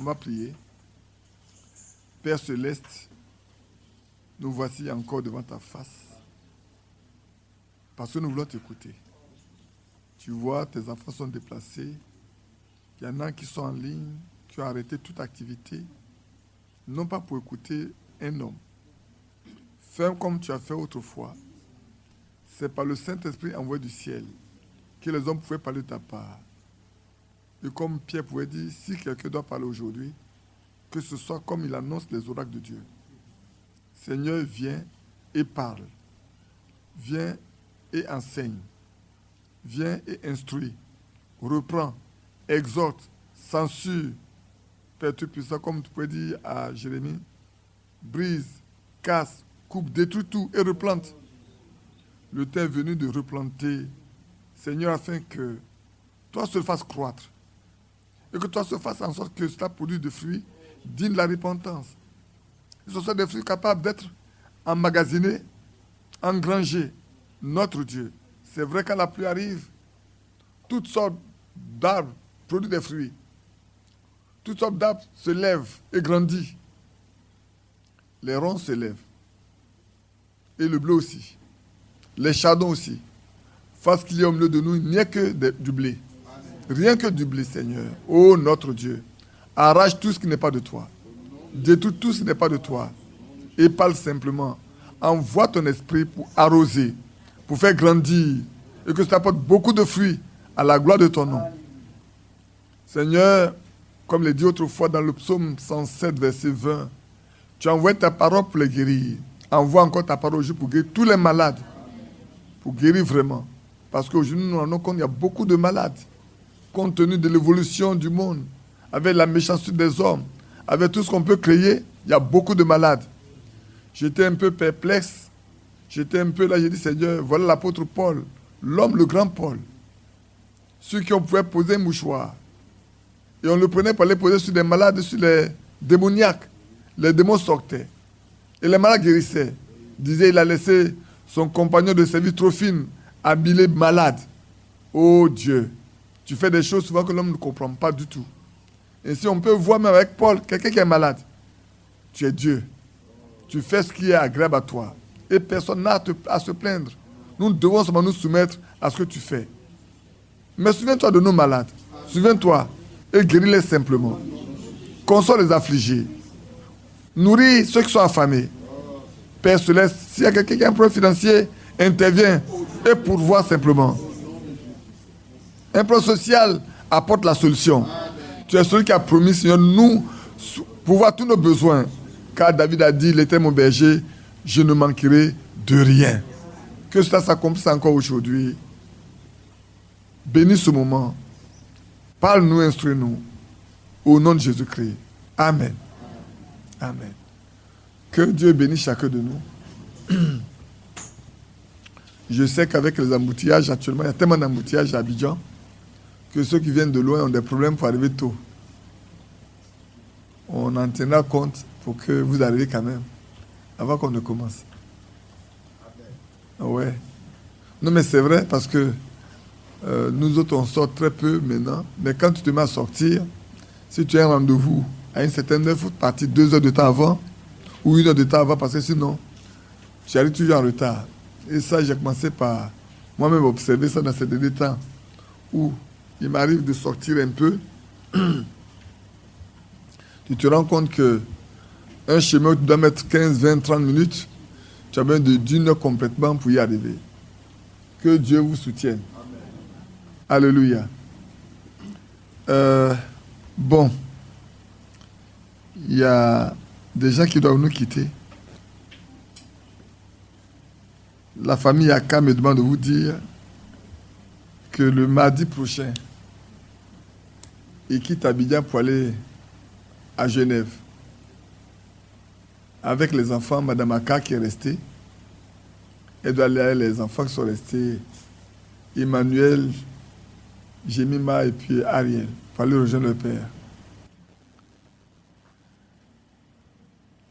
va prier. Père Céleste, nous voici encore devant ta face. Parce que nous voulons t'écouter. Tu vois, tes enfants sont déplacés. Il y en a qui sont en ligne, qui ont arrêté toute activité, non pas pour écouter un homme. Fais comme tu as fait autrefois. C'est par le Saint-Esprit envoyé du ciel que les hommes pouvaient parler de ta part. Et comme Pierre pouvait dire, si quelqu'un doit parler aujourd'hui, que ce soit comme il annonce les oracles de Dieu. Seigneur, viens et parle. Viens et enseigne. Viens et instruis. Reprends, exhorte, censure. Père Tout-Puissant, comme tu peux dire à Jérémie, brise, casse, coupe, détruis tout et replante. Le temps est venu de replanter, Seigneur, afin que toi seul fasses croître. Et que toi seul fasses en sorte que cela produise des fruits dignes de la repentance. Que ce soit des fruits capables d'être emmagasinés, engrangés. Notre Dieu. C'est vrai quand la pluie arrive, toutes sortes d'arbres produisent des fruits. Toutes sortes d'arbres se lèvent et grandissent. Les ronces se lèvent. Et le blé aussi. Les chardons aussi. Face qu'il y a au milieu de nous, il n'y a que du blé. Rien que du blé, Seigneur. Ô notre Dieu. Arrache tout ce qui n'est pas de toi. Détruis tout ce qui n'est pas de toi. Et parle simplement. Envoie ton esprit pour arroser, pour faire grandir. Et que cela apporte beaucoup de fruits à la gloire de ton nom. Seigneur, comme l'a dit autrefois dans le psaume 107, verset 20, tu envoies ta parole pour les guérir. Envoie encore ta parole aujourd'hui pour guérir tous les malades. Pour guérir vraiment. Parce qu'aujourd'hui, nous nous rendons compte qu'il y a beaucoup de malades. Compte tenu de l'évolution du monde, avec la méchanceté des hommes, avec tout ce qu'on peut créer, il y a beaucoup de malades. J'étais un peu perplexe. J'étais un peu là, j'ai dit, Seigneur, voilà l'apôtre Paul, l'homme, le grand Paul. Ceux qui pouvaient poser un mouchoir. Et on le prenait pour aller poser sur des malades, sur les démoniaques. Les démons sortaient. Et les malades guérissaient. Il disait, il a laissé son compagnon de service Trophime habillé malade. Oh Dieu, tu fais des choses souvent que l'homme ne comprend pas du tout. Et si on peut voir même avec Paul, quelqu'un qui est malade, tu es Dieu. Tu fais ce qui est agréable à toi. Et personne n'a à se plaindre. Nous devons seulement nous soumettre à ce que tu fais. Mais souviens-toi de nos malades. Souviens-toi et guéris-les simplement. Console les affligés. Nourris ceux qui sont affamés. Père Céleste, s'il y a quelqu'un qui a un problème financier, intervient et pourvoit simplement. Un problème social apporte la solution. Tu es celui qui a promis, Seigneur, nous pourvoir tous nos besoins. Car David a dit, l'Éternel mon berger, je ne manquerai de rien. Que cela s'accomplisse encore aujourd'hui. Bénis ce moment. Parle-nous, instruis-nous. Au nom de Jésus-Christ. Amen. Amen. Que Dieu bénisse chacun de nous. Je sais qu'avec les embouteillages, actuellement, il y a tellement d'embouteillages à Abidjan que ceux qui viennent de loin ont des problèmes pour arriver tôt. On en tiendra compte pour que vous arriviez quand même, avant qu'on ne commence. Ouais. Non, mais c'est vrai parce que nous autres, on sort très peu maintenant. Mais quand tu te mets à sortir, si tu as un rendez-vous à une certaine heure, il faut partir 2 heures de temps avant ou 1 heure de temps avant parce que sinon, tu arrives toujours en retard. Et ça, j'ai commencé par moi-même observer ça dans ces derniers temps où il m'arrive de sortir un peu. Tu te rends compte que un chemin où tu dois mettre 15, 20, 30 minutes, tu as besoin d'une heure complètement pour y arriver. Que Dieu vous soutienne. Amen. Alléluia. Bon. Il y a des gens qui doivent nous quitter. La famille Aka me demande de vous dire que le mardi prochain, il quitte Abidjan pour aller à Genève. Avec les enfants, Madame Aka qui est restée. Elle doit aller avec les enfants qui sont restés. Emmanuel, Jemima et puis Ariel. Pour aller rejoindre le père.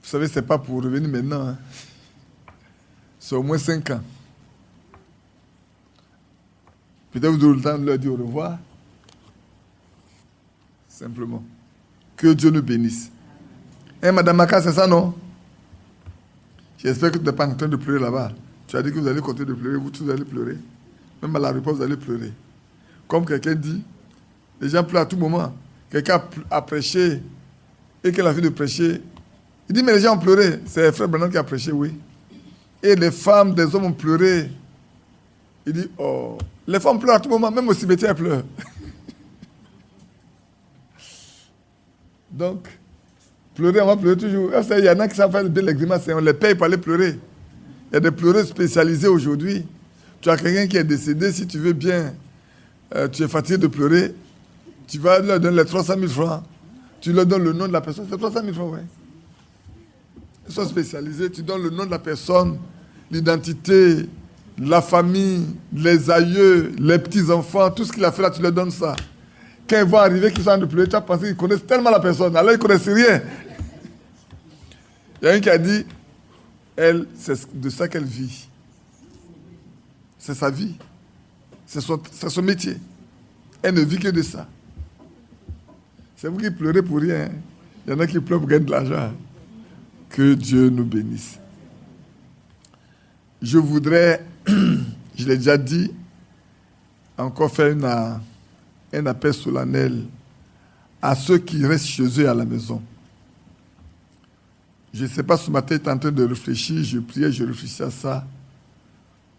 Vous savez, ce n'est pas pour revenir maintenant. Hein. C'est au moins 5 ans. Peut-être vous aurez le temps de leur dire au revoir. Simplement. Que Dieu nous bénisse. Hein, Madame Maka, c'est ça, non? J'espère que tu n'es pas en train de pleurer là-bas. Tu as dit que vous allez continuer de pleurer, vous tous vous allez pleurer. Même à la réponse, vous allez pleurer. Comme quelqu'un dit, les gens pleurent à tout moment. Quelqu'un a prêché et qu'il a fini de prêcher. Il dit, mais les gens ont pleuré. C'est Frère Branham qui a prêché, oui. Et les femmes, des hommes ont pleuré. Il dit, oh, les femmes pleurent à tout moment, même au cimetière, elles pleurent. Donc, pleurer, on va pleurer toujours. Il y en a qui savent faire bien les grimaces et on les paye pour aller pleurer. Il y a des pleureuses spécialisées aujourd'hui. Tu as quelqu'un qui est décédé, si tu veux bien, tu es fatigué de pleurer, tu vas leur donner les 300 000 francs. Tu leur donnes le nom de la personne, c'est 300 000 francs, oui. Ils sont spécialisés, tu donnes le nom de la personne, l'identité, la famille, les aïeux, les petits-enfants, tout ce qu'il a fait là, tu leur donnes ça. Quand ils vont arriver, qu'ils sont en train de pleurer, tu as pensé qu'ils connaissent tellement la personne, alors ils ne connaissent rien. Il y a un qui a dit, elle, c'est de ça qu'elle vit. C'est sa vie. C'est son métier. Elle ne vit que de ça. C'est vous qui pleurez pour rien. Il y en a qui pleurent pour gagner de l'argent. Que Dieu nous bénisse. Je voudrais, je l'ai déjà dit, encore faire un appel solennel à ceux qui restent chez eux à la maison. Je ne sais pas, ce matin, j'étais en train de réfléchir, je priais, je réfléchissais à ça,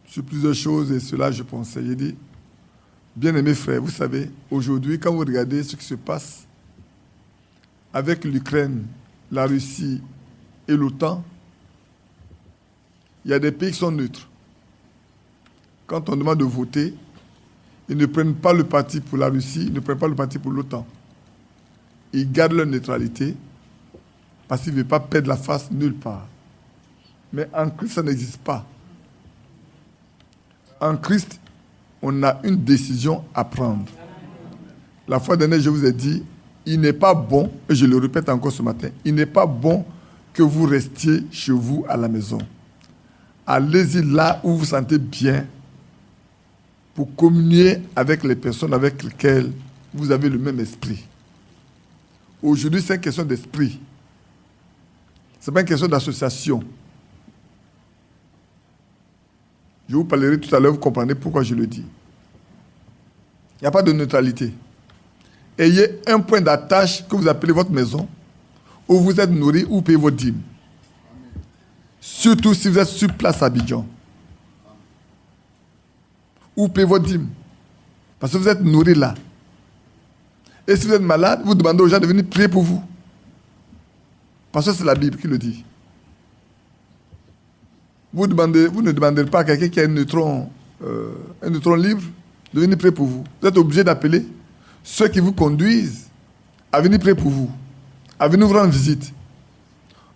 sur plusieurs choses, et cela, je pensais. J'ai dit, bien-aimés frères, vous savez, aujourd'hui, quand vous regardez ce qui se passe avec l'Ukraine, la Russie et l'OTAN, il y a des pays qui sont neutres. Quand on demande de voter, ils ne prennent pas le parti pour la Russie, ils ne prennent pas le parti pour l'OTAN. Ils gardent leur neutralité parce qu'ils ne veulent pas perdre la face nulle part. Mais en Christ, ça n'existe pas. En Christ, on a une décision à prendre. La fois dernière, je vous ai dit, il n'est pas bon, et je le répète encore ce matin, il n'est pas bon que vous restiez chez vous à la maison. Allez-y là où vous vous sentez bien pour communier avec les personnes avec lesquelles vous avez le même esprit. Aujourd'hui, c'est une question d'esprit. Ce n'est pas une question d'association. Je vous parlerai tout à l'heure, vous comprenez pourquoi je le dis. Il n'y a pas de neutralité. Ayez un point d'attache que vous appelez votre maison, où vous êtes nourri, où vous payez vos dîmes. Surtout si vous êtes sur place à Abidjan. Où vous payez vos dîmes. Parce que vous êtes nourri là. Et si vous êtes malade, vous demandez aux gens de venir prier pour vous. Parce que c'est la Bible qui le dit. Vous ne demandez pas à quelqu'un qui a un neutron libre de venir prier pour vous. Vous êtes obligé d'appeler ceux qui vous conduisent à venir prier pour vous, à venir vous rendre visite.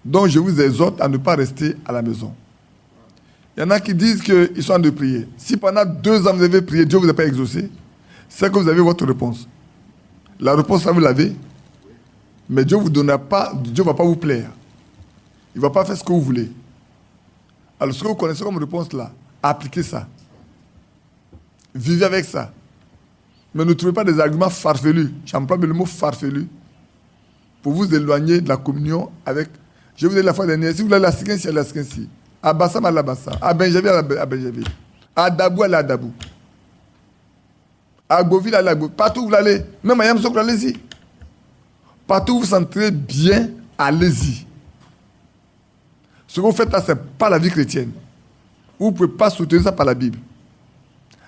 Donc je vous exhorte à ne pas rester à la maison. Il y en a qui disent qu'ils sont en train de prier. Si pendant 2 ans vous avez prié, Dieu ne vous a pas exaucé, c'est que vous avez votre réponse. La réponse, ça vous l'avez. Mais Dieu ne vous donnera pas, Dieu ne va pas vous plaire. Il ne va pas faire ce que vous voulez. Alors ce que vous connaissez comme réponse là, appliquez ça. Vivez avec ça. Mais ne trouvez pas des arguments farfelus. J'emploie le mot farfelu pour vous éloigner de la communion avec. Je vous ai dit la fois dernière, si vous allez à Sikensi, allez à Sikensi. À Bassam, allez à Bassam. À Benjavi, allez à Benjavi. À Dabou, allez à Dabou. À Beauville, allez à Beauville. Partout où vous allez, même à Yamsok, allez-y. Partout où vous vous sentez bien, allez-y. Ce que vous faites là, ce n'est pas la vie chrétienne. Vous ne pouvez pas soutenir ça par la Bible.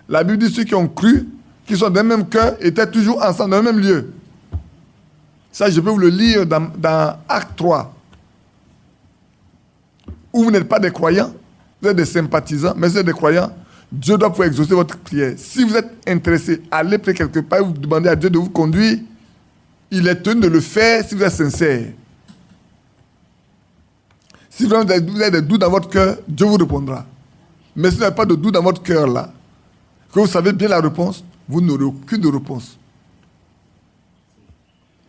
La Bible dit ceux qui ont cru, qui sont d'un même cœur, étaient toujours ensemble dans le même lieu. Ça, je peux vous le lire dans Acte 3. Où vous n'êtes pas des croyants, vous êtes des sympathisants, mais vous êtes des croyants, Dieu doit pouvoir exaucer votre prière. Si vous êtes intéressé, allez prier quelque part, vous demandez à Dieu de vous conduire, il est tenu de le faire si vous êtes sincère. Si vraiment vous avez des doutes dans votre cœur, Dieu vous répondra. Mais si vous n'avez pas de doute dans votre cœur là, que vous savez bien la réponse, vous n'aurez aucune réponse.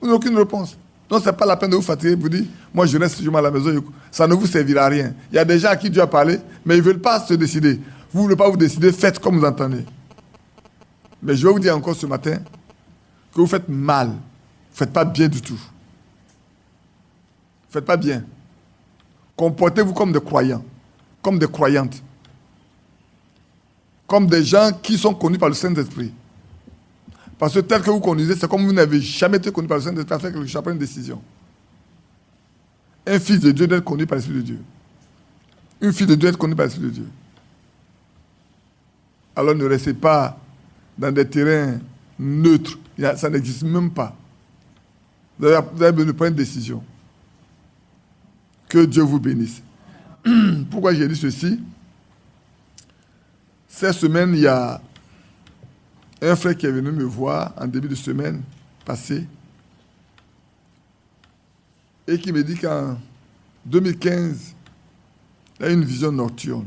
Vous n'aurez aucune réponse. Donc, ce n'est pas la peine de vous fatiguer, vous dire, moi je reste toujours à la maison, ça ne vous servira à rien. Il y a des gens à qui Dieu a parlé, mais ils ne veulent pas se décider. Vous ne voulez pas vous décider, faites comme vous entendez. Mais je vais vous dire encore ce matin que vous faites mal. Vous ne faites pas bien du tout. Faites pas bien. Comportez-vous comme des croyants, comme des croyantes, comme des gens qui sont connus par le Saint-Esprit. Parce que tel que vous conduisez, c'est comme vous n'avez jamais été connu par le Saint-Esprit, afin que je prenne une décision. Un fils de Dieu doit être conduit par l'Esprit de Dieu. Une fille de Dieu doit être conduite par l'Esprit de Dieu. Alors ne restez pas dans des terrains neutres. Ça n'existe même pas. Vous avez besoin de prendre une décision. Que Dieu vous bénisse. Pourquoi j'ai dit ceci? Cette semaine, il y a un frère qui est venu me voir en début de semaine passée et qui me dit qu'en 2015, il a une vision nocturne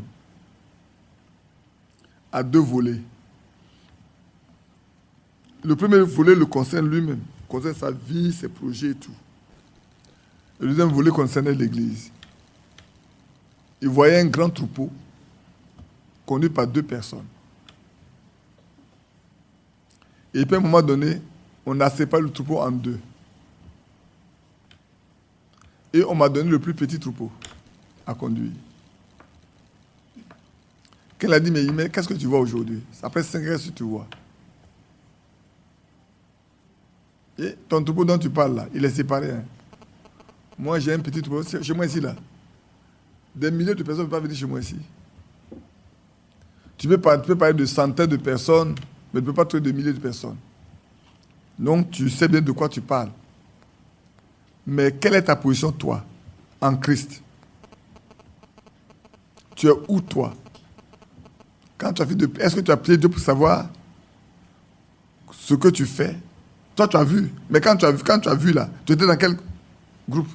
à 2 volets. Le premier volet le concerne lui-même, concerne sa vie, ses projets et tout. Le deuxième volet concernait l'Église. Il voyait un grand troupeau conduit par 2 personnes. Et puis à un moment donné, on a séparé le troupeau en 2. Et on m'a donné le plus petit troupeau à conduire. Quand il a dit, mais qu'est-ce que tu vois aujourd'hui? Après 5 heures, si tu vois. Et ton troupeau dont tu parles là, il est séparé. Hein. Moi, j'ai un petit troupeau chez moi ici là. Des milliers de personnes ne peuvent pas venir chez moi ici. Tu peux parler de centaines de personnes, mais tu ne peux pas trouver de milliers de personnes. Donc, tu sais bien de quoi tu parles. Mais quelle est ta position, toi, en Christ? Tu es où, toi? Quand tu as fait est-ce que tu as prié Dieu pour savoir ce que tu fais? Toi, tu as vu. Mais quand tu as vu là, tu étais dans quel groupe?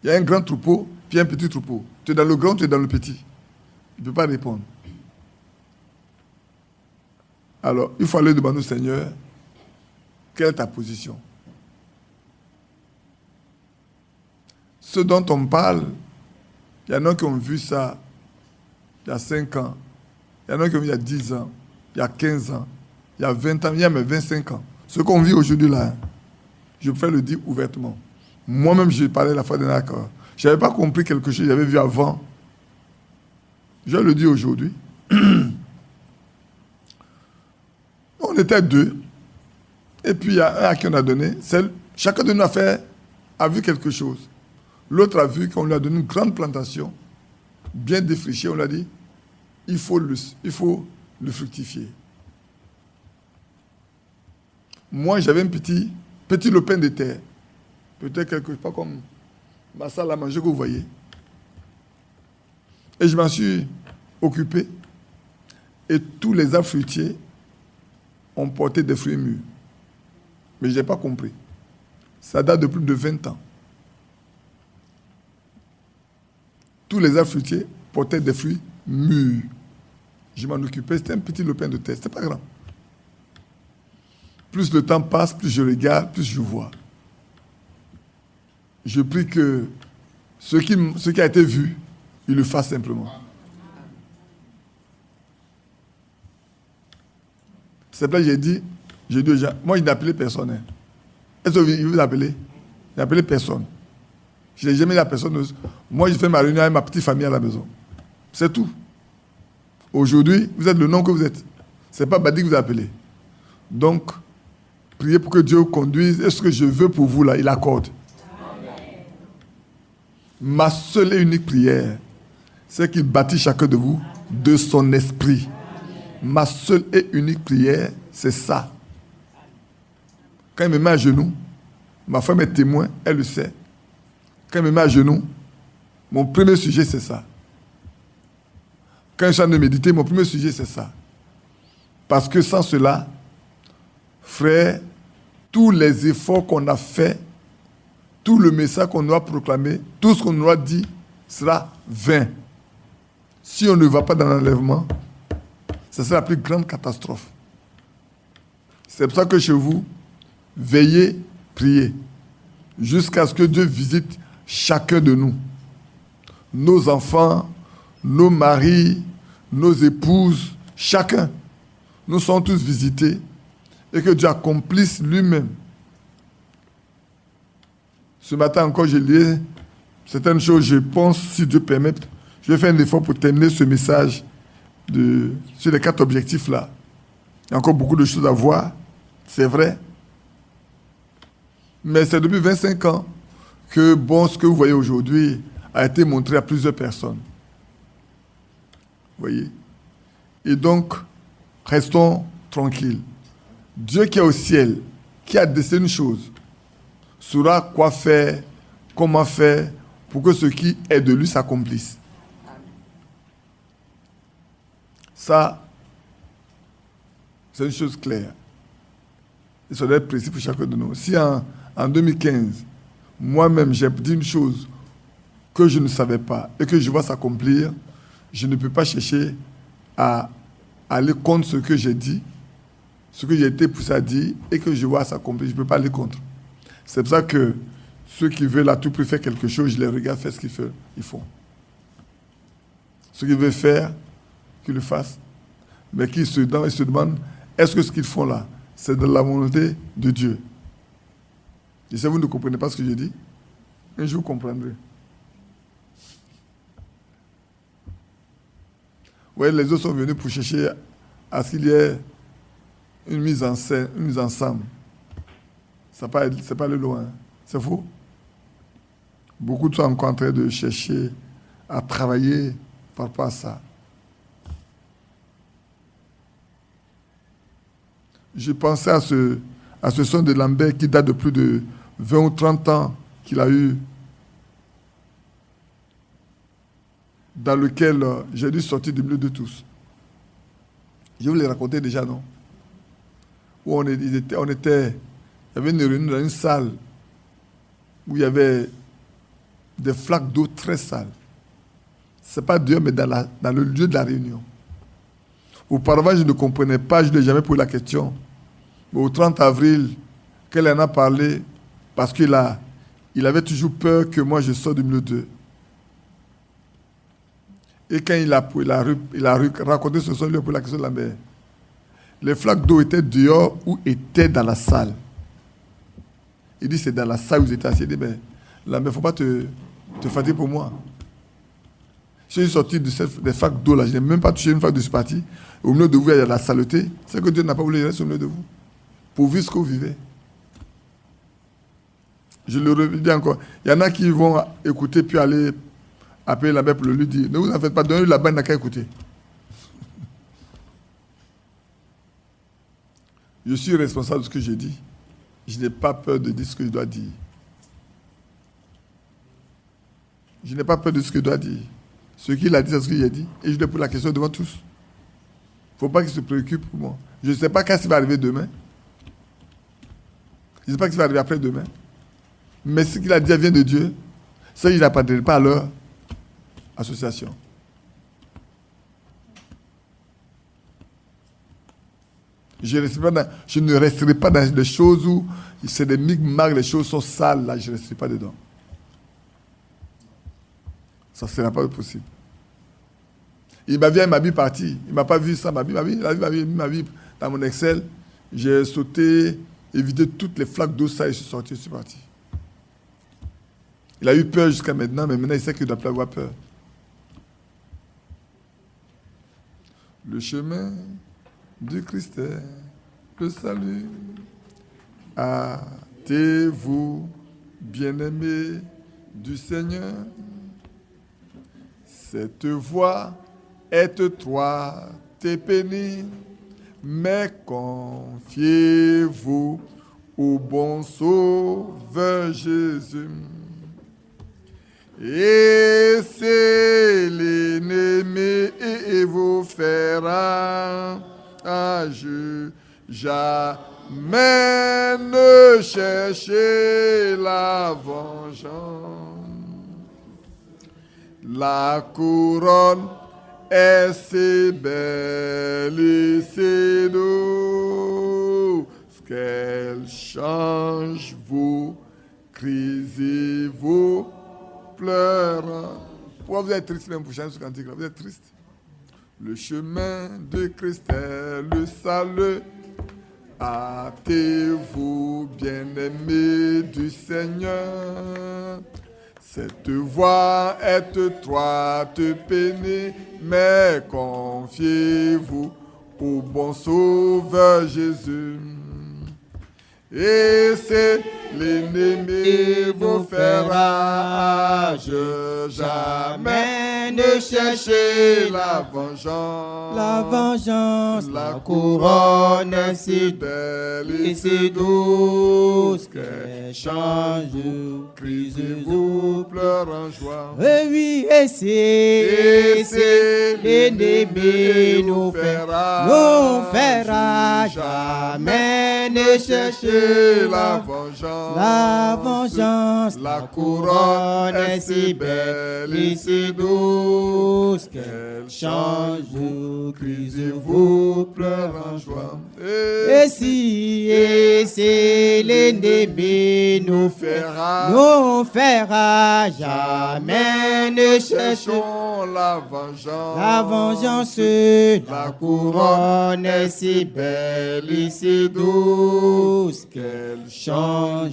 Il y a un grand troupeau, puis un petit troupeau. Tu es dans le grand, tu es dans le petit. Il ne peut pas répondre. Alors, il faut aller demander au Seigneur, quelle est ta position? Ceux dont on parle, il y en a qui ont vu ça il y a 5 ans, il y en a qui ont vu il y a 10 ans, il y a 15 ans, il y a 20 ans, il y a même 25 ans. Ce qu'on vit aujourd'hui là, je préfère le dire ouvertement. Moi-même, j'ai parlé la fois dernière. Je n'avais pas compris quelque chose que j'avais vu avant. Je le dis aujourd'hui. On était 2. Et puis, il y a un à qui on a donné. Chacun de nous a vu quelque chose. L'autre a vu qu'on lui a donné une grande plantation, bien défrichée. On lui a dit, il faut le fructifier. Moi, j'avais un petit lopin de terre. Peut-être quelque chose, pas comme ma salle à manger que vous voyez. Et je m'en suis occupé. Et tous les arbres fruitiers ont porté des fruits mûrs. Mais je n'ai pas compris. Ça date de plus de 20 ans. Tous les arbres fruitiers portaient des fruits mûrs. Je m'en occupais, c'était un petit lopin de terre, c'était pas grand. Plus le temps passe, plus je regarde, plus je vois. Je prie que ce qui a été vu, il le fasse simplement. C'est pour ça que j'ai dit aux gens, moi je n'ai appelé personne. Hein. Est-ce qu'il vous appeler? Je n'ai appelé personne. Je n'ai jamais dit à personne. Moi je fais ma réunion avec ma petite famille à la maison. C'est tout. Aujourd'hui, vous êtes le nom que vous êtes. Ce n'est pas Badi que vous appelez. Donc, priez pour que Dieu vous conduise. Et ce que je veux pour vous là, il accorde. Ma seule et unique prière, c'est qu'il bâtit chacun de vous de son esprit. Ma seule et unique prière, c'est ça. Quand il me met à genoux, ma femme est témoin, elle le sait. Quand il me met à genoux, mon premier sujet, c'est ça. Quand je suis en train de méditer, mon premier sujet, c'est ça. Parce que sans cela, frère, tous les efforts qu'on a faits, tout le message qu'on doit proclamer, tout ce qu'on doit dire sera vain. Si on ne va pas dans l'enlèvement, ce sera la plus grande catastrophe. C'est pour ça que chez vous, veillez, priez, jusqu'à ce que Dieu visite chacun de nous. Nos enfants, nos maris, nos épouses, chacun. Nous sommes tous visités et que Dieu accomplisse lui-même Ce matin encore, je lis certaines choses. Je pense, si Dieu permet, je vais faire un effort pour terminer ce message sur les 4 objectifs-là. Il y a encore beaucoup de choses à voir, c'est vrai. Mais c'est depuis 25 ans que ce que vous voyez aujourd'hui a été montré à plusieurs personnes. Vous voyez? Et donc, restons tranquilles. Dieu qui est au ciel, qui a décidé une chose, saura quoi faire, comment faire, pour que ce qui est de lui s'accomplisse. Ça, c'est une chose claire. Et ça doit être précis pour chacun de nous. Si en 2015, moi-même, j'ai dit une chose que je ne savais pas et que je vois s'accomplir, je ne peux pas chercher à aller contre ce que j'ai dit, ce que j'ai été poussé à dire et que je vois s'accomplir. Je ne peux pas aller contre. C'est pour ça que ceux qui veulent à tout prix faire quelque chose, je les regarde faire ce qu'ils font. Ceux qui veulent faire, qu'ils le fassent. Mais qui se demandent, est-ce que ce qu'ils font là, c'est de la volonté de Dieu? Et si vous ne comprenez pas ce que je dis, un jour vous comprendrez. Oui, les autres sont venus pour chercher à ce qu'il y ait une mise en scène, une mise ensemble. C'est pas aller loin. C'est faux. Beaucoup sont encore en train de chercher à travailler par rapport à ça. Je pensais à ce son de Lambert qui date de plus de 20 ou 30 ans qu'il a eu, dans lequel j'ai dû sortir du milieu de tous. Je vous l'ai raconté déjà, non? Où il y avait une réunion dans une salle où il y avait des flaques d'eau très sales. Ce n'est pas Dieu, mais dans le lieu de la réunion. Auparavant, je ne comprenais pas, je n'ai jamais posé la question. Mais au 30 avril, qu'elle en a parlé, parce qu'il avait toujours peur que moi je sorte du milieu d'eux. Et quand il a raconté ce son, il a posé la question de la mer. Les flaques d'eau étaient dehors ou étaient dans la salle? Il dit, c'est dans la salle où vous étiez assis. Il dit, mais il ne faut pas te fatiguer pour moi. Je suis sorti des flaques d'eau là, je n'ai même pas touché une flaque de ce parti. Au milieu de vous, il y a la saleté. C'est que Dieu n'a pas voulu rester au milieu de vous. Pour vivre ce que vous vivez. Je le redis encore. Il y en a qui vont écouter puis aller appeler la mère pour lui dire, ne vous en faites pas, donnez-lui là-bas, il n'a qu'à écouter. Je suis responsable de ce que je dis. Je n'ai pas peur de dire ce que je dois dire. Je n'ai pas peur de ce que je dois dire. Ce qu'il a dit, c'est ce qu'il a dit. Et je lui pose la question devant tous. Il ne faut pas qu'il se préoccupe pour moi. Je ne sais pas qu'est-ce qui va arriver demain. Je ne sais pas ce qui va arriver après-demain. Mais ce qu'il a dit vient de Dieu. Ça, il n'appartient pas à leur association. Je ne resterai pas dans des choses où c'est des micmacs, les choses sont sales, là, je ne resterai pas dedans. Ça ne sera pas possible. Il m'a vu ma vie partie. Il ne m'a pas vu ça, ma vie. Il a vu ma vie dans mon Excel. J'ai sauté, évité toutes les flaques d'eau, ça, et je suis sorti, je suis parti. Il a eu peur jusqu'à maintenant, mais maintenant il sait qu'il ne doit plus avoir peur. Le chemin du Christ est le salut. Hâtez-vous, bien-aimés du Seigneur. Cette voie est étroite et pénible, mais confiez-vous au bon Sauveur Jésus. Et c'est l'ennemi et vous fera agir. Jamais ne cherchez la vengeance. La couronne est si belle et si douce qu'elle change vos cris, vos pleurs. Pourquoi vous êtes triste même pour chanter ce cantique-là? Vous êtes triste. Le chemin de Christ est le salut. Hâtez-vous, bien-aimés du Seigneur. Cette voie est étroite, peinée, mais confiez-vous au bon Sauveur Jésus. Et c'est l'ennemi vous fait rage, jamais ne cherchez la vengeance. La vengeance, La la couronne est si belle et si douce qu'elle change, Christ-vous pleure en joie. oui, et c'est l'ennemi nous fera jamais ne chercher La vengeance, la couronne est si belle et si douce qu'elle change, Christ vous pleure en joie. Et si l'ennemi nous fera jamais ne chercher la vengeance, la couronne est si belle et si douce qu'elle change,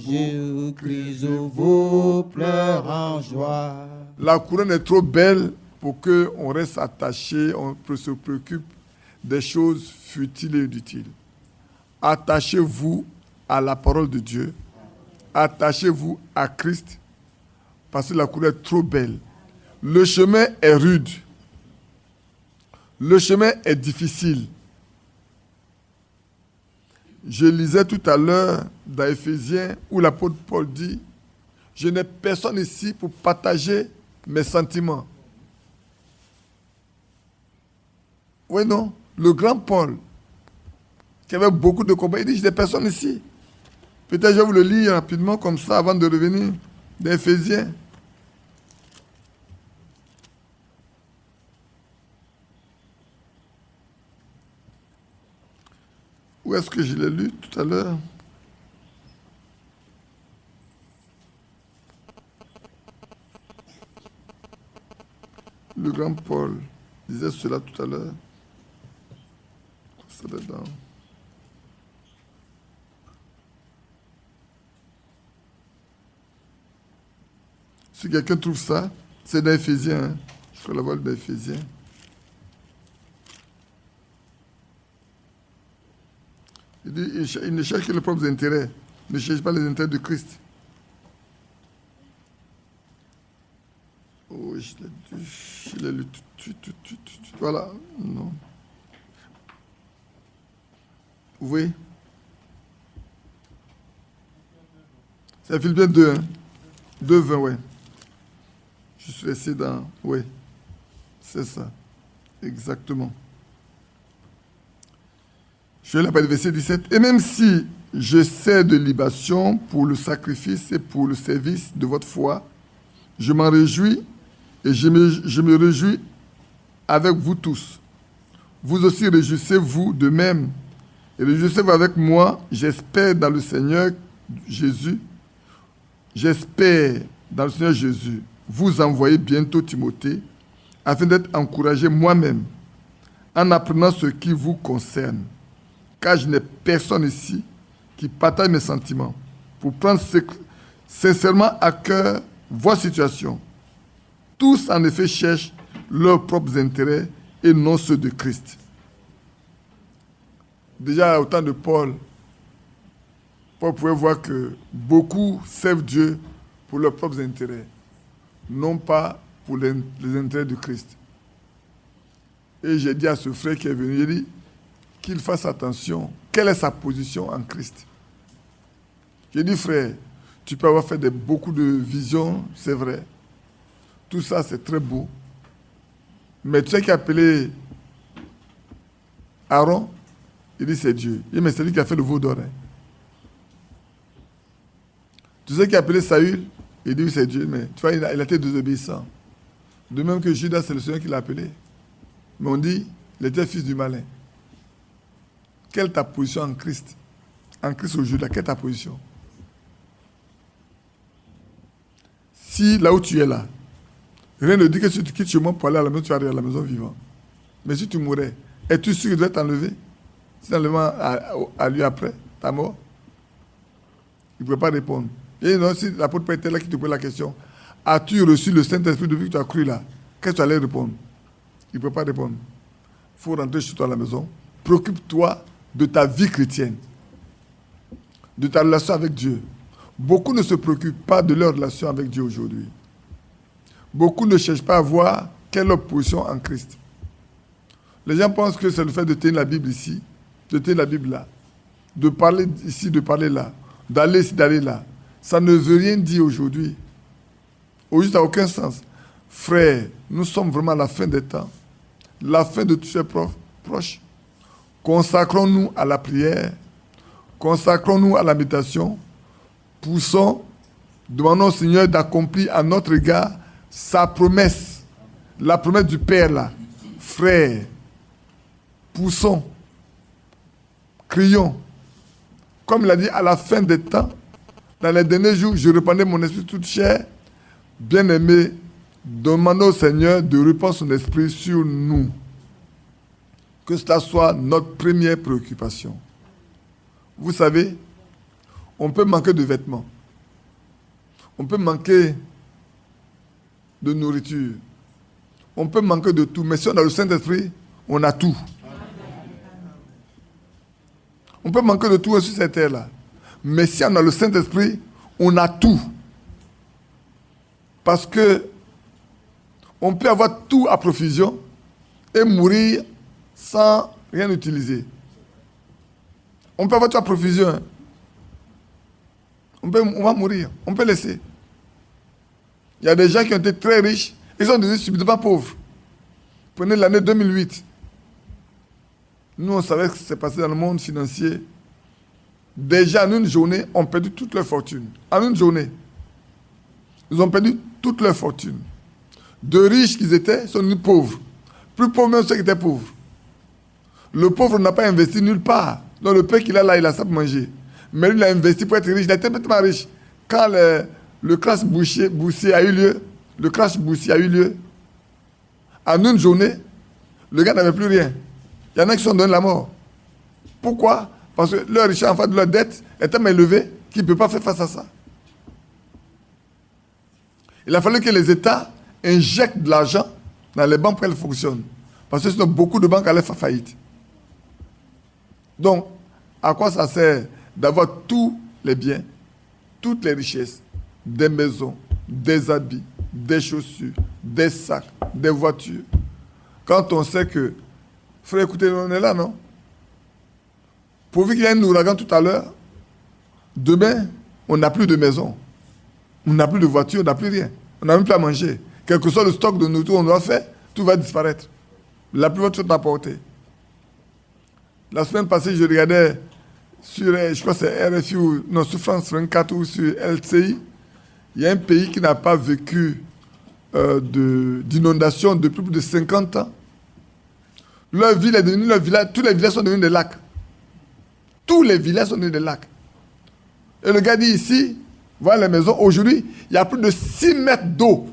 Christ vous pleure en joie. La couronne est trop belle pour qu'on reste attaché, on se préoccupe des choses futiles et inutiles. Attachez-vous à la parole de Dieu. Attachez-vous à Christ parce que la couronne est trop belle. Le chemin est rude. Le chemin est difficile. Je lisais tout à l'heure dans Éphésiens où l'apôtre Paul dit « Je n'ai personne ici pour partager mes sentiments. » Oui, non? Le grand Paul, qui avait beaucoup de combats, il dit « Je n'ai personne ici. » Peut-être je vais vous le lire rapidement comme ça avant de revenir dans Éphésiens. Où est-ce que je l'ai lu tout à l'heure? Le grand Paul disait cela tout à l'heure. C'est dedans. Si quelqu'un trouve ça, c'est dans Éphésiens. Hein? Je peux l'avoir dans Éphésiens. Il dit, il ne cherche que les propres intérêts, ne cherche pas les intérêts de Christ. Oh, je l'ai lu tout de suite. Voilà, non. Oui. C'est Philippiens 2, hein. 2, 20, oui. Je suis resté dans... Oui, c'est ça. Exactement. Je vais l'appeler verset 17. Et même si je sers de libation pour le sacrifice et pour le service de votre foi, je m'en réjouis et je me réjouis avec vous tous. Vous aussi réjouissez-vous de même et réjouissez-vous avec moi. J'espère dans le Seigneur Jésus. J'espère dans le Seigneur Jésus vous envoyer bientôt Timothée afin d'être encouragé moi-même en apprenant ce qui vous concerne. Car je n'ai personne ici qui partage mes sentiments pour prendre sincèrement à cœur votre situation. Tous, en effet, cherchent leurs propres intérêts et non ceux de Christ. Déjà, au temps de Paul, Paul pouvait voir que beaucoup servent Dieu pour leurs propres intérêts, non pas pour les intérêts de Christ. Et j'ai dit à ce frère qui est venu, j'ai dit qu'il fasse attention. Quelle est sa position en Christ? J'ai dit, frère, tu peux avoir fait beaucoup de visions, c'est vrai. Tout ça, c'est très beau. Mais tu sais qui a appelé Aaron? Il dit, c'est Dieu. Il dit, mais c'est lui qui a fait le veau d'or. Tu sais qui a appelé Saül? Il dit, oui, c'est Dieu. Mais tu vois, il a été désobéissant. De même que Judas, c'est le Seigneur qui l'a appelé. Mais on dit, il était fils du malin. Quelle est ta position en Christ? En Christ aujourd'hui, quelle est ta position? Si là où tu es là, rien ne dit que si tu quittes chez moi pour aller à la maison, tu vas aller à la maison vivant. Mais si tu mourais, es-tu sûr que tu dois t'enlever? si l'enlèvement a lieu après ta mort, il ne pouvait pas répondre. Et non, si l'apôtre Pierre était là qui te pose la question, as-tu reçu le Saint-Esprit depuis que tu as cru là? Qu'est-ce que tu allais répondre? Il ne peut pas répondre. Il faut rentrer chez toi à la maison. Préoccupe-toi de ta vie chrétienne, de ta relation avec Dieu. Beaucoup ne se préoccupent pas de leur relation avec Dieu aujourd'hui. Beaucoup ne cherchent pas à voir quelle est leur position en Christ. Les gens pensent que c'est le fait de tenir la Bible ici, de tenir la Bible là, de parler ici, de parler là, d'aller ici, d'aller là. Ça ne veut rien dire aujourd'hui. Aujourd'hui, ça n'a aucun sens. Frères, nous sommes vraiment à la fin des temps, la fin de tous ces proches. Consacrons-nous à la prière, consacrons-nous à la méditation, poussons, demandons au Seigneur d'accomplir à notre égard sa promesse, la promesse du Père là. Frères, poussons, crions. Comme il a dit, à la fin des temps, dans les derniers jours, je répandrai mon esprit toute chair. Bien-aimés, demandons au Seigneur de répandre son esprit sur nous. Que cela soit notre première préoccupation. Vous savez, on peut manquer de vêtements. On peut manquer de nourriture. On peut manquer de tout. Mais si on a le Saint-Esprit, on a tout. On peut manquer de tout sur cette terre-là. Mais si on a le Saint-Esprit, on a tout. Parce que on peut avoir tout à profusion et mourir sans rien utiliser. On peut avoir tout à profusion. On va mourir. On peut laisser. Il y a des gens qui ont été très riches et sont devenus subitement pauvres. Prenez l'année 2008. Nous, on savait ce qui s'est passé dans le monde financier. Déjà, en une journée, ont perdu toute leur fortune. En une journée. Ils ont perdu toute leur fortune. De riches qu'ils étaient, sont devenus pauvres. Plus pauvres même ceux qui étaient pauvres. Le pauvre n'a pas investi nulle part. Donc le peu qu'il a là, il a ça pour manger. Mais lui, il a investi pour être riche. Il a été tellement riche. Quand le crash boursier a eu lieu, en une journée, le gars n'avait plus rien. Il y en a qui sont donnés la mort. Pourquoi? Parce que leur richesse en face de leur dette est tellement élevée qu'ils ne peuvent pas faire face à ça. Il a fallu que les États injectent de l'argent dans les banques pour qu'elles fonctionnent. Parce que sinon, beaucoup de banques allaient faire faillite. Donc, à quoi ça sert d'avoir tous les biens, toutes les richesses, des maisons, des habits, des chaussures, des sacs, des voitures, quand on sait que, frère, écoutez, on est là, non? Pourvu qu'il y ait un ouragan tout à l'heure, demain, on n'a plus de maison, on n'a plus de voiture, on n'a plus rien, on n'a même plus à manger. Quel que soit le stock de nourriture qu'on doit faire, tout va disparaître. La plupart de choses n'a pas porté. La semaine passée, je regardais sur, je crois que c'est RFI ou non, sur France 24 ou sur LCI, il y a un pays qui n'a pas vécu d'inondation depuis plus de 50 ans. Leur ville est devenue leur village, tous les villages sont devenus des lacs. Tous les villages sont devenus des lacs. Et le gars dit ici, voilà les maisons, aujourd'hui, il y a plus de 6 mètres d'eau.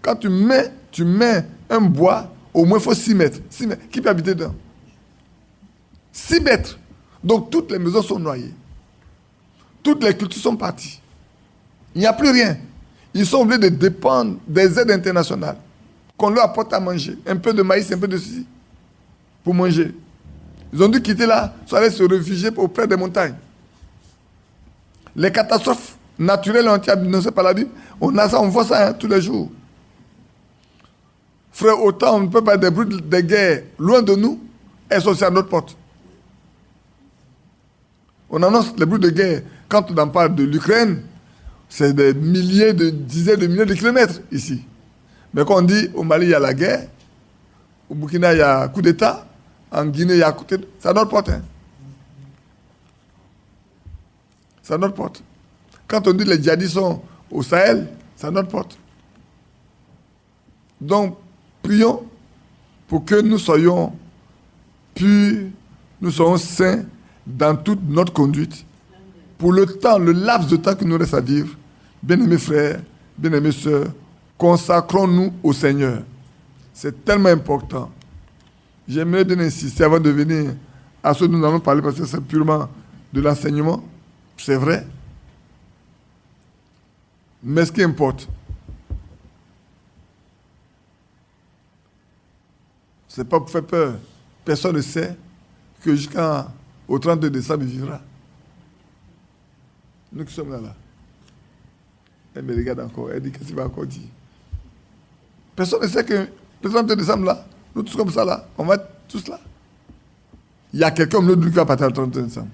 Quand tu mets un bois, au moins il faut 6 mètres. 6 mètres. Qui peut habiter dedans? 6 mètres. Donc toutes les maisons sont noyées. Toutes les cultures sont parties. Il n'y a plus rien. Ils sont obligés de dépendre des aides internationales. Qu'on leur apporte à manger. Un peu de maïs, un peu de ceci. Pour manger. Ils ont dû quitter là, sont allés se réfugier auprès des montagnes. Les catastrophes naturelles ont été annoncées par la Bible. On a ça, on voit ça tous les jours. Frère, autant on ne peut pas des bruits de guerre loin de nous, elles sont aussi à notre porte. On annonce les bruits de guerre. Quand on en parle de l'Ukraine, c'est des milliers, dizaines de milliers de kilomètres ici. Mais quand on dit au Mali, il y a la guerre, au Burkina, il y a coup d'État, en Guinée, il y a coup d'État, c'est à notre porte. Hein. C'est à notre porte. Quand on dit les djihadistes sont au Sahel, c'est à notre porte. Donc, prions pour que nous soyons purs, nous soyons saints dans toute notre conduite. Pour le temps, le laps de temps qu'il nous reste à vivre, bien-aimés frères, bien-aimés sœurs, consacrons-nous au Seigneur. C'est tellement important. J'aimerais bien insister avant de venir à ce que nous allons parler parce que c'est purement de l'enseignement, c'est vrai. Mais ce qui importe, c'est pas pour faire peur. Personne ne sait que jusqu'au 32 décembre, il vivra. Nous qui sommes là. Elle me regarde encore, elle dit qu'est-ce qu'il va encore dire. Personne ne sait que le 32 décembre, là, nous tous comme ça, là, on va être tous là. Il y a quelqu'un au milieu de nous qui va partir le 31 décembre.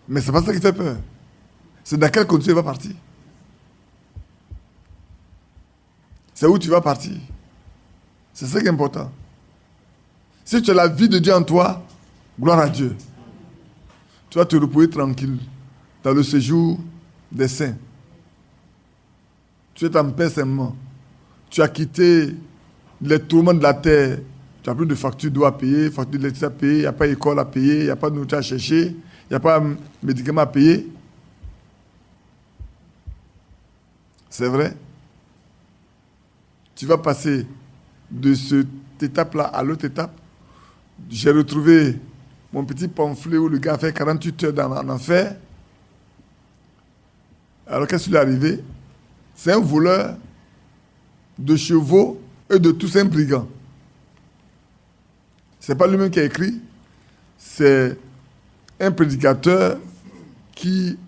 Mais c'est pas ça qui fait peur. C'est dans quelle condition il va partir. C'est où tu vas partir. C'est ça qui est important. Si tu as la vie de Dieu en toi, gloire à Dieu. Tu vas te reposer tranquille dans le séjour des saints. Tu es en paix seulement. Tu as quitté les tourments de la terre. Tu n'as plus de facture d'eau à payer, facture d'électricité à payer, il n'y a pas d'école à payer, il n'y a pas de nourriture à chercher, il n'y a pas de médicaments à payer. C'est vrai. Tu vas passer de cette étape-là à l'autre étape. J'ai retrouvé mon petit pamphlet où le gars a fait 48 heures en enfer. Alors qu'est-ce qui lui est arrivé? C'est un voleur de chevaux et de tous ces brigands. Ce n'est pas lui-même qui a écrit, c'est un prédicateur qui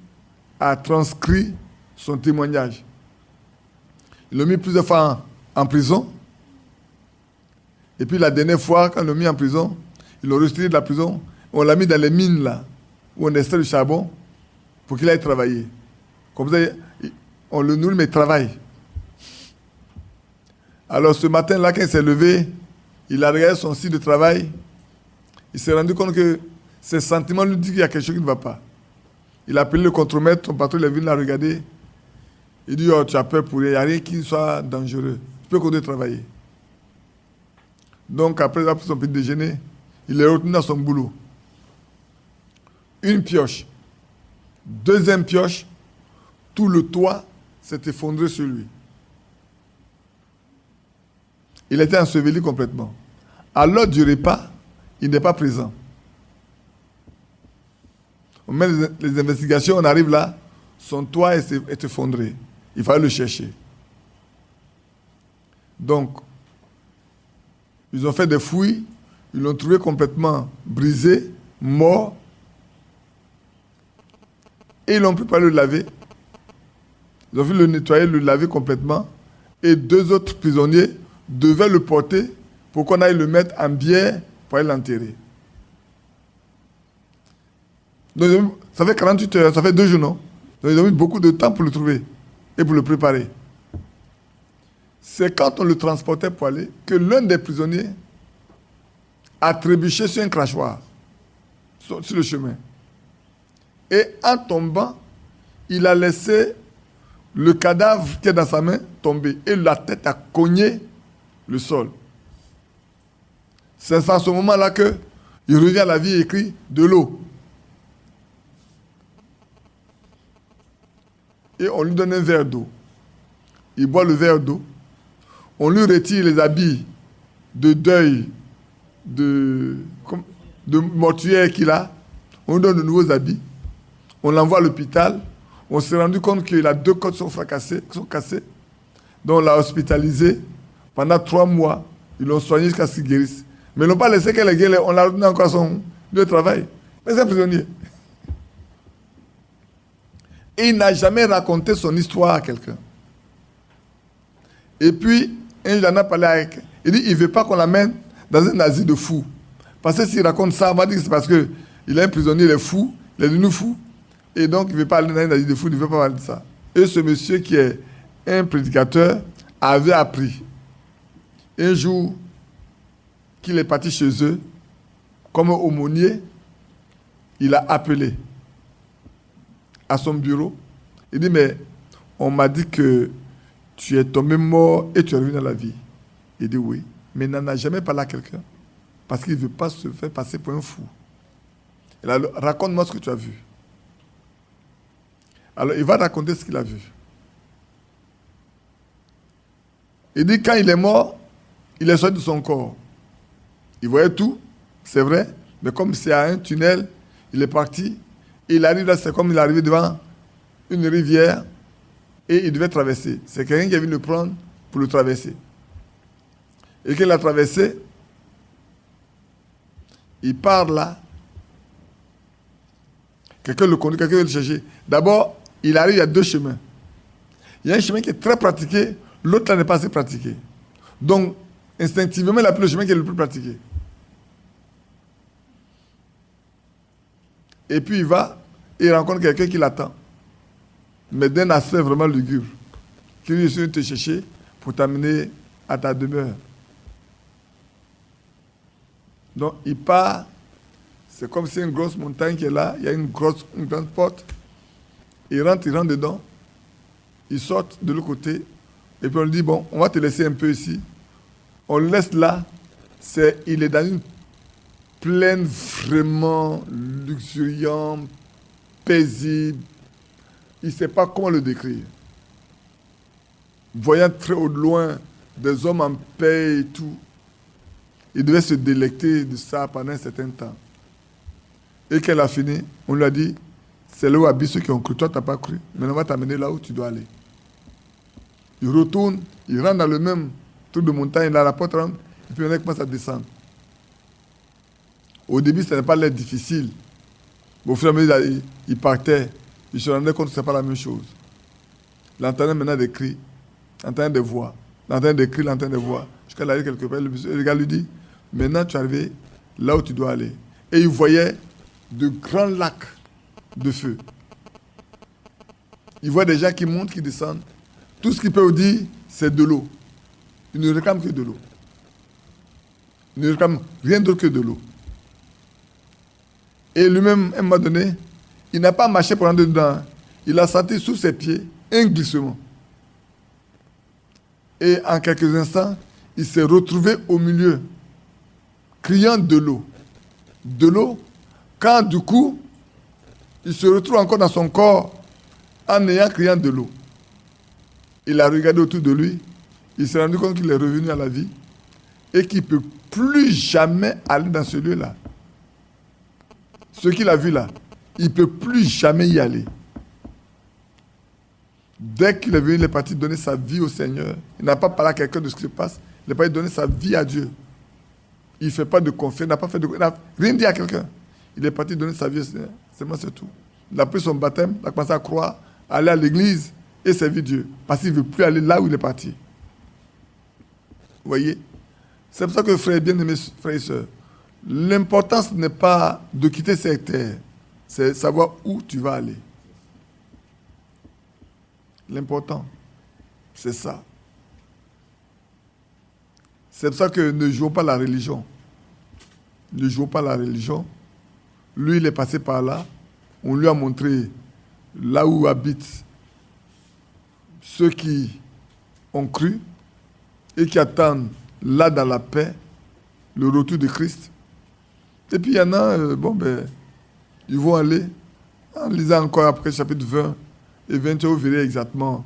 a transcrit son témoignage. Il l'a mis plusieurs fois en prison. Et puis la dernière fois, quand il l'a mis en prison, ils l'ont retiré de la prison. On l'a mis dans les mines là, où on extrait le charbon, pour qu'il aille travailler. Comme ça, on le nourrit, mais il travaille. Alors ce matin-là, quand il s'est levé, il a regardé son site de travail. Il s'est rendu compte que ses sentiments lui disent qu'il y a quelque chose qui ne va pas. Il a appelé le contremaître, son patron, il est venu la regarder. Il dit, oh, tu as peur pour rien, il n'y a rien qui soit dangereux. Tu peux continuer de travailler. Donc après avoir pris son petit déjeuner, il est retourné dans son boulot. Une pioche. Deuxième pioche, tout le toit s'est effondré sur lui. Il était enseveli complètement. À l'heure du repas, il n'est pas présent. On met les investigations, on arrive là, son toit est effondré. Il fallait le chercher. Donc, ils ont fait des fouilles, ils l'ont trouvé complètement brisé, mort, et ils l'ont pris pour aller le laver. Ils ont vu le nettoyer, le laver complètement, et 2 autres prisonniers devaient le porter pour qu'on aille le mettre en bière pour aller l'enterrer. Donc, ça fait 48 heures, ça fait 2 jours, non? Donc, ils ont mis beaucoup de temps pour le trouver et pour le préparer. C'est quand on le transportait pour aller que l'un des prisonniers a trébuché sur un crachoir, sur le chemin. Et en tombant, il a laissé le cadavre qui est dans sa main tomber et la tête a cogné le sol. C'est à ce moment-là qu'il revient à la vie et écrit de l'eau. Et on lui donne un verre d'eau. Il boit le verre d'eau. On lui retire les habits de deuil, de mortuaire qu'il a. On lui donne de nouveaux habits. On l'envoie à l'hôpital. On s'est rendu compte qu'il a 2 côtes qui sont cassées. Donc on l'a hospitalisé. Pendant 3 mois, ils l'ont soigné jusqu'à ce qu'il guérisse. Mais ils n'ont pas laissé qu'elle guérisse. On l'a retenu encore à son lieu de travail. Mais c'est un prisonnier. Et il n'a jamais raconté son histoire à quelqu'un. Et puis, un jour, il en a parlé avec. Il dit, il ne veut pas qu'on l'amène dans un asile de fous. Parce que s'il raconte ça, on va dire que c'est parce qu'il est un prisonnier, il est fou, il est devenu fou. Et donc, il ne veut pas aller dans un asile de fous, il ne veut pas parler de ça. Et ce monsieur qui est un prédicateur avait appris un jour qu'il est parti chez eux, comme aumônier, il a appelé à son bureau. Il dit, mais on m'a dit que tu es tombé mort et tu es revenu dans la vie. Il dit oui, mais il n'en a jamais parlé à quelqu'un parce qu'il ne veut pas se faire passer pour un fou. Alors, raconte-moi ce que tu as vu. Alors, il va raconter ce qu'il a vu. Il dit, quand il est mort, il est sorti de son corps. Il voyait tout, c'est vrai, mais comme c'est à un tunnel, il est parti. Il arrive là, c'est comme il est arrivé devant une rivière et il devait traverser. C'est quelqu'un qui est venu le prendre pour le traverser. Et qu'il a traversé, il part là. Quelqu'un le conduit, quelqu'un veut le chercher. D'abord, il arrive, il y a deux chemins. Il y a un chemin qui est très pratiqué, l'autre là n'est pas assez pratiqué. Donc, instinctivement, il a pris le chemin qui est le plus pratiqué. Et puis il va, et il rencontre quelqu'un qui l'attend. Mais d'un aspect vraiment lugubre. Qui lui est venu te chercher pour t'amener à ta demeure. Donc il part, c'est comme si une grosse montagne qui est là, il y a une grande porte. Il rentre dedans, il sort de l'autre côté, et puis on lui dit, bon, on va te laisser un peu ici. On le laisse là, il est dans une plaine vraiment luxuriante, paisible. Il ne sait pas comment le décrire. Voyant très au loin des hommes en paix et tout, il devait se délecter de ça pendant un certain temps. Et qu'elle a fini, on lui a dit, c'est là où habitent ceux qui ont cru. Toi, tu n'as pas cru. Maintenant, on va t'amener là où tu dois aller. Il retourne, il rentre dans le même truc de montagne, là, la porte rentre, et puis on commence à descendre. Au début, ça n'est pas l'air difficile. Mais au fur et à mesure, il partait. Il se rendait compte que ce n'est pas la même chose. Il entendait maintenant des cris, il entendait des voix, il entendait des cris, il entendait des voix. Jusqu'à là, quelque part, le gars lui dit, maintenant tu es arrivé là où tu dois aller. Et il voyait de grands lacs de feu. Il voit des gens qui montent, qui descendent. Tout ce qu'il peut dire, c'est de l'eau. Il ne réclame que de l'eau. Il ne réclame rien d'autre que de l'eau. Et lui-même, à un moment donné, il n'a pas marché pour rentrer dedans. Il a senti sous ses pieds un glissement. Et en quelques instants, il s'est retrouvé au milieu, criant de l'eau. De l'eau, quand du coup, il se retrouve encore dans son corps en ayant criant de l'eau. Il a regardé autour de lui, il s'est rendu compte qu'il est revenu à la vie et qu'il ne peut plus jamais aller dans ce lieu-là. Ce qu'il a vu là, il ne peut plus jamais y aller. Dès qu'il est venu, il est parti donner sa vie au Seigneur. Il n'a pas parlé à quelqu'un de ce qui se passe. Il est parti donner sa vie à Dieu. Il ne fait pas de confiance, il n'a rien dit à quelqu'un. Il est parti donner sa vie au Seigneur. C'est tout. Il a pris son baptême, il a commencé à croire, à aller à l'église et servir Dieu. Parce qu'il ne veut plus aller là où il est parti. Vous voyez? C'est pour ça que, frères bien-aimés, frères et sœurs, l'importance n'est pas de quitter cette terre, c'est savoir où tu vas aller. L'important, c'est ça. C'est pour ça que ne jouons pas la religion. Ne jouons pas la religion. Lui, il est passé par là. On lui a montré là où habitent ceux qui ont cru et qui attendent là dans la paix le retour de Christ. Et puis il y en a, ils vont aller, en lisant encore après chapitre 20 et 21, vous verrez exactement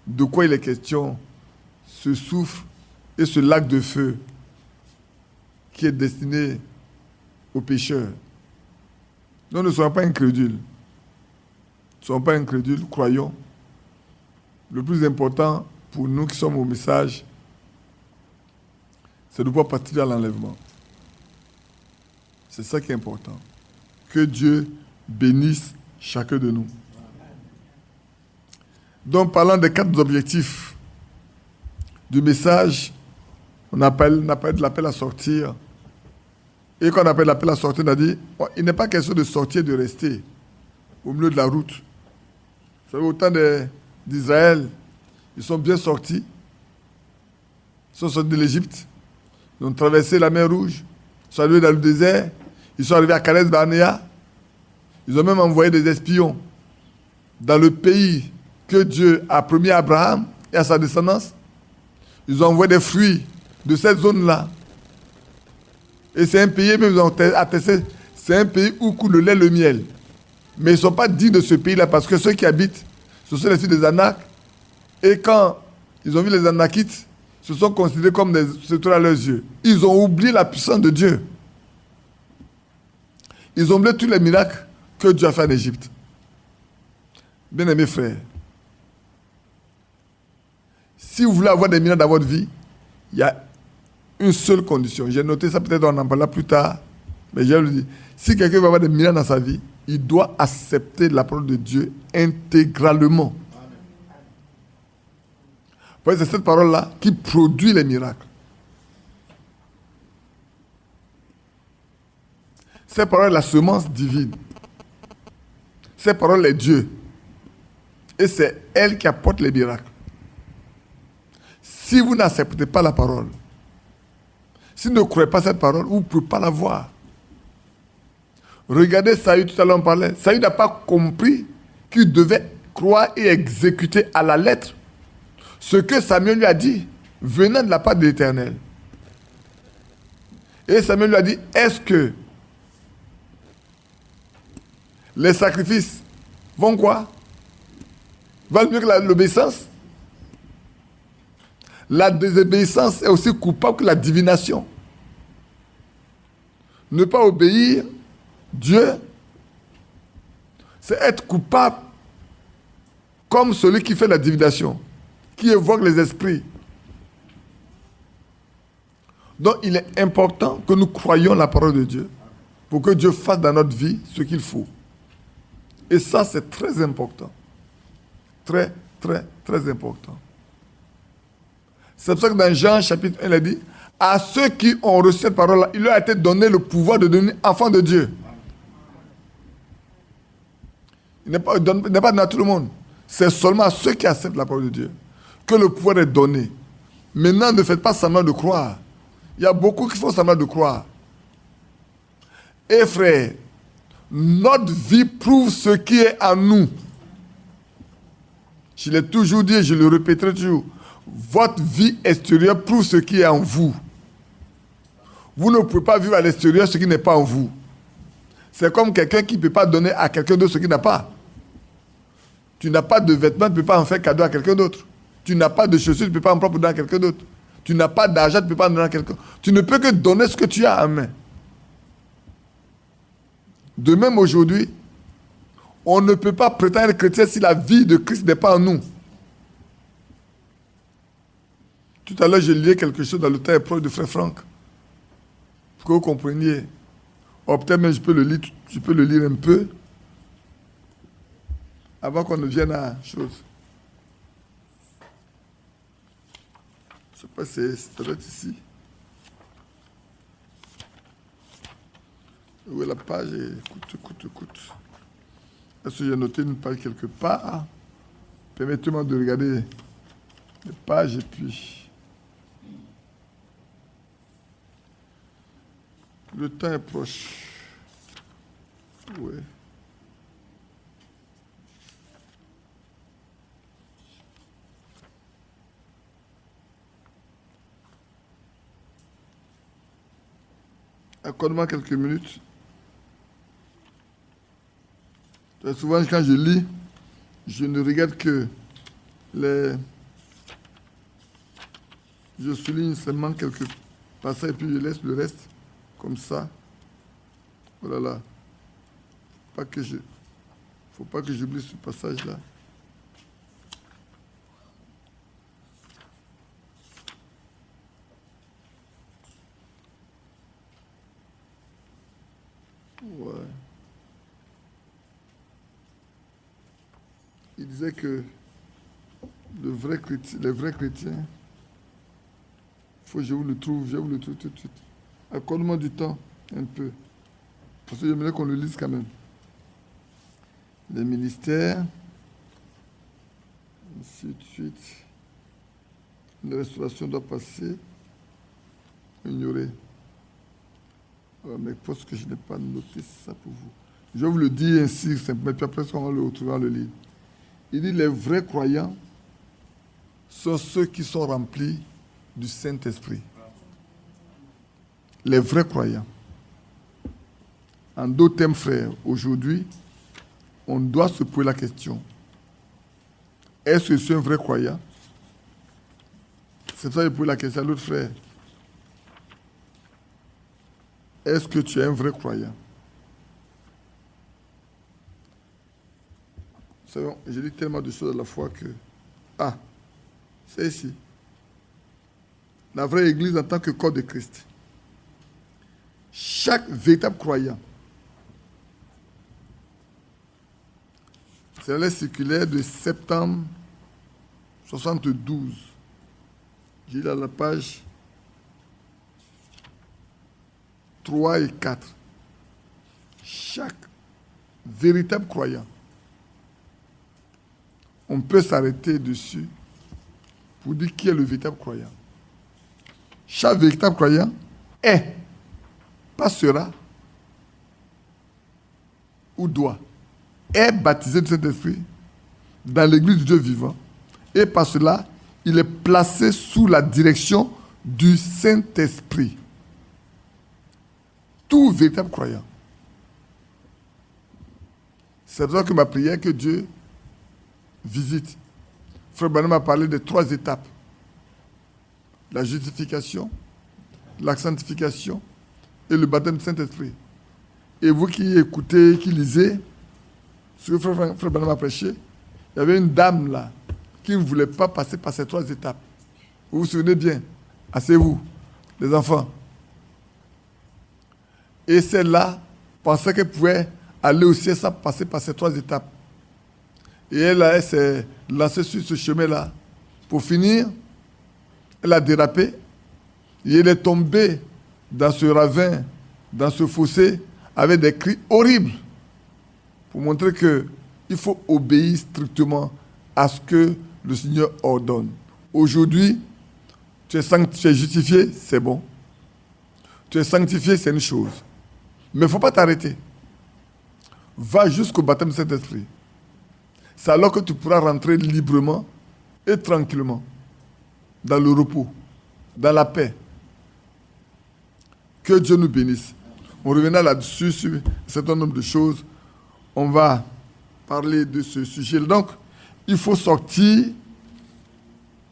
de quoi il est question, ce soufre et ce lac de feu qui est destiné aux pécheurs. Nous ne soyons pas incrédules. Ne soyons pas incrédules, croyons. Le plus important pour nous qui sommes au message, c'est de pouvoir participer à l'enlèvement. C'est ça qui est important. Que Dieu bénisse chacun de nous. Donc, parlant des 4 objectifs du message, on appelle de l'appel à sortir. Et quand on appelle l'appel à sortir, on a dit, il n'est pas question de sortir et de rester au milieu de la route. Vous savez, au temps d'Israël, ils sont bien sortis. Ils sont sortis de l'Égypte. Ils ont traversé la mer Rouge. Ils sont arrivés dans le désert. Ils sont arrivés à Kades Barnéa. Ils ont même envoyé des espions dans le pays que Dieu a promis à Abraham et à sa descendance. Ils ont envoyé des fruits de cette zone-là. Et c'est un pays, même ils ont attesté, c'est un pays où coule le lait et le miel. Mais ils ne sont pas dignes de ce pays-là parce que ceux qui habitent, ce sont les fils des Anaks. Et quand ils ont vu les Anakites, ils se sont considérés comme des structures à leurs yeux. Ils ont oublié la puissance de Dieu. Ils ont oublié tous les miracles que Dieu a fait en Égypte. Bien-aimés frères, si vous voulez avoir des miracles dans votre vie, il y a une seule condition. J'ai noté ça, peut-être on en parlera plus tard, mais je vais le dire. Si quelqu'un veut avoir des miracles dans sa vie, il doit accepter la parole de Dieu intégralement. Parce que c'est cette parole-là qui produit les miracles. Cette parole est la semence divine. Cette parole est Dieu. Et c'est elle qui apporte les miracles. Si vous n'acceptez pas la parole, si vous ne croyez pas cette parole, vous ne pouvez pas la voir. Regardez Saül, tout à l'heure on parlait. Saül n'a pas compris qu'il devait croire et exécuter à la lettre ce que Samuel lui a dit, venant de la part de l'Éternel. Et Samuel lui a dit, est-ce que les sacrifices vont quoi? Valent mieux que l'obéissance? La désobéissance est aussi coupable que la divination. Ne pas obéir Dieu, c'est être coupable comme celui qui fait la divination, qui évoque les esprits. Donc il est important que nous croyions la parole de Dieu pour que Dieu fasse dans notre vie ce qu'il faut. Et ça, c'est très important. Très, très, très important. C'est pour ça que dans Jean chapitre 1, il a dit, à ceux qui ont reçu cette parole-là, il leur a été donné le pouvoir de devenir enfants de Dieu. Il n'est pas donné à tout le monde. C'est seulement à ceux qui acceptent la parole de Dieu que le pouvoir est donné. Maintenant, ne faites pas semblant de croire. Il y a beaucoup qui font semblant de croire. Et frère, notre vie prouve ce qui est en nous. Je l'ai toujours dit et je le répéterai toujours. Votre vie extérieure prouve ce qui est en vous. Vous ne pouvez pas vivre à l'extérieur ce qui n'est pas en vous. C'est comme quelqu'un qui ne peut pas donner à quelqu'un d'autre ce qu'il n'a pas. Tu n'as pas de vêtements, tu ne peux pas en faire cadeau à quelqu'un d'autre. Tu n'as pas de chaussures, tu ne peux pas en prendre à quelqu'un d'autre. Tu n'as pas d'argent, tu ne peux pas en donner à quelqu'un. Tu ne peux que donner ce que tu as en main. De même aujourd'hui, on ne peut pas prétendre être chrétien si la vie de Christ n'est pas en nous. Tout à l'heure, j'ai lu quelque chose dans le temps épreuve de Frère Franck. Pour que vous compreniez. Oh, peut-être même je peux le lire un peu. Avant qu'on ne vienne à chose. Je ne sais pas si ça doit être ici. Où est la page? Écoute. Est-ce que j'ai noté une page quelque part? Permettez-moi de regarder les pages et puis... Le temps est proche. Oui. Accorde-moi quelques minutes. Très souvent, quand je lis, je ne regarde que les... Je souligne seulement quelques passages et puis je laisse le reste comme ça. Oh là là. Faut pas que j'oublie ce passage-là. Ouais. Il disait que les vrais chrétiens, faut que je vous le trouve tout de suite. Accorde-moi du temps, un peu. Parce que j'aimerais qu'on le lise quand même. Les ministères, ainsi de suite. La restauration doit passer. Ignorer. Mais parce que je n'ai pas noté ça pour vous. Je vais vous le dire ainsi, simplement, puis après, on va le retrouver dans le livre. Il dit, les vrais croyants sont ceux qui sont remplis du Saint-Esprit. Les vrais croyants. En d'autres termes, frères, aujourd'hui, on doit se poser la question. Est-ce que je suis un vrai croyant? C'est ça que je pose la question à l'autre frère. Est-ce que tu es un vrai croyant? Vous savez, j'ai dit tellement de choses à la fois que... Ah, c'est ici. La vraie Église en tant que corps de Christ. Chaque véritable croyant, c'est la circulaire de septembre 72. J'ai là la page 3 et 4. Chaque véritable croyant, on peut s'arrêter dessus pour dire qui est le véritable croyant. Chaque véritable croyant est, pas sera, ou doit, est baptisé de Saint-Esprit dans l'Église du Dieu vivant. Et par cela, il est placé sous la direction du Saint-Esprit. Tout véritable croyant. C'est pour ça que ma prière, que Dieu visite. Frère Branham a parlé de 3 étapes. La justification, la sanctification et le baptême du Saint-Esprit. Et vous qui écoutez, qui lisez, ce que Frère Branham a prêché, il y avait une dame là qui ne voulait pas passer par ces 3 étapes. Vous vous souvenez bien? Asseyez-vous, les enfants. Et celle-là pensait qu'elle pouvait aller au ciel sans passer par ces 3 étapes. Et elle s'est lancée sur ce chemin-là. Pour finir, elle a dérapé. Et elle est tombée dans ce ravin, dans ce fossé, avec des cris horribles. Pour montrer qu'il faut obéir strictement à ce que le Seigneur ordonne. Aujourd'hui, tu es justifié, c'est bon. Tu es sanctifié, c'est une chose. Mais il ne faut pas t'arrêter. Va jusqu'au baptême du Saint-Esprit. C'est alors que tu pourras rentrer librement et tranquillement dans le repos, dans la paix. Que Dieu nous bénisse. On reviendra là-dessus sur un certain nombre de choses. On va parler de ce sujet. Donc, il faut sortir.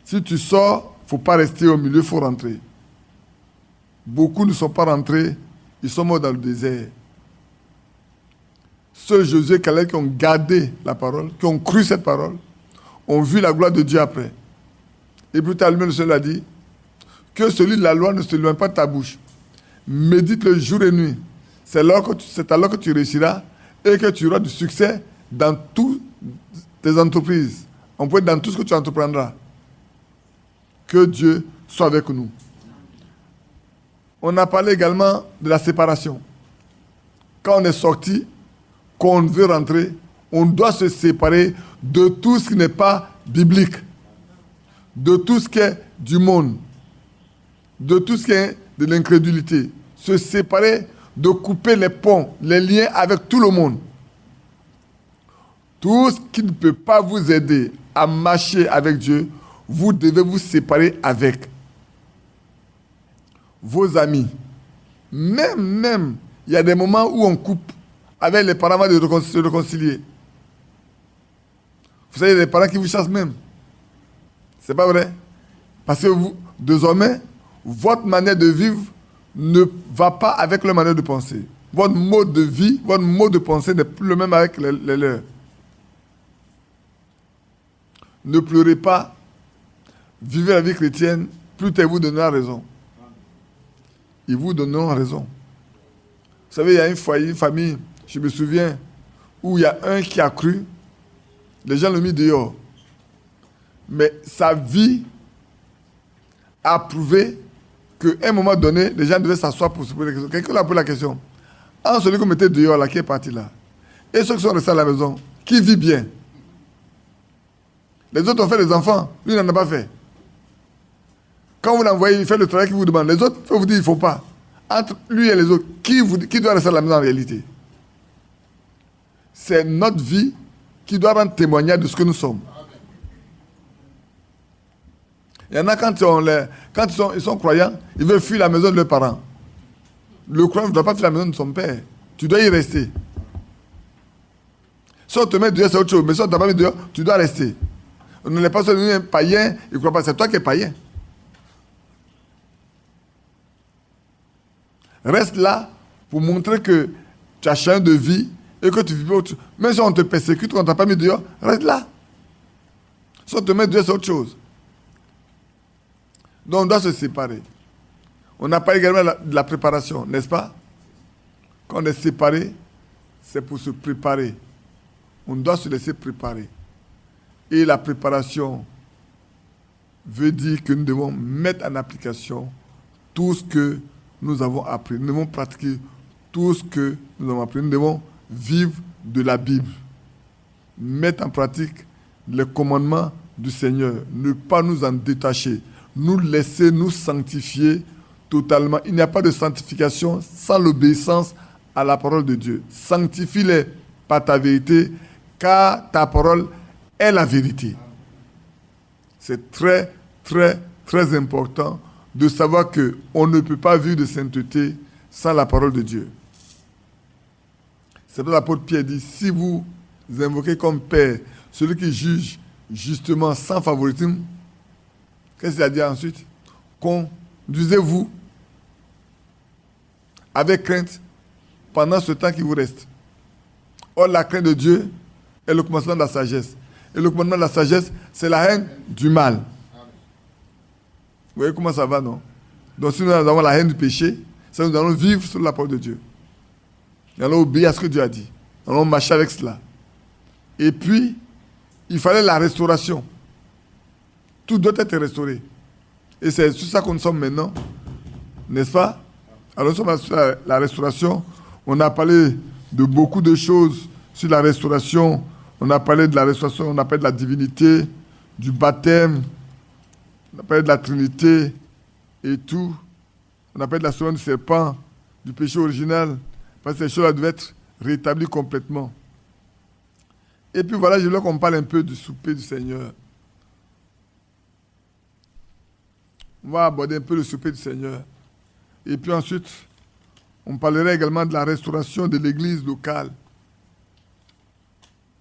Si tu sors, il ne faut pas rester au milieu, il faut rentrer. Beaucoup ne sont pas rentrés, ils sont morts dans le désert. Ceux Josué et Caleb qui ont gardé la parole, qui ont cru cette parole, ont vu la gloire de Dieu après. Et plus tard, lui-même, le Seigneur a dit que celui de la loi ne se loin pas de ta bouche. Médite-le jour et nuit. C'est alors que tu réussiras et que tu auras du succès dans toutes tes entreprises. On peut être dans tout ce que tu entreprendras. Que Dieu soit avec nous. On a parlé également de la séparation. Quand on est sorti, qu'on veut rentrer, on doit se séparer de tout ce qui n'est pas biblique, de tout ce qui est du monde, de tout ce qui est de l'incrédulité. Se séparer, de couper les ponts, les liens avec tout le monde. Tout ce qui ne peut pas vous aider à marcher avec Dieu, vous devez vous séparer avec vos amis. Même, il y a des moments où on coupe avec les parents de se réconcilier. Vous savez, les parents qui vous chassent même. C'est pas vrai? Parce que vous, désormais, votre manière de vivre ne va pas avec leur manière de penser. Votre mode de vie, votre mode de pensée n'est plus le même avec les leurs. Ne pleurez pas. Vivez la vie chrétienne. Plus tard, vous donneront raison. Ils vous donneront raison. Vous savez, il y a une foyer, une famille, je me souviens, où il y a un qui a cru. Les gens l'ont mis dehors. Mais sa vie a prouvé qu'à un moment donné, les gens devaient s'asseoir pour se poser des questions. Quelqu'un a posé la question. En celui qu'on mettait dehors, là, qui est parti là, et ceux qui sont restés à la maison, qui vit bien? Les autres ont fait des enfants, lui n'en a pas fait. Quand vous l'envoyez, il fait le travail qu'il vous demande. Les autres, il faut vous dire, il ne faut pas. Entre lui et les autres, qui doit rester à la maison en réalité? C'est notre vie qui doit rendre témoignage de ce que nous sommes. Il y en a quand ils sont croyants, ils veulent fuir la maison de leurs parents. Le croyant ne doit pas fuir la maison de son père. Tu dois y rester. Si on te met dehors, c'est autre chose. Mais si on ne t'a pas mis dehors, tu dois rester. On n'est pas seulement un païen, il ne croit pas. C'est toi qui es païen. Reste là pour montrer que tu as changé de vie et que tu vis autre. Même si on te persécute, qu'on ne t'a pas mis dehors, reste là. Si on te met dehors, c'est autre chose. Donc on doit se séparer. On n'a pas également de la préparation, n'est-ce pas? Quand on est séparé, c'est pour se préparer. On doit se laisser préparer. Et la préparation veut dire que nous devons mettre en application tout ce que nous avons appris. Nous devons pratiquer tout ce que nous avons appris. Nous devons vivre de la Bible. Mettre en pratique les commandements du Seigneur. Ne pas nous en détacher. Nous laisser nous sanctifier totalement. Il n'y a pas de sanctification sans l'obéissance à la parole de Dieu. Sanctifie-les par ta vérité, car ta parole est la vérité. C'est très, très, très important de savoir qu'on ne peut pas vivre de sainteté sans la parole de Dieu. C'est pour l'apôtre Pierre dit, si vous invoquez comme Père celui qui juge justement sans favoritisme, qu'est-ce qu'il a dit ensuite? Conduisez-vous avec crainte pendant ce temps qui vous reste. Or, la crainte de Dieu est le commencement de la sagesse. Et le commandement de la sagesse, c'est la haine du mal. Vous voyez comment ça va, non? Donc, si nous avons la haine du péché, ça nous allons vivre sur la parole de Dieu. Nous allons obéir à ce que Dieu a dit. Nous allons marcher avec cela. Et puis, il fallait la restauration. Tout doit être restauré. Et c'est sur ça que nous sommes maintenant. N'est-ce pas? Alors, nous sommes sur la restauration. On a parlé de beaucoup de choses sur la restauration. On a parlé de la restauration, on a parlé de la divinité, du baptême, on a parlé de la Trinité et tout. On a parlé de la semence du serpent, du péché original, parce que ces choses-là devaient être rétablies complètement. Et puis voilà, je voulais qu'on parle un peu du souper du Seigneur. On va aborder un peu le souper du Seigneur. Et puis ensuite, on parlerait également de la restauration de l'église locale.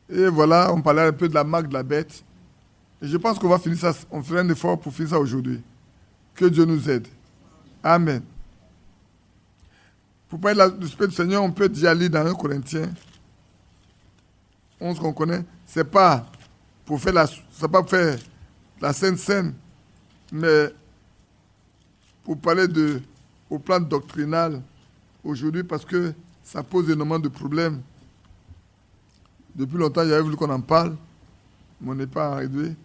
Et voilà, on parlait un peu de la marque de la bête. Et je pense qu'on va finir ça, on fera un effort pour finir ça aujourd'hui. Que Dieu nous aide. Amen. Pour parler du souper du Seigneur, on peut déjà lire dans 1 Corinthiens 11 qu'on connaît. C'est pas pour faire la Sainte Seine, mais pour parler au plan doctrinal aujourd'hui, parce que ça pose énormément de problèmes. Depuis longtemps, j'avais voulu qu'on en parle, mais on n'est pas arrivé.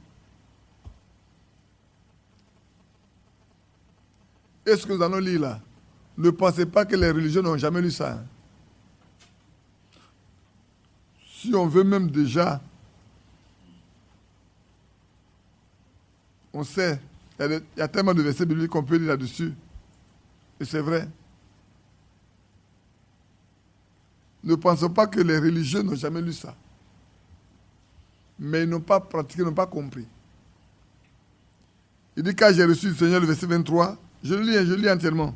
Et ce que nous allons lire là, ne pensez pas que les religieux n'ont jamais lu ça. Si on veut même déjà, on sait, il y a tellement de versets bibliques qu'on peut lire là-dessus. Et c'est vrai. Ne pensons pas que les religieux n'ont jamais lu ça. Mais ils n'ont pas pratiqué, ils n'ont pas compris. Il dit, quand j'ai reçu du Seigneur, le verset 23, je le lis entièrement.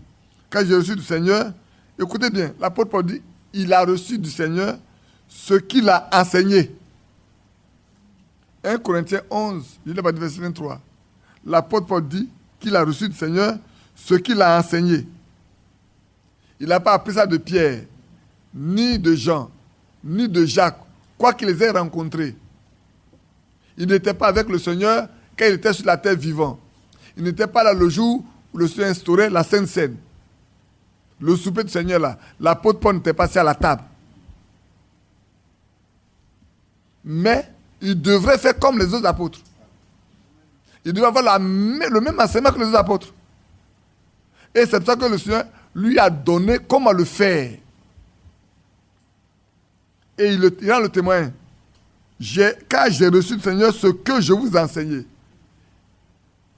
Quand j'ai reçu du Seigneur, écoutez bien, l'apôtre Paul dit, il a reçu du Seigneur ce qu'il a enseigné. 1 Corinthiens 11, je lis le verset 23. L'apôtre Paul dit qu'il a reçu du Seigneur ce qu'il a enseigné. Il n'a pas appris ça de Pierre, ni de Jean, ni de Jacques, quoi qu'il les ait rencontrés. Il n'était pas avec le Seigneur quand il était sur la terre vivant. Il n'était pas là le jour où le Seigneur instaurait la Sainte Seine. Le souper du Seigneur là, l'apôtre Paul n'était pas assis à la table. Mais il devrait faire comme les autres apôtres. Il devrait avoir le même enseignement que les autres apôtres. Et c'est pour ça que le Seigneur lui a donné comment le faire. Et il rend le témoin. Car j'ai reçu du Seigneur ce que je vous ai enseigné.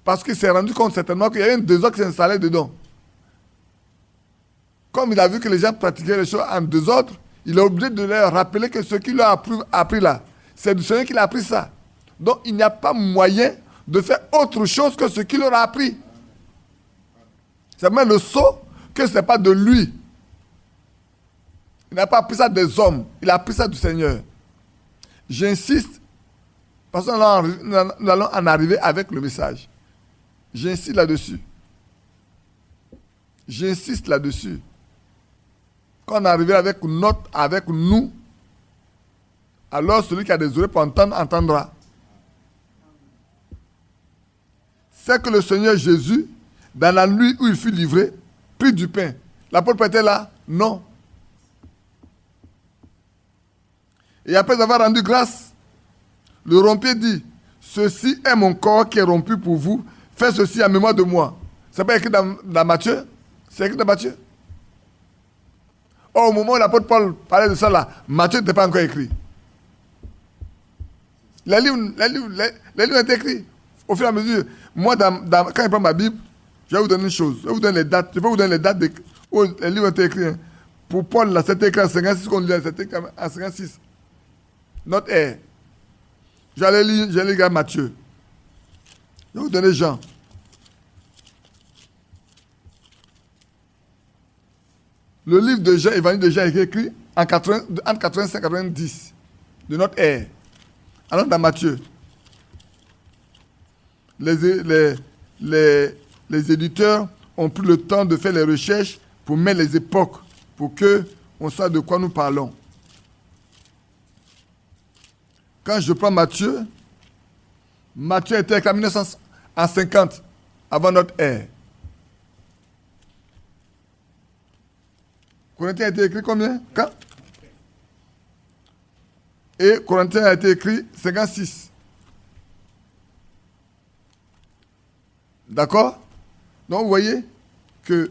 Parce qu'il s'est rendu compte certainement qu'il y avait un désordre qui s'installait dedans. Comme il a vu que les gens pratiquaient les choses en désordre, il est obligé de leur rappeler que ce qu'il leur a appris là, c'est du Seigneur qu'il a appris ça. Donc il n'y a pas moyen de faire autre chose que ce qu'il leur a appris. C'est même le sceau que ce n'est pas de lui. Il n'a pas appris ça des hommes, il a appris ça du Seigneur. J'insiste, parce que nous allons en arriver avec le message. J'insiste là-dessus. J'insiste là-dessus. Quand on est arrivé avec nous, alors celui qui a des oreilles pour entendre, entendra. C'est que le Seigneur Jésus, dans la nuit où il fut livré, prit du pain. L'apôtre était là? Non. Et après avoir rendu grâce, le rompier dit, ceci est mon corps qui est rompu pour vous, faites ceci en mémoire de moi. C'est pas écrit dans Matthieu? C'est écrit dans Matthieu? Or, au moment où l'apôtre Paul parlait de ça là, Matthieu n'était pas encore écrit. Les livres étaient écrits. Au fur et à mesure, moi, quand je prends ma Bible, je vais vous donner une chose. Je vais vous donner les dates. Je vais vous donner les dates où les livres étaient écrits. Hein. Pour Paul, là, c'était écrit en 56, qu'on lisait, c'était écrit en 56. Notre air. J'allais lire Matthieu. Je vais vous donner Jean. Le livre de Jean, l'évangile de Jean est écrit entre 85 et 90 de notre ère. Alors dans Matthieu, les éditeurs ont pris le temps de faire les recherches pour mettre les époques, pour qu'on sache de quoi nous parlons. Quand je prends Matthieu était écrit en 1950, avant notre ère. Corinthiens a été écrit combien? Quand? Et Corinthiens a été écrit 56. D'accord? Donc vous voyez que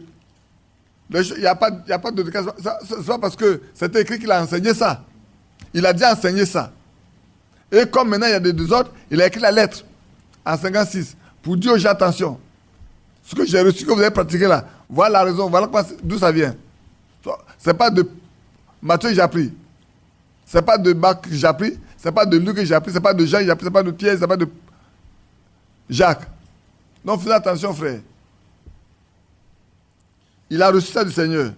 il n'y a pas de cas. C'est pas parce que c'était écrit qu'il a enseigné ça. Il a déjà enseigné ça. Et comme maintenant il y a des autres, il a écrit la lettre en 56 pour dire aux gens attention. Ce que j'ai reçu, que vous avez pratiqué là, voilà la raison, voilà d'où ça vient. C'est pas de Matthieu que j'ai appris. C'est pas de Marc que j'ai appris. C'est pas de Luc que j'ai appris. C'est pas de Jean que j'ai appris. C'est pas de Pierre. C'est pas de Jacques. Donc faites attention, frère. Il a reçu ça du Seigneur.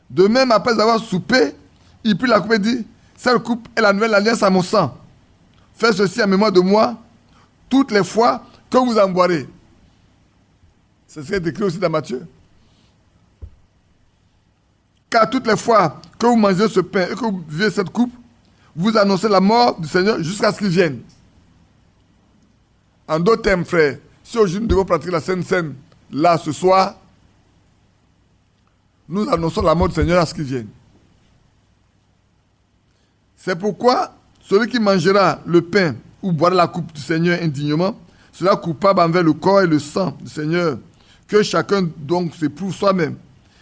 De même, après avoir soupé, il prit la coupe et dit, cette coupe est la nouvelle alliance à mon sang. Faites ceci en mémoire de moi toutes les fois que vous en boirez. C'est ce qui est écrit aussi dans Matthieu. Car toutes les fois que vous mangez ce pain et que vous buvez cette coupe, vous annoncez la mort du Seigneur jusqu'à ce qu'il vienne. En d'autres termes, frère, si aujourd'hui nous devons pratiquer la Sainte Seine, là, ce soir, nous annonçons la mort du Seigneur à ce qu'il vienne. C'est pourquoi celui qui mangera le pain ou boira la coupe du Seigneur indignement sera coupable envers le corps et le sang du Seigneur. Que chacun donc s'éprouve soi-même.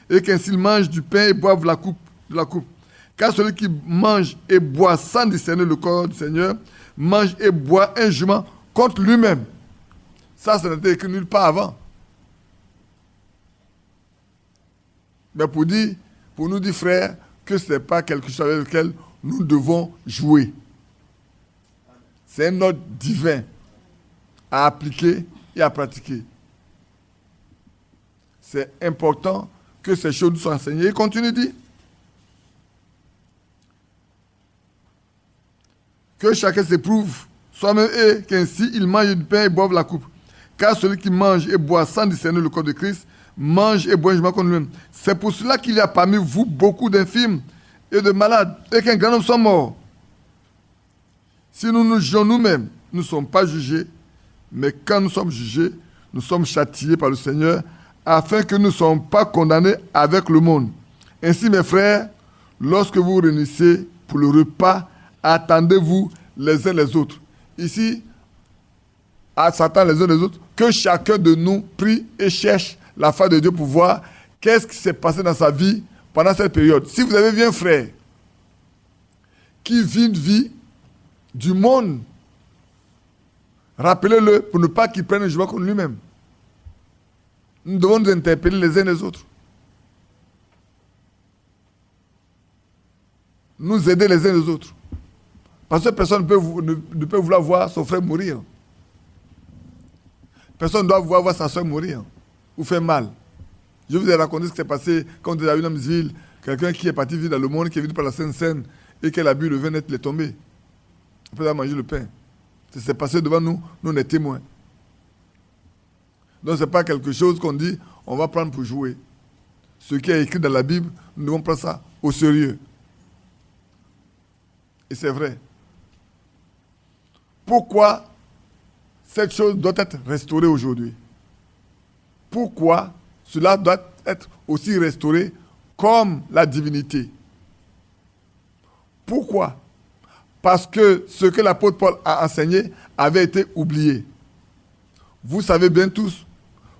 Et qu'ainsi il mange du pain et boive de la coupe. Car celui qui mange et boit sans discerner le corps du Seigneur, mange et boit injustement contre lui-même. Ça n'était écrit nulle part avant. Mais pour nous dire, frère, que ce n'est pas quelque chose avec lequel nous devons jouer. C'est un ordre divin à appliquer et à pratiquer. C'est important que ces choses nous soient enseignées. Il continue de dire que chacun s'éprouve soi-même et qu'ainsi il mange du pain et boive la coupe. Car celui qui mange et boit sans discerner le corps de Christ mange et boit injustement contre lui-même. C'est pour cela qu'il y a parmi vous beaucoup d'infirmes et de malades et qu'un grand nombre sont morts. Si nous nous jugeons nous-mêmes, nous ne sommes pas jugés, mais quand nous sommes jugés, nous sommes châtiés par le Seigneur afin que nous ne soyons pas condamnés avec le monde. Ainsi, mes frères, lorsque vous vous réunissez pour le repas, attendez-vous les uns les autres. Ici, à s'attendre les uns les autres, que chacun de nous prie et cherche la face de Dieu pour voir qu'est-ce qui s'est passé dans sa vie pendant cette période. Si vous avez vu un frère qui vit une vie du monde, rappelez-le pour ne pas qu'il prenne un jugement contre lui-même. Nous devons nous interpeller les uns les autres. Nous aider les uns les autres. Parce que personne ne peut vouloir voir son frère mourir. Personne ne doit vouloir voir sa soeur mourir ou faire mal. Je vous ai raconté ce qui s'est passé quand on était à une ville, quelqu'un qui est parti vivre dans le monde, qui est venu par la Sainte Seine et qui a bu le vin net, il est tombé. Après avoir mangé le pain. Ça s'est passé devant nous, nous on est témoins. Donc ce n'est pas quelque chose qu'on dit, on va prendre pour jouer. ce qui est écrit dans la Bible, nous devons prendre ça au sérieux. Et c'est vrai. Pourquoi cette chose doit être restaurée aujourd'hui? Pourquoi cela doit être aussi restauré comme la divinité? Pourquoi? Parce que ce que l'apôtre Paul a enseigné avait été oublié. Vous savez bien tous,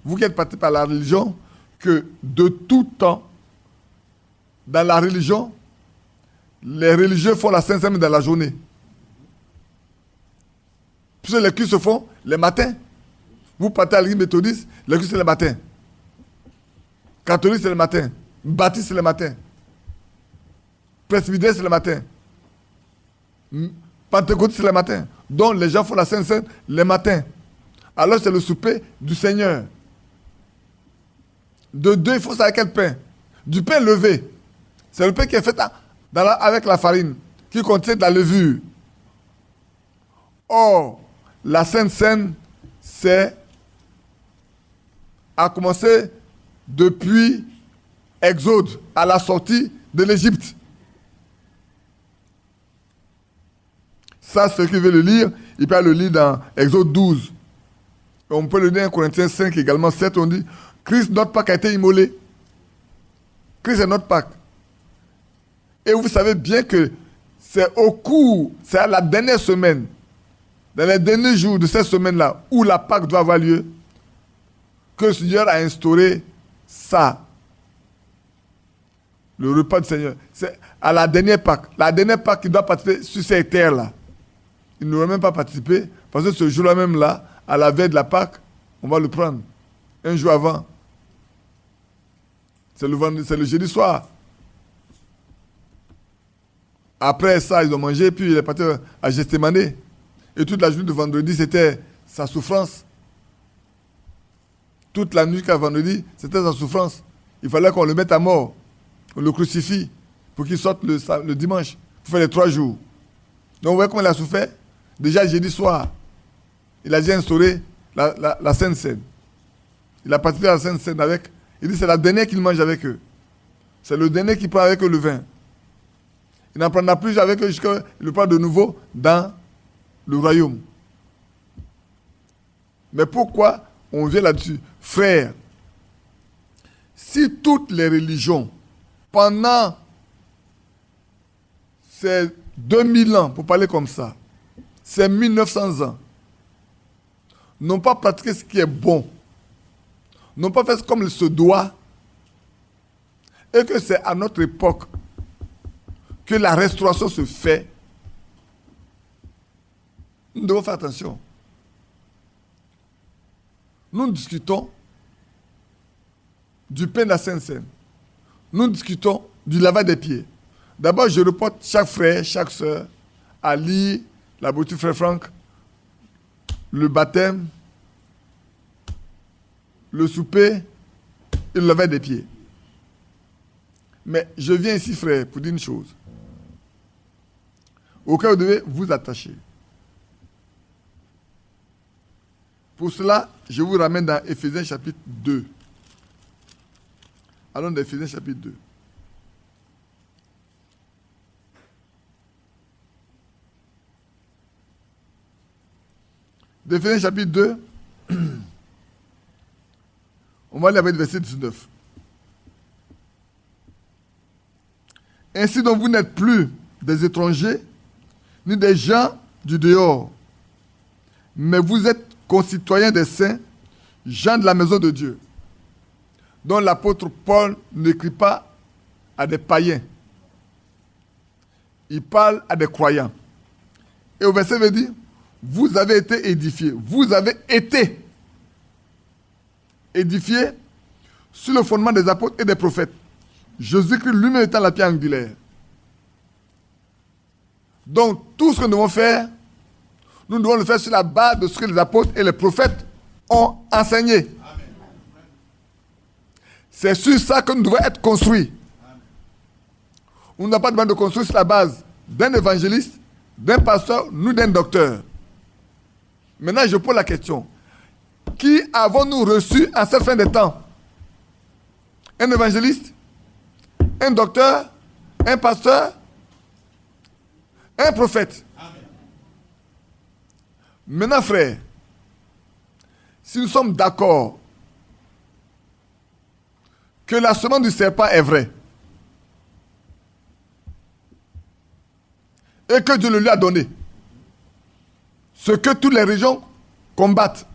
vous qui êtes partis par la religion, que de tout temps, dans la religion, les religieux font la Sainte Seine dans la journée. Puisque les cultes se font les matins. Vous partez à l'église méthodiste, les cultes c'est le matin. Catholique c'est le matin. Baptiste c'est le matin. Presbytère c'est le matin. Pentecôtiste c'est le matin. Donc les gens font la Sainte Seine les matins. Alors c'est le souper du Seigneur. De deux, il faut savoir quel pain. Du pain levé. C'est le pain qui est fait avec la farine, qui contient de la levure. Or, la Sainte Seine, a commencé depuis Exode, à la sortie de l'Égypte. Ça, ceux qui veulent le lire, ils peuvent le lire dans Exode 12. Et on peut le lire dans Corinthiens 5 également, 7, on dit, Christ, notre Pâque, a été immolé. Christ est notre Pâque. Et vous savez bien que c'est à la dernière semaine, dans les derniers jours de cette semaine-là, où la Pâque doit avoir lieu, que le Seigneur a instauré ça. Le repas du Seigneur. C'est à la dernière Pâque. La dernière Pâque qui doit participer sur cette terre-là. Il ne va même pas participer, parce que ce jour-là même là, à la veille de la Pâque, on va le prendre. Un jour avant. C'est le jeudi soir. Après ça, ils ont mangé, puis il est parti à Gethsémanée. Et toute la journée de vendredi, c'était sa souffrance. Toute la nuit jusqu'à vendredi, c'était sa souffrance. Il fallait qu'on le mette à mort. On le crucifie pour qu'il sorte le dimanche. Pour faire les 3 jours. Donc vous voyez comment il a souffert? Déjà jeudi soir, il a déjà instauré la Sainte Seine. Il a participé à la Sainte Seine avec... Il dit c'est la dernière qu'il mange avec eux. C'est le dernier qui prend avec eux le vin. Il n'en prendra plus avec eux jusqu'à ce qu'il le prend de nouveau dans le royaume. Mais pourquoi on vient là-dessus? Frère, si toutes les religions, pendant ces 2000 ans, pour parler comme ça, ces 1900 ans, n'ont pas pratiqué ce qui est bon, n'ont pas fait comme il se doit, et que c'est à notre époque que la restauration se fait, nous devons faire attention. Nous discutons du pain de la Sainte Seine. Nous discutons du lavage des pieds. D'abord, je reporte chaque frère, chaque soeur à lire la beauté frère Franck, le baptême, le souper et le lavage des pieds. Mais je viens ici, frère, pour dire une chose. Auquel vous devez vous attacher. Pour cela, je vous ramène dans Éphésiens chapitre 2. Allons dans Éphésiens chapitre 2. Éphésiens chapitre 2, on va aller avec le verset 19. Ainsi donc vous n'êtes plus des étrangers, ni des gens du dehors, mais vous êtes concitoyens des saints, gens de la maison de Dieu, dont l'apôtre Paul n'écrit pas à des païens. Il parle à des croyants. Et au verset veut dire, vous avez été édifiés. Vous avez été édifiés sur le fondement des apôtres et des prophètes. Jésus-Christ lui-même étant la pierre angulaire. Donc, tout ce que nous devons faire, nous devons le faire sur la base de ce que les apôtres et les prophètes ont enseigné. Amen. C'est sur ça que nous devons être construits. Amen. On n'a pas besoin de construire sur la base d'un évangéliste, d'un pasteur, ni d'un docteur. Maintenant, je pose la question. Qui avons-nous reçu en cette fin des temps? un évangéliste, un docteur, un pasteur, un prophète. Amen. Maintenant, frère, si nous sommes d'accord que la semence du serpent est vraie et que Dieu le lui a donné, ce que toutes les régions combattent,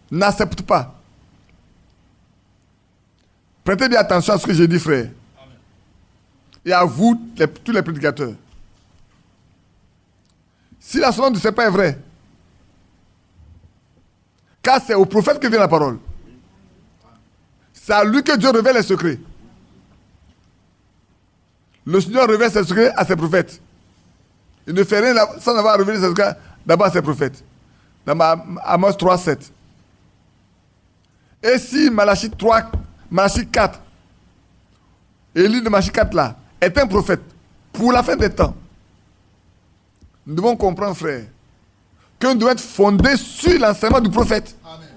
n'acceptent pas. Prêtez bien attention à ce que j'ai dit, frère. Amen. Et à vous, tous les prédicateurs. Si la semence du serpent est vraie, car c'est au prophète que vient la parole. C'est à lui que Dieu révèle les secrets. Le Seigneur révèle ses secrets à ses prophètes. Il ne fait rien sans avoir révélé ses secrets d'abord à ses prophètes. Dans Amos 3, 7. Et si Malachie 4, Élie de Malachie 4 là, est un prophète pour la fin des temps, nous devons comprendre, frère, que nous devons être fondés sur l'enseignement du prophète. Amen.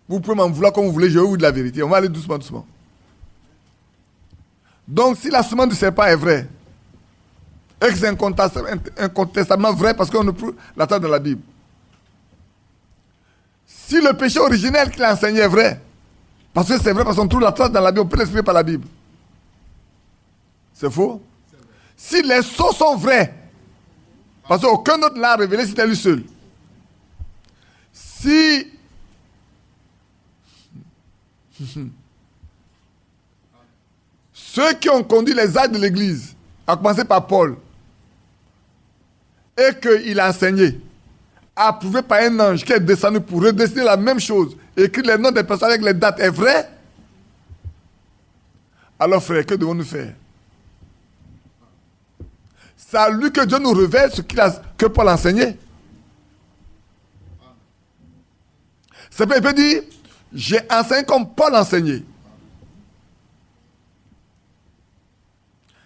Vous pouvez m'en vouloir comme vous voulez, je vais vous dire la vérité. On va aller doucement, doucement. Donc, si la semence du serpent est vraie, et que c'est incontestablement vrai parce qu'on ne peut l'attendre dans la Bible. Si le péché originel qu'il a enseigné est vrai, parce que c'est vrai, parce qu'on trouve la trace dans la Bible, on peut l'expliquer par la Bible. C'est faux? Si les sceaux sont vrais, parce qu'aucun autre l'a révélé, c'était lui seul. Si ceux qui ont conduit les actes de l'Église, à commencer par Paul, et qu'il a enseigné, approuvé par un ange qui est descendu pour redessiner la même chose, écrire les noms des personnes avec les dates, est vrai? Alors frère, que devons-nous faire? C'est à lui que Dieu nous révèle ce que Paul a enseigné. C'est pourquoi il peut dire, j'ai enseigné comme Paul a enseigné.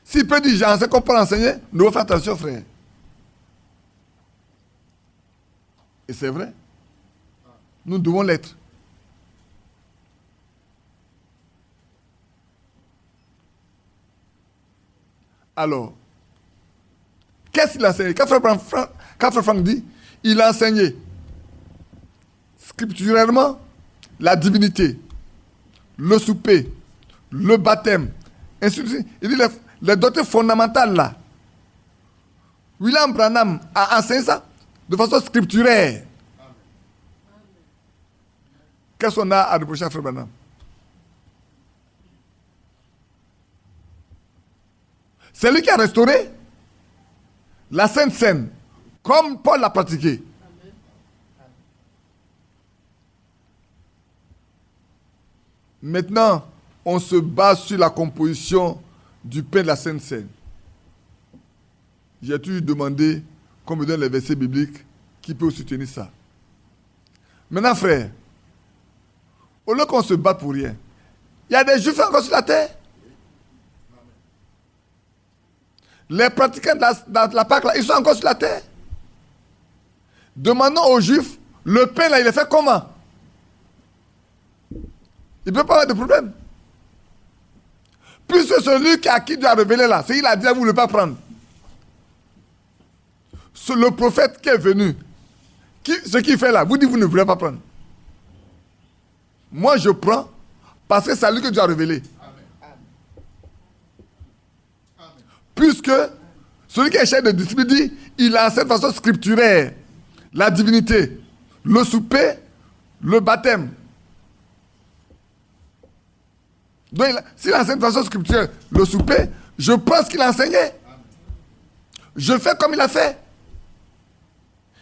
S'il peut dire, j'ai enseigné comme Paul a enseigné, nous devons faire attention, frère. Et c'est vrai. Nous devons l'être. Alors, qu'est-ce qu'il a enseigné? Quand Frère Franck dit, il a enseigné scripturairement la divinité, le souper, le baptême, ainsi de suite. Il dit les doctrines fondamentales là. William Branham a enseigné ça de façon scripturaire. Qu'est-ce qu'on a à reprocher à Frère Branham? C'est lui qui a restauré la Sainte Seine, comme Paul l'a pratiqué. Maintenant, on se base sur la composition du pain de la Sainte Seine. J'ai toujours demandé qu'on me donne les versets bibliques qui peuvent soutenir ça. Maintenant, frère, au lieu qu'on se batte pour rien, il y a des juifs encore sur la terre. Les pratiquants de la Pâque, là, ils sont encore sur la terre. Demandons aux juifs, le pain, là, il est fait comment? Il ne peut pas avoir de problème. Puisque celui à qui Dieu a révélé là, c'est il a dit à vous ne pas prendre. C'est le prophète qui est venu. Ce qu'il fait là, vous dites vous ne voulez pas prendre. Moi je prends parce que c'est lui que Dieu a révélé. Amen. Puisque celui qui est chef de disciple dit, il a cette façon scripturaire la divinité, le souper, le baptême. Donc, s'il enseigne de façon scripturaire le souper, je prends ce qu'il a enseigné. Je fais comme il a fait.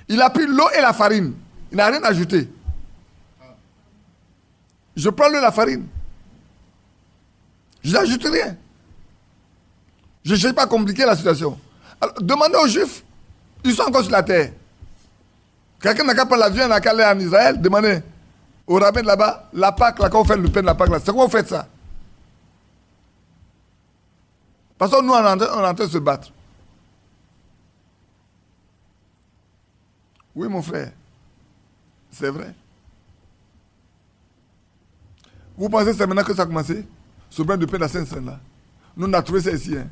Il a pris l'eau et la farine. Il n'a rien ajouté. Je prends l'eau et la farine. Je n'ajoute rien. Je ne cherche pas à compliquer la situation. Alors, demandez aux Juifs. Ils sont encore sur la terre. Quelqu'un n'a qu'à prendre l'avion, n'a qu'à aller en Israël, demandez au rabbin de là-bas, la Pâque, là, quand on fait le pain de la Pâque, là, c'est comment vous faites ça? Parce que nous, on est en train de se battre. Oui, mon frère. C'est vrai. Vous pensez que c'est maintenant que ça a commencé? Ce brin de pain de la Sainte-Seine là. Nous, on a trouvé ça ici. Hein.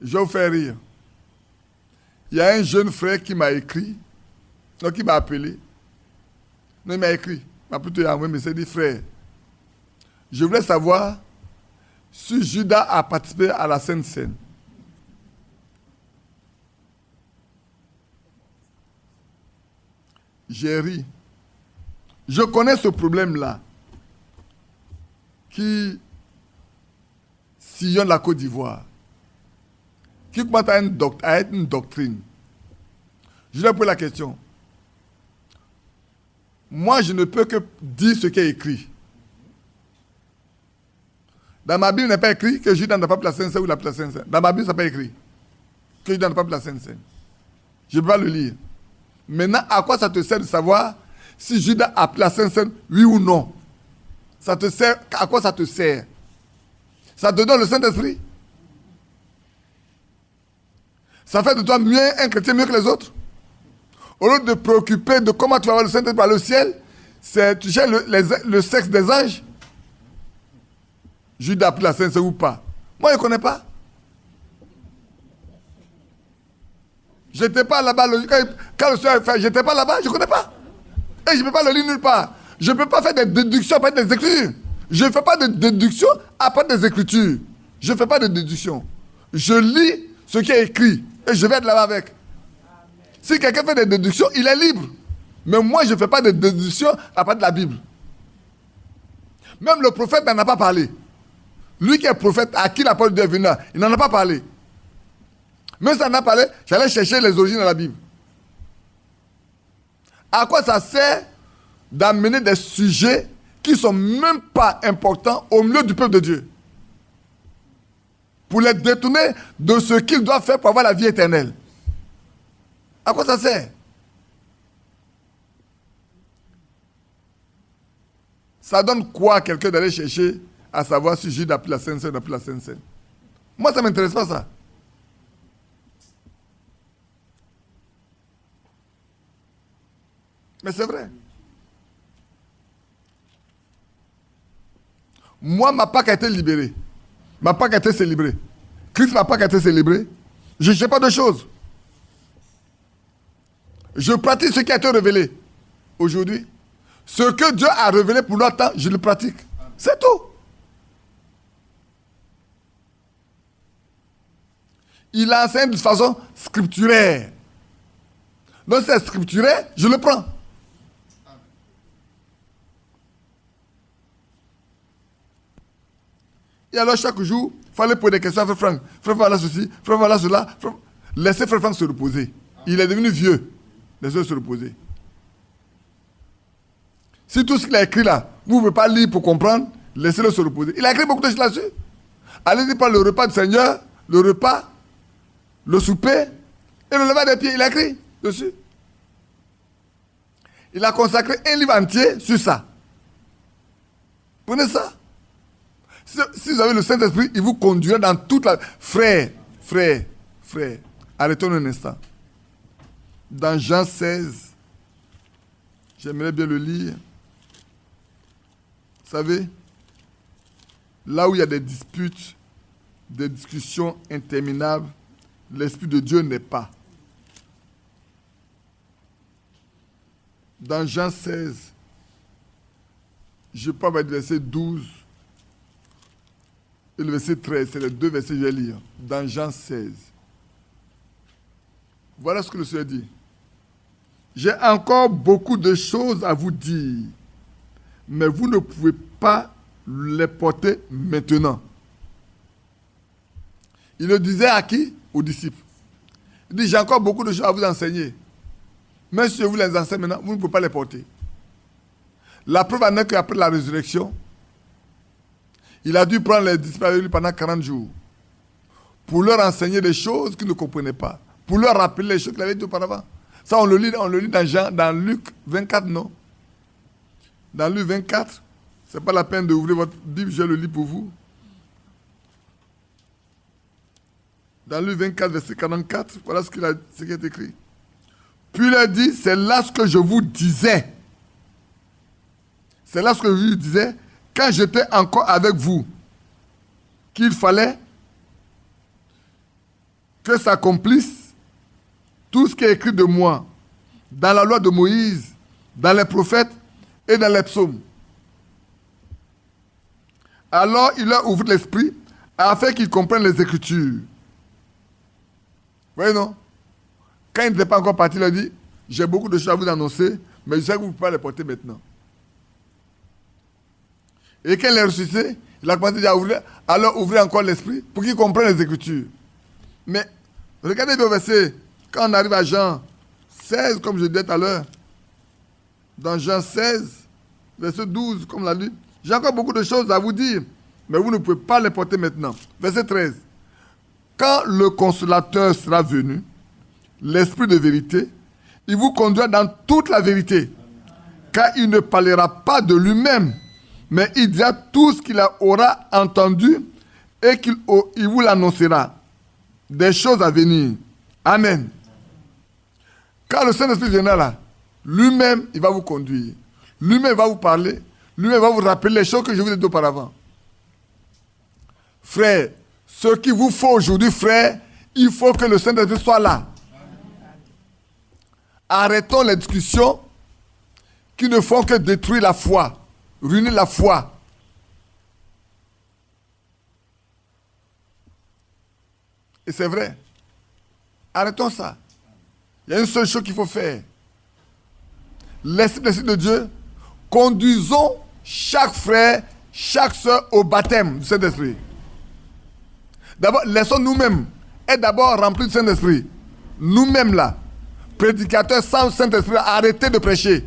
Je vais vous faire rire. Il y a un jeune frère qui m'a écrit, donc qui m'a appelé. Non, il m'a écrit. Il m'a plutôt envoyé un message, il dit, frère, je voulais savoir si Judas a participé à la Sainte Seine. J'ai ri. Je connais ce problème-là qui sillonne la Côte d'Ivoire, qui commence à être une doctrine. Je lui ai posé la question. Moi, je ne peux que dire ce qui est écrit. Dans ma Bible, il n'est pas écrit que Judas n'a pas pris la Sainte Seine ou la Sainte Seine. Dans ma Bible, ça n'est pas écrit que Judas n'a pas pris la Sainte Seine. Je ne peux pas le lire. Maintenant, à quoi ça te sert de savoir si Judas a pris la Sainte Seine, oui ou non? Ça te sert, à quoi ça te sert? Ça te donne le Saint-Esprit? Ça fait de toi un chrétien mieux que les autres? Au lieu de te préoccuper de comment tu vas avoir le Saint-Esprit par le ciel, tu cherches le sexe des anges. Judas a pris la Sainte Seine ou pas? Moi, je ne connais pas. Je n'étais pas là-bas. Quand le Seigneur a fait, je n'étais pas là-bas, je ne connais pas. Et je ne peux pas le lire nulle part. Je ne peux pas faire des déductions à partir des Écritures. Je ne fais pas de déduction à partir des Écritures. Je ne fais pas de déduction. Je lis ce qui est écrit et je vais de là-bas avec. Si quelqu'un fait des déductions, il est libre. Mais moi, je ne fais pas de déduction à partir de la Bible. Même le prophète n'en a pas parlé. Lui qui est prophète, à qui la parole de Dieu est venue, il n'en a pas parlé. Même si il en a parlé, j'allais chercher les origines de la Bible. À quoi ça sert d'amener des sujets qui ne sont même pas importants au milieu du peuple de Dieu? Pour les détourner de ce qu'ils doivent faire pour avoir la vie éternelle. À quoi ça sert? Ça donne quoi à quelqu'un d'aller chercher à savoir si Judas a pris la Sainte Seine ou n'a pris la Sainte Seine? Moi, ça ne m'intéresse pas ça. Mais c'est vrai. Moi, ma Pâque a été libérée. Ma Pâque a été célébrée. Christ, ma Pâque a été célébrée. Je ne sais pas de choses. Je pratique ce qui a été révélé aujourd'hui. Ce que Dieu a révélé pour notre temps, je le pratique. C'est tout. Il enseigne de façon scripturaire. Donc, c'est scripturaire, je le prends. Et alors, chaque jour, il fallait poser des questions à Frère Franck. Frère, voilà ceci, Frère, voilà cela. Frère... Laissez Frère Franck se reposer. Il est devenu vieux. Laissez-le se reposer. Si tout ce qu'il a écrit là, vous ne pouvez pas lire pour comprendre, laissez-le se reposer. Il a écrit beaucoup de choses là-dessus. Allez-y par le repas du Seigneur, le repas, le souper et le lever des pieds. Il a écrit dessus. Il a consacré un livre entier sur ça. Prenez ça. Si vous avez le Saint-Esprit, il vous conduira dans toute la... Frère, arrêtons un instant. Dans Jean 16, j'aimerais bien le lire. Vous savez, là où il y a des disputes, des discussions interminables, l'Esprit de Dieu n'est pas. Dans Jean 16, je parle du verset 12 et le verset 13, c'est les deux versets que je vais lire. Dans Jean 16. Voilà ce que le Seigneur dit. J'ai encore beaucoup de choses à vous dire, mais vous ne pouvez pas les porter maintenant. Il le disait à qui? Aux disciples. Il dit, j'ai encore beaucoup de choses à vous enseigner. Mais si je vous les enseigne maintenant, vous ne pouvez pas les porter. La preuve en est qu'après la résurrection, il a dû prendre les disciples avec lui pendant 40 jours pour leur enseigner des choses qu'ils ne comprenaient pas, pour leur rappeler les choses qu'il avait dit auparavant. Ça, on le lit dans Luc 24, non? Dans Luc 24, ce n'est pas la peine d'ouvrir votre Bible, je le lis pour vous. Dans Luc 24, verset 44, voilà ce qui est écrit. Puis il leur dit, c'est là ce que je vous disais. C'est là ce que je vous disais quand j'étais encore avec vous. Qu'il fallait que s'accomplisse tout ce qui est écrit de moi dans la loi de Moïse, dans les prophètes et dans les psaumes. Alors il leur ouvrit l'esprit afin qu'ils comprennent les Écritures. Vous voyez, non? Quand il n'était pas encore parti, il a dit, j'ai beaucoup de choses à vous annoncer, mais je sais que vous ne pouvez pas les porter maintenant. Et quand il est ressuscité, il a commencé à ouvrir, alors ouvrir encore l'esprit pour qu'ils comprennent les Écritures. Mais regardez le verset, quand on arrive à Jean 16, comme je disais tout à l'heure, dans Jean 16, verset 12, comme on l'a lu, j'ai encore beaucoup de choses à vous dire, mais vous ne pouvez pas les porter maintenant. Verset 13. Quand le consolateur sera venu, l'esprit de vérité, il vous conduira dans toute la vérité, car il ne parlera pas de lui-même, mais il dira tout ce qu'il aura entendu et qu'il vous l'annoncera. Des choses à venir. Amen. Quand le Saint-Esprit viendra là, lui-même, il va vous conduire. Lui-même va vous parler. Lui-même va vous rappeler les choses que je vous ai dites auparavant. Frère, ce qu'il vous faut aujourd'hui, frère, il faut que le Saint-Esprit soit là. Arrêtons les discussions qui ne font que détruire la foi, ruiner la foi. Et c'est vrai. Arrêtons ça. Il y a une seule chose qu'il faut faire. L'Esprit de Dieu, conduisons chaque frère, chaque soeur au baptême du Saint-Esprit. D'abord, laissons nous-mêmes être d'abord remplis du Saint-Esprit. Nous-mêmes là, prédicateurs sans Saint-Esprit, arrêtez de prêcher.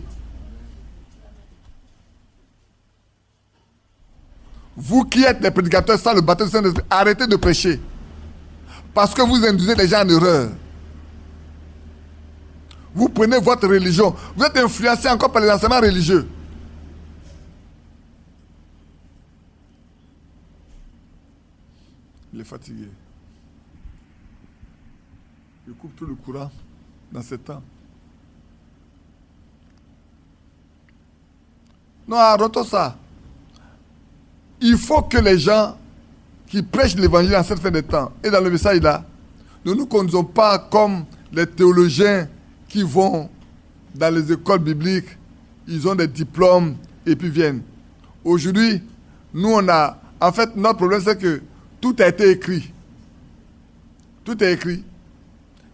Vous qui êtes des prédicateurs sans le baptême du Saint-Esprit, arrêtez de prêcher. Parce que vous induisez les gens en erreur. Vous prenez votre religion. Vous êtes influencé encore par les enseignements religieux. Il est fatigué. Il coupe tout le courant dans ce temps. Non, arrêtons ça. Il faut que les gens qui prêchent l'évangile en cette fin de temps et dans le message là, ne nous conduisons pas comme les théologiens qui vont dans les écoles bibliques, ils ont des diplômes et puis viennent. Aujourd'hui, nous on a... En fait, notre problème c'est que tout a été écrit. Tout est écrit.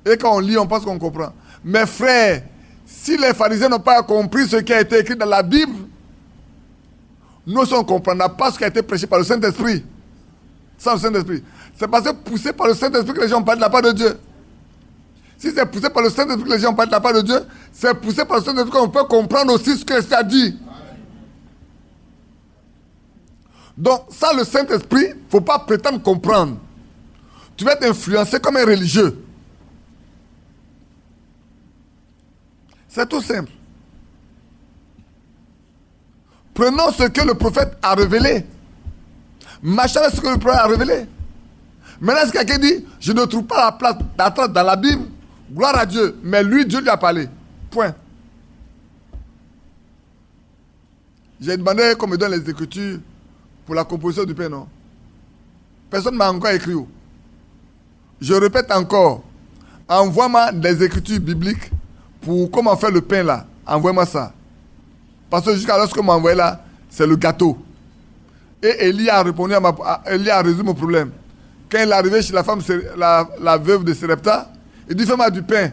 Et quand on lit, on pense qu'on comprend. Mais frère, si les pharisiens n'ont pas compris ce qui a été écrit dans la Bible, nous aussi on ne comprendra pas ce qui a été prêché par le Saint-Esprit. Sans le Saint-Esprit. C'est parce que poussé par le Saint-Esprit que les gens parlent de la part de Dieu. Si c'est poussé par le Saint-Esprit que les gens parlent de la part de Dieu, c'est poussé par le Saint-Esprit qu'on peut comprendre aussi ce que l'Esprit a dit. Donc, sans le Saint-Esprit, il ne faut pas prétendre comprendre. Tu vas être influencé comme un religieux. C'est tout simple. Prenons ce que le prophète a révélé. Marchons avec ce que le prophète a révélé. Maintenant, ce quelqu'un dit, je ne trouve pas la trace dans la Bible, gloire à Dieu. Mais lui, Dieu lui a parlé. Point. J'ai demandé qu'on me donne les Écritures pour la composition du pain, non? Personne ne m'a encore écrit. Je répète encore. Envoie-moi des Écritures bibliques pour comment faire le pain là. Envoie-moi ça. Parce que jusqu'à lorsque m'a envoyé là, c'est le gâteau. Et Élie a répondu Élie a résolu mon problème. Quand il est arrivé chez la femme, la veuve de Sarepta, il dit fais-moi du pain.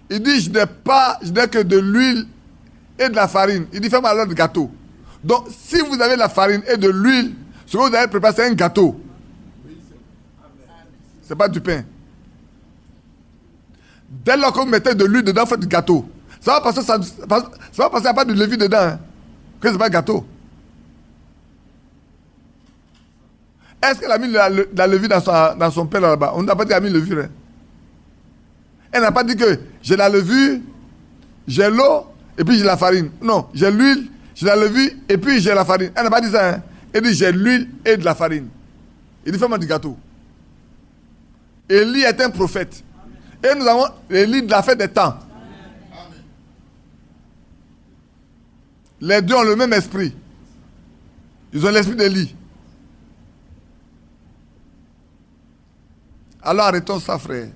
Il dit je n'ai que de l'huile et de la farine. Il dit fais-moi alors du gâteau. Donc si vous avez de la farine et de l'huile, ce que vous avez préparé c'est un gâteau. C'est pas du pain. Dès lors que vous mettez de l'huile dedans, vous faites du gâteau. Ça va passer, ça va passer, il n'y a pas de levure dedans. Hein, que ce n'est pas gâteau. Est-ce qu'elle a mis la levure dans son pain là-bas? On n'a pas dit qu'elle a mis levure. Hein. Elle n'a pas dit que j'ai la levure, j'ai l'eau et puis j'ai la farine. Non, j'ai l'huile, j'ai la levure et puis j'ai la farine. Elle n'a pas dit ça. Hein. Elle dit j'ai l'huile et de la farine. Il dit fais-moi du gâteau. Élie est un prophète. Et nous avons Élie de la fin des temps. Les deux ont le même esprit. Ils ont l'esprit d'Élie. Alors arrêtons ça, frère.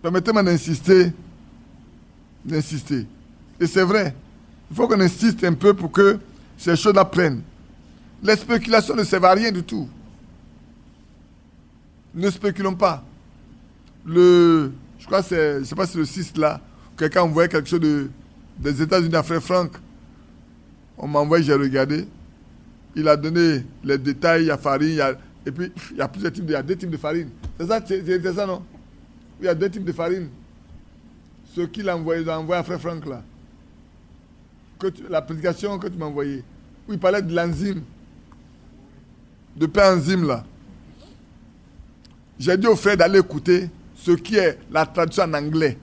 Permettez-moi d'insister. Et c'est vrai. Il faut qu'on insiste un peu pour que ces choses-là prennent. Les spéculations ne servent à rien du tout. Ne spéculons pas. Je crois que c'est, je ne sais pas si le 6 là, quelqu'un envoyait quelque chose des États-Unis à Frère Franck. On m'a envoyé, j'ai regardé. Il a donné les détails, il y a farine, et puis il y a plusieurs types il y a 2 types de farine. C'est ça, non? Il y a 2 types de farine. Ce qu'il a envoyé, il a envoyé à Frère Franck là. La prédication que tu m'as envoyée, où il parlait de l'enzyme, de pain enzyme là. J'ai dit au frère d'aller écouter ce qui est la traduction en anglais.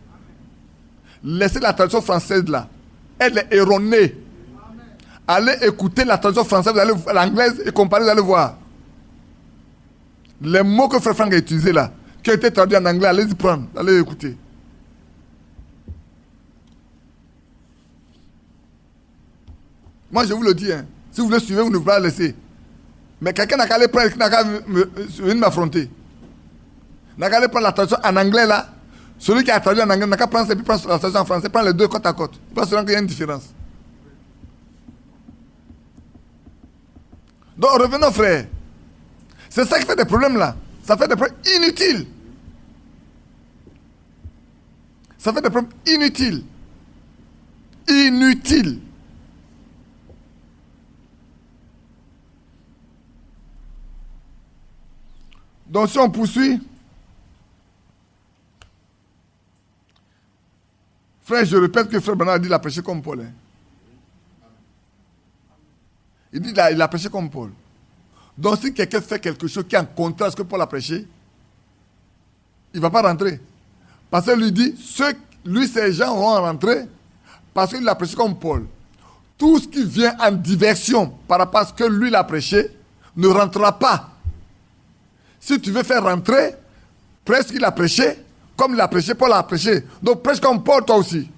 Laissez la traduction française là. Elle est erronée. Allez écouter la traduction française, vous allez l'anglaise et comparer, vous allez voir. Les mots que Frère Franck a utilisés là, qui ont été traduits en anglais, allez-y prendre, allez écouter. Moi je vous le dis, hein, si vous voulez suivre, vous ne pouvez pas laisser. Mais quelqu'un n'a qu'à aller prendre, n'a qu'à venir m'affronter. N'a qu'à aller prendre la traduction en anglais là. Celui qui a traduit en anglais n'a qu'à prendre et puis prendre la traduction en français. Prendre les deux côte à côte. Il va se rendre qu'il y a une différence. Donc revenons frère. C'est ça qui fait des problèmes là. Ça fait des problèmes inutiles. Ça fait des problèmes inutiles. Inutiles. Donc si on poursuit, frère, je répète que frère Bernard a dit qu'il a prêché comme Paul. Hein. Il dit qu'il a prêché comme Paul. Donc si quelqu'un fait quelque chose qui est en contraire à ce que Paul a prêché, il ne va pas rentrer. Parce que lui dit, ces gens vont rentrer parce qu'il a prêché comme Paul. Tout ce qui vient en diversion par rapport à ce que lui a prêché ne rentrera pas. Si tu veux faire rentrer, prêche ce qu'il a prêché, comme il a prêché, Paul a prêché. Donc prêche comme Paul, toi aussi.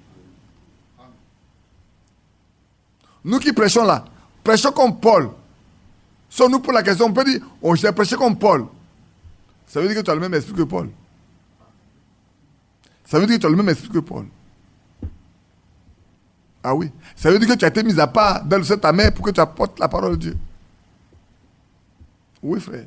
Nous qui prêchons là, prêchons comme Paul. Sans nous pour la question, on peut dire, j'ai prêché comme Paul. Ça veut dire que tu as le même esprit que Paul. Ça veut dire que tu as le même esprit que Paul. Ah oui. Ça veut dire que tu as été mis à part dans le sein de ta mère pour que tu apportes la parole de Dieu. Oui, frère.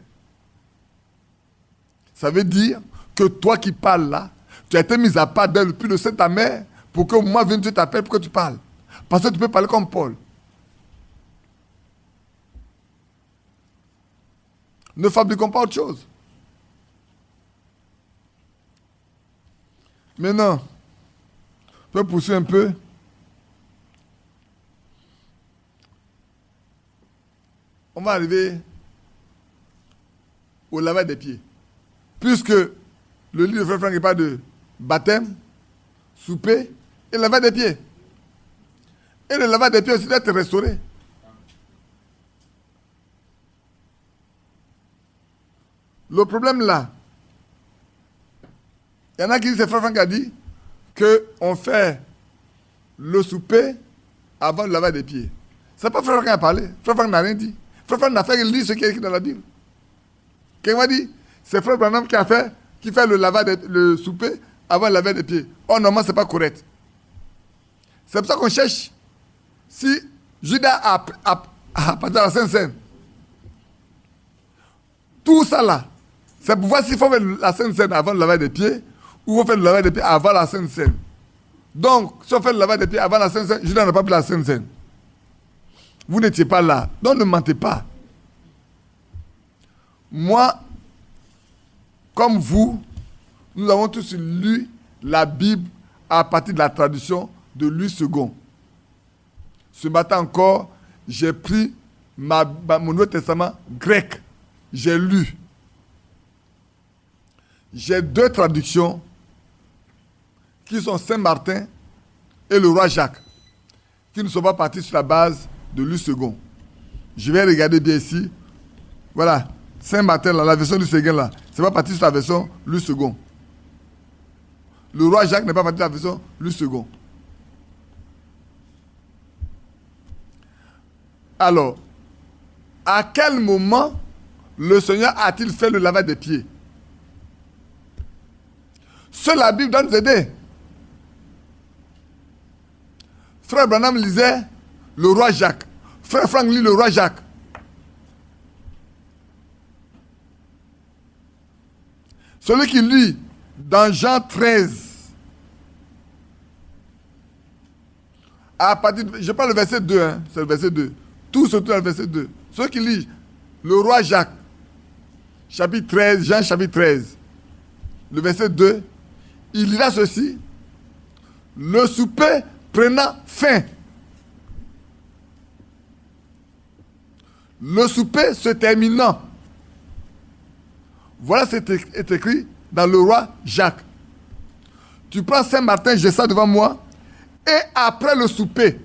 Ça veut dire que toi qui parles là, tu as été mis à part depuis le sein de ta mère pour que moi vienne Dieu t'appelle pour que tu parles. Parce que tu peux parler comme Paul. Ne fabriquons pas autre chose. Maintenant, je peux poursuivre un peu. On va arriver au lavage des pieds. Puisque le livre de Frère Franck n'est pas de baptême, souper et lavage des pieds. Et le lavage des pieds aussi doit être restauré. Le problème là, il y en a qui disent, c'est Frère Franck qui a dit, qu'on fait le souper avant le lavage des pieds. C'est pas Frère Franck qui a parlé. Frère Franck n'a rien dit. Frère Franck n'a fait que lire ce qui est écrit dans la Bible. Quelqu'un m'a dit, c'est Frère Branham qui fait le souper avant le lavage des pieds. Oh, normalement, ce n'est pas correct. C'est pour ça qu'on cherche si Judas a partagé la Sainte Seine. Tout ça là, c'est pour voir s'il faut faire la Sainte Seine avant le lavage des pieds ou il faut faire le lavage des pieds avant la Sainte Seine. Donc, si on fait le lavage des pieds avant la Sainte Seine, Judas n'a pas pris la Sainte Seine. Vous n'étiez pas là. Donc, ne mentez pas. Moi, comme vous, nous avons tous lu la Bible à partir de la traduction de Louis II. Ce matin encore, j'ai pris mon Nouveau Testament grec. J'ai lu. J'ai 2 traductions qui sont Saint-Martin et le roi Jacques, qui ne sont pas partis sur la base de Louis II. Je vais regarder bien ici. Voilà. Saint-Martin, la version du Séguin, là, c'est pas parti sur la version Louis II. Le roi Jacques n'est pas parti sur la version Louis II. Alors, à quel moment le Seigneur a-t-il fait le lavage des pieds? Seule la Bible doit nous aider. Frère Branham lisait le roi Jacques. Frère Franck lit le roi Jacques. Celui qui lit dans Jean 13, à partir de, je parle le verset 2, hein, c'est le verset 2. Tout se trouve dans le verset 2. Ceux qui lisent le roi Jacques, chapitre 13, Jean chapitre 13, le verset 2, il lira ceci. Le souper prenant fin. Le souper se terminant. Voilà ce qui est écrit dans le roi Jacques. Tu prends Saint-Martin, j'ai ça devant moi. Et après le souper.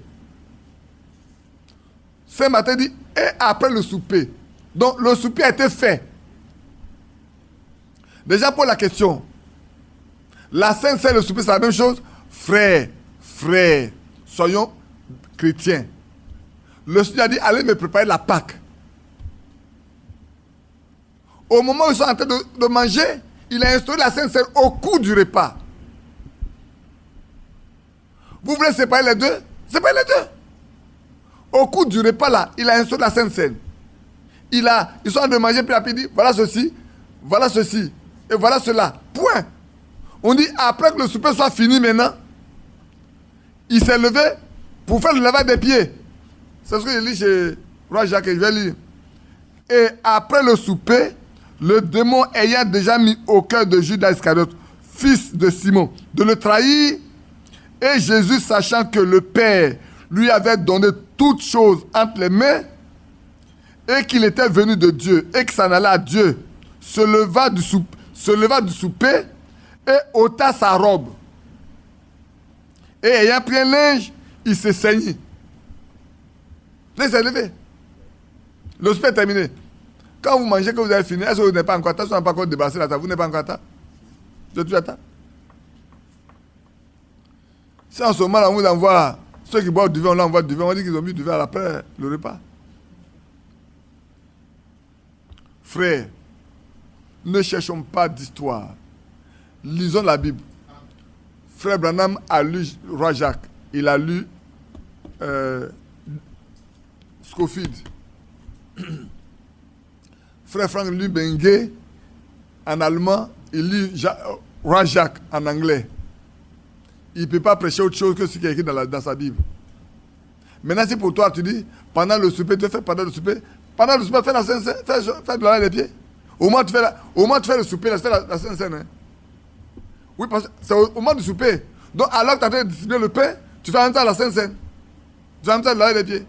Saint-Martin dit, et après le souper. Donc le souper a été fait. Déjà pour la question. La Sainte Seine et le souper, c'est la même chose. Frères, soyons chrétiens. Le Seigneur a dit, allez me préparer la Pâque. Au moment où ils sont en train de manger, il a instauré la Sainte Seine au cours du repas. Vous voulez séparer les deux? Séparez les deux. Au cours du repas là, il a instauré la Sainte Seine. Ils sont en train de manger, puis il dit, voilà ceci, et voilà cela. Point. On dit, après que le souper soit fini maintenant, il s'est levé pour faire le lavage des pieds. C'est ce que je lis chez Roi Jacques, je vais lire. Et après le souper, le démon ayant déjà mis au cœur de Judas Iscariote, fils de Simon, de le trahir, et Jésus, sachant que le Père lui avait donné toutes choses entre les mains, et qu'il était venu de Dieu, et que s'en allait à Dieu, se leva du souper, et ôta sa robe. Et ayant pris un linge, il se saignit. Là, il s'est levé. Le souper est terminé. Quand vous mangez, que vous avez fini, est-ce que vous n'êtes pas encore à temps? Si vous n'avez pas encore débarrassé la table, vous n'êtes pas encore à temps? Vous êtes toujours à temps? Si en ce moment, là, on vous envoie ceux qui boivent du vin, on leur envoie du vin, on dit qu'ils ont mis du vin après le repas. Frères, ne cherchons pas d'histoire. Lisons la Bible. Frère Branham a lu Roi Jacques. Il a lu Scofield. Frère Franck lit Bengay en allemand. Il lit Roi Jacques en anglais. Il ne peut pas prêcher autre chose que ce qui est écrit dans sa Bible. Maintenant, si pour toi, tu dis, pendant le souper, tu fais pendant le souper, fais la Sainte-Seine, fais de laver les pieds. Au moins, tu fais le souper, là, tu fais la Sainte-Seine. Hein. Oui, parce que c'est au moment du souper. Donc, alors que tu es en train de distribuer le pain, tu fais en même temps la Sainte-Seine. Tu fais en même temps de laver les pieds.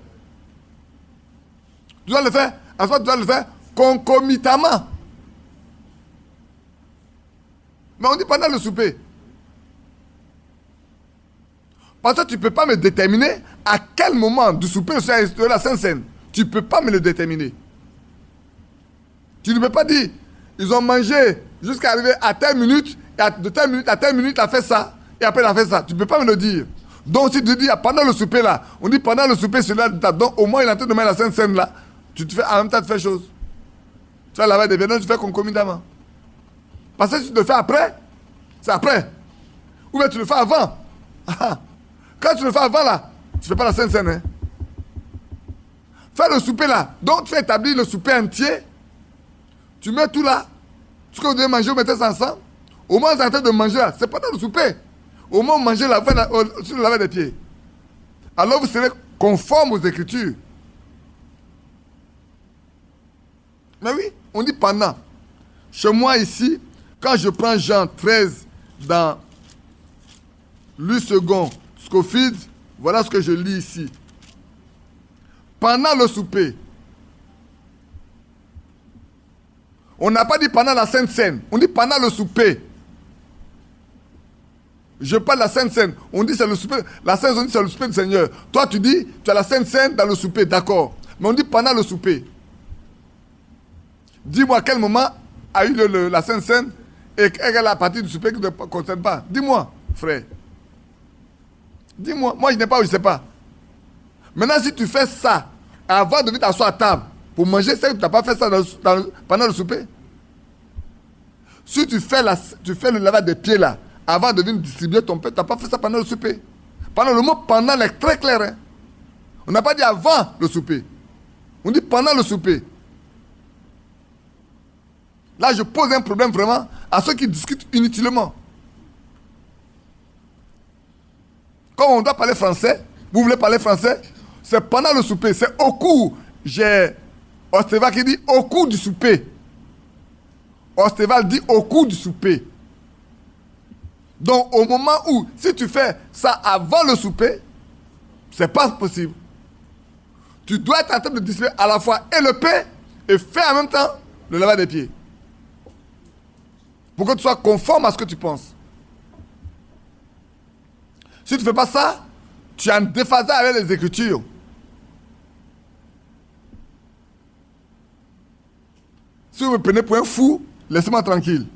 Tu dois le faire, ensuite tu dois le faire concomitamment. Mais on dit pendant le souper. Parce que tu ne peux pas me déterminer à quel moment du souper sera instauré la Sainte-Seine. Tu ne peux pas me le déterminer. Tu ne peux pas dire, ils ont mangé jusqu'à arriver à telle minute, et de telle minute à telle minute, il a fait ça, et après il a fait ça. Tu ne peux pas me le dire. Donc si tu dis, pendant le souper là, on dit pendant le souper, cela, donc au moins il est en train de mettre la Sainte-Seine là, tu te fais, en même temps tu fais chose. Tu fais laver des pieds, tu fais concomitamment. Parce que si tu le fais après, c'est après. Ou bien tu le fais avant. Quand tu le fais avant là, tu ne fais pas la Sainte-Seine. Hein. Fais le souper là. Donc tu fais établir le souper entier. Tu mets tout là. Ce que vous devez manger, vous mettez ça ensemble. Au moins vous êtes en train de manger là. C'est pas dans le souper. Au moins vous mangez là, vous faites sur le laver des pieds. Alors vous serez conforme aux Écritures. Mais oui, on dit pendant. Chez moi ici, quand je prends Jean 13 dans Louis II, Scofield, voilà ce que je lis ici. Pendant le souper. On n'a pas dit pendant la Sainte Seine. On dit pendant le souper. Je parle de la Sainte Seine. On dit c'est le souper. La Sainte, on dit c'est le souper du Seigneur. Toi, tu dis, tu as la Sainte Seine dans le souper, d'accord. Mais on dit pendant le souper. Dis-moi à quel moment a eu la Sainte Seine et quelle est la partie du souper qui ne te concerne pas. Dis-moi, frère. Dis-moi. Moi, je n'ai pas ou je ne sais pas. Maintenant, si tu fais ça avant de venir t'asseoir à table pour manger, c'est que tu n'as pas fait ça pendant le souper. Si tu fais le lavage des pieds là, avant de venir distribuer ton pain, tu n'as pas fait ça pendant le souper. Pendant le mot pendant est très clair. Hein? On n'a pas dit avant le souper. On dit pendant le souper. Là, je pose un problème vraiment à ceux qui discutent inutilement. Comme on doit parler français, vous voulez parler français, c'est pendant le souper, c'est au cours. J'ai Osteval qui dit au cours du souper. Osteval dit au cours du souper. Donc, au moment où, si tu fais ça avant le souper, c'est pas possible. Tu dois être en train de distribuer à la fois et le pain et faire en même temps le lavage des pieds. Pour que tu sois conforme à ce que tu penses. Si tu ne fais pas ça, tu es en déphasage avec les Écritures. Si vous me prenez pour un fou, laissez-moi tranquille.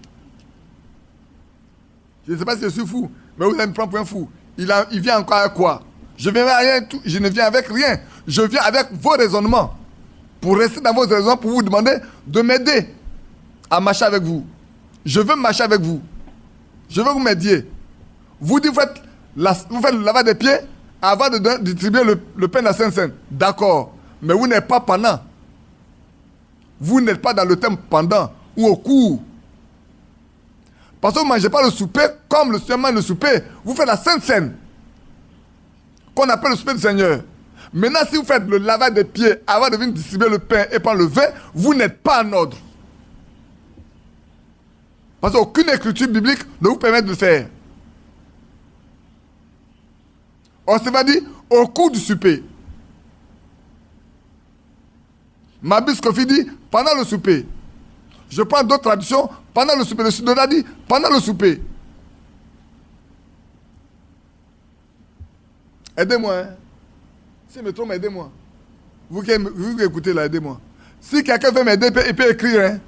Je ne sais pas si je suis fou, mais vous allez me prendre pour un fou. Il vient encore avec quoi? Je ne viens avec rien. Je viens avec vos raisonnements. Pour rester dans vos raisonnements, pour vous demander de m'aider à marcher avec vous. Je veux marcher avec vous. Je veux vous m'aider. Vous dites, vous faites le lavage des pieds avant de distribuer le pain de la Sainte-Seine. D'accord. Mais vous n'êtes pas pendant. Vous n'êtes pas dans le thème pendant ou au cours. Parce que vous ne mangez pas le souper comme le Seigneur mange le souper. Vous faites la Sainte-Seine. Qu'on appelle le souper du Seigneur. Maintenant, si vous faites le lavage des pieds avant de venir distribuer le pain et prendre le vin, vous n'êtes pas en ordre. Parce qu'aucune écriture biblique ne vous permet de le faire. On se va dire au cours du souper. Mabis Kofi dit pendant le souper. Je prends d'autres traductions pendant le souper. Le Sudona dit pendant le souper. Aidez-moi. Hein? Si je me trompe, aidez-moi. Vous qui écoutez là, aidez-moi. Si quelqu'un veut m'aider, il peut écrire. Hein?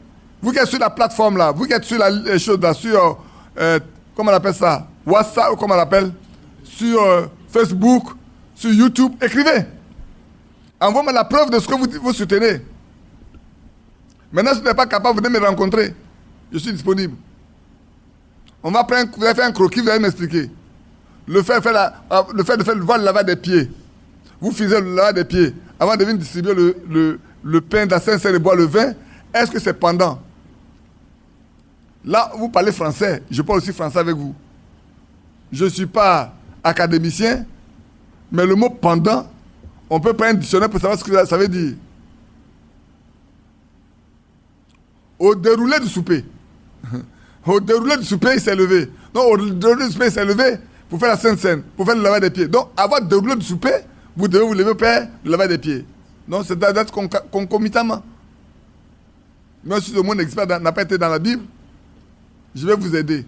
Vous qui êtes sur la plateforme là, vous qui êtes sur les choses là, sur, comment on appelle ça, WhatsApp, comment on l'appelle, sur Facebook, sur YouTube, écrivez. Envoyez-moi la preuve de ce que vous soutenez. Maintenant, si vous n'êtes pas capable, vous venez me rencontrer. Je suis disponible. Vous allez faire un croquis, vous allez m'expliquer. Le fait de faire le lavage des pieds. Vous faisiez le lavage des pieds avant de venir distribuer le pain de la Sainte-Seine et boire le vin. Est-ce que c'est pendant? Là, vous parlez français. Je parle aussi français avec vous. Je ne suis pas académicien, mais le mot pendant, on peut prendre un dictionnaire pour savoir ce que ça veut dire. Au déroulé du souper. Au déroulé du souper, il s'est levé. Donc, au déroulé du souper, il s'est levé pour faire la Sainte-Seine, pour faire le lavage des pieds. Donc, avant le déroulé du souper, vous devez vous lever pour faire le lavage des pieds. Donc, c'est d'être concomitamment. Même si le mot n'existe pas, n'a pas été dans la Bible, je vais vous aider.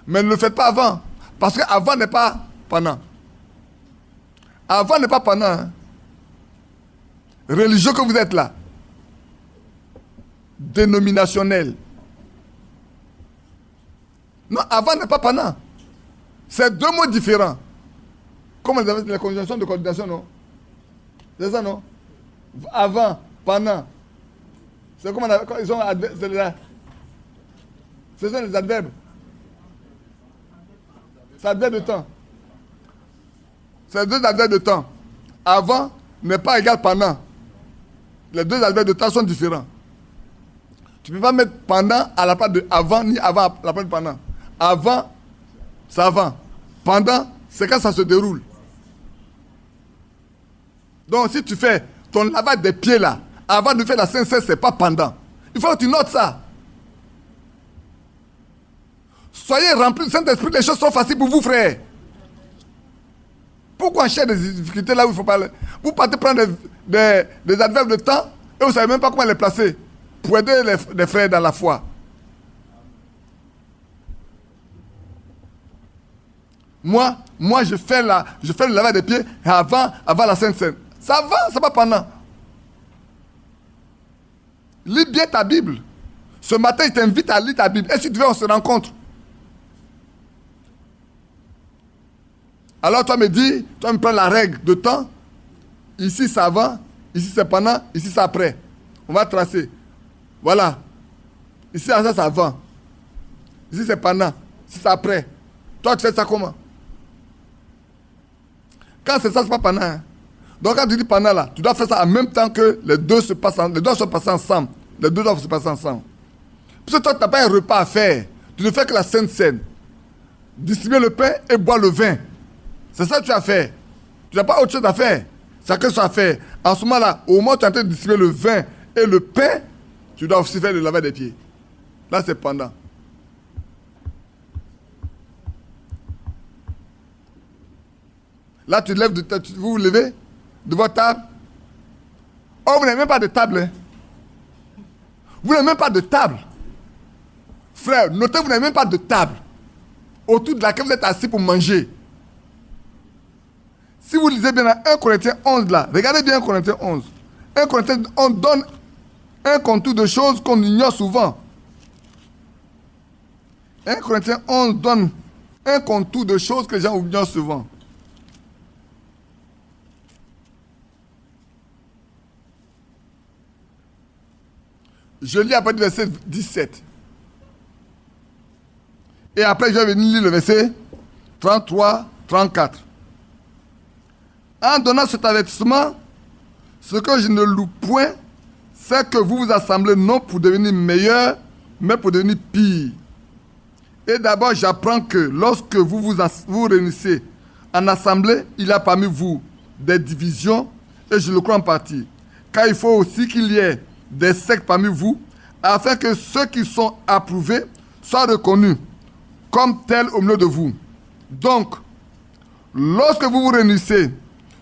Mais ne le faites pas avant. Parce qu'avant n'est pas pendant. Avant n'est pas pendant. Hein. Religieux que vous êtes là. Dénominationnel. Non, avant n'est pas pendant. C'est deux mots différents. Comment les conjugations de coordination, non? C'est ça, non? Avant, pendant. C'est comme ils sont ce sont les adverbes. C'est adverbe de temps. C'est deux adverbes de temps. Avant n'est pas égal pendant. Les deux adverbes de temps sont différents. Tu ne peux pas mettre pendant à la place de avant, ni avant à la place de pendant. Avant, c'est avant. Pendant, c'est quand ça se déroule. Donc, si tu fais ton lavage des pieds là, avant de faire la Sainte-Seine, c'est pas pendant. Il faut que tu notes ça. Soyez remplis du Saint-Esprit, les choses sont faciles pour vous, frère. Pourquoi chercher des difficultés là où il faut parler? Vous partez prendre des adverbes de temps et vous ne savez même pas comment les placer pour aider les frères dans la foi. Moi, je fais le lavage des pieds avant la Sainte-Seine. Ça va, ça va pendant. Lis bien ta Bible. Ce matin, il t'invite à lire ta Bible. Et si tu veux, on se rencontre. Alors toi me dis, toi me prends la règle de temps. Ici, ça va. Ici, c'est pendant. Ici, c'est après. On va tracer. Voilà. Ici, ça, c'est avant. Ici, c'est pendant. Ici, c'est après. Toi, tu fais ça comment? Quand c'est ça, c'est pas pendant. Hein? Donc, quand tu dis pendant là, tu dois faire ça en même temps que les deux se passent, les deux doivent se passer ensemble. Les deux doivent se passer ensemble. Parce que toi, tu n'as pas un repas à faire. Tu ne fais que la Sainte Seine. Distribuer le pain et boire le vin. C'est ça que tu as fait. Tu n'as pas autre chose à faire. C'est que ça fait. En ce moment-là, au moment où tu es en train de distribuer le vin et le pain, tu dois aussi faire le lavage des pieds. Là, c'est pendant. Là, tu lèves vous vous levez de votre table. Oh, vous n'avez même pas de table. Hein? Vous n'avez même pas de table. Frère, notez, vous n'avez même pas de table autour de laquelle vous êtes assis pour manger. Si vous lisez bien dans 1 Corinthiens 11 là, regardez bien 1 Corinthiens 11. 1 Corinthiens 11 donne un contour de choses qu'on ignore souvent. 1 Corinthiens 11 donne un contour de choses que les gens ignorent souvent. Je lis après le verset 17. Et après, je vais venir lire le verset 33, 34. En donnant cet avertissement, ce que je ne loue point, c'est que vous vous assemblez non pour devenir meilleurs, mais pour devenir pires. Et d'abord, j'apprends que lorsque vous réunissez en assemblée, il y a parmi vous des divisions, et je le crois en partie. Car il faut aussi qu'il y ait des sectes parmi vous, afin que ceux qui sont approuvés soient reconnus comme tels au milieu de vous. Donc, lorsque vous vous réunissez,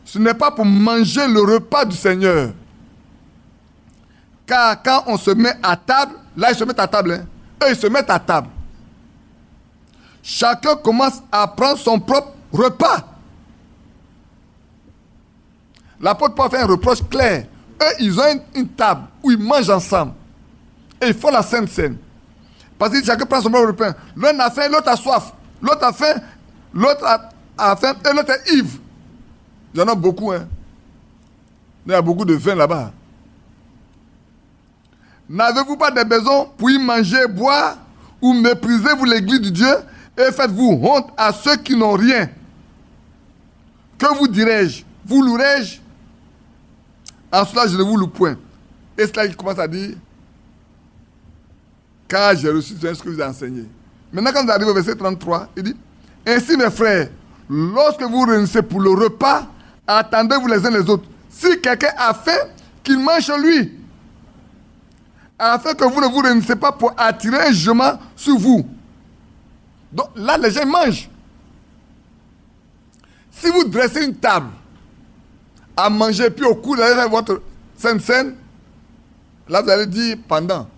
ce n'est pas pour manger le repas du Seigneur. Car quand on se met à table, là ils se mettent à table, hein. Eux ils se mettent à table. Chacun commence à prendre son propre repas. L'apôtre Paul fait un reproche clair. Eux ils ont une table où ils mangent ensemble. Et ils font la Sainte Seine. Parce que chacun prend son propre repas. L'un a faim, l'autre a soif. L'autre a faim, l'autre a faim et l'autre est ivre. Il y en a beaucoup, hein. Il y a beaucoup de vin là-bas. N'avez-vous pas des maisons pour y manger et boire, ou méprisez-vous l'église de Dieu et faites-vous honte à ceux qui n'ont rien? Que vous dirais-je? Vous louerai-je? En cela, je ne vous loue point. Et c'est là qu'il commence à dire, car j'ai reçu ce que vous avez enseigné. Maintenant, quand vous arrivez au verset 33, il dit, ainsi mes frères, lorsque vous réunissez pour le repas, attendez-vous les uns les autres. Si quelqu'un a faim, qu'il mange chez lui. Afin que vous ne vous réunissez pas pour attirer un jugement sur vous. Donc là, les gens mangent. Si vous dressez une table à manger, puis au coup, vous allez faire votre Sainte Seine, là, vous allez dire pendant.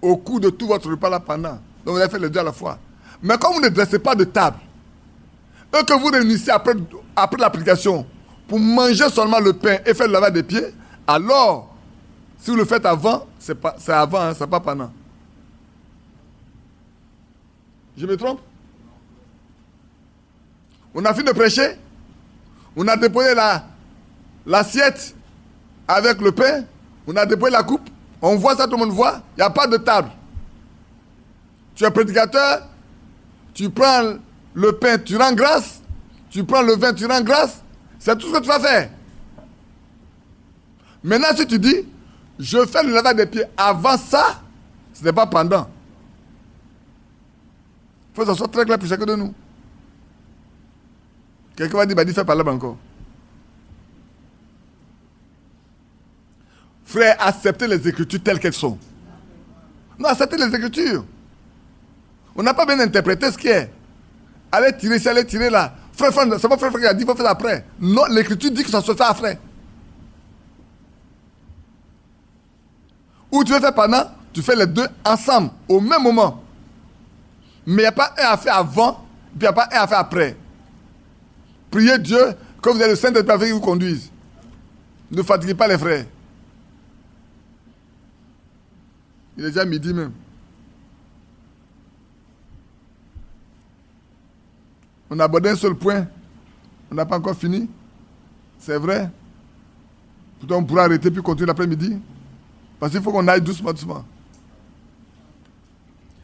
Au cours de tout votre repas là, pendant. Donc vous allez faire les deux à la fois. Mais quand vous ne dressez pas de table, et que vous réunissez après l'application pour manger seulement le pain et faire le lavage des pieds, alors, si vous le faites avant, c'est avant, hein, c'est pas pendant. Je me trompe? On a fini de prêcher, on a déposé l'assiette avec le pain, on a déposé la coupe, on voit ça, tout le monde voit, il n'y a pas de table. Tu es prédicateur, tu prends le pain, tu rends grâce, tu prends le vin, tu rends grâce, c'est tout ce que tu vas faire. Maintenant, si tu dis, je fais le lavage des pieds avant ça, ce n'est pas pendant. Il faut que ça soit très clair pour chacun de nous. Quelqu'un va dire, bah, dis, fais par là encore. Frère, acceptez les Écritures telles qu'elles sont. Non, acceptez les Écritures. On n'a pas bien interprété ce qui est. Allez tirer ici, allez tirer là. Frère, c'est pas frère qui a dit, il faut faire ça après. Non, l'Écriture dit que ça se fait après. Ou tu veux faire pendant, tu fais les deux ensemble, au même moment. Mais il n'y a pas un à faire avant, puis il n'y a pas un à faire après. Priez Dieu que vous avez le Saint-Esprit qui vous conduise. Ne fatiguez pas les frères. Il est déjà midi même. On a abordé un seul point. On n'a pas encore fini. C'est vrai. Pourtant, on pourra arrêter puis continuer l'après-midi. Parce qu'il faut qu'on aille doucement, doucement.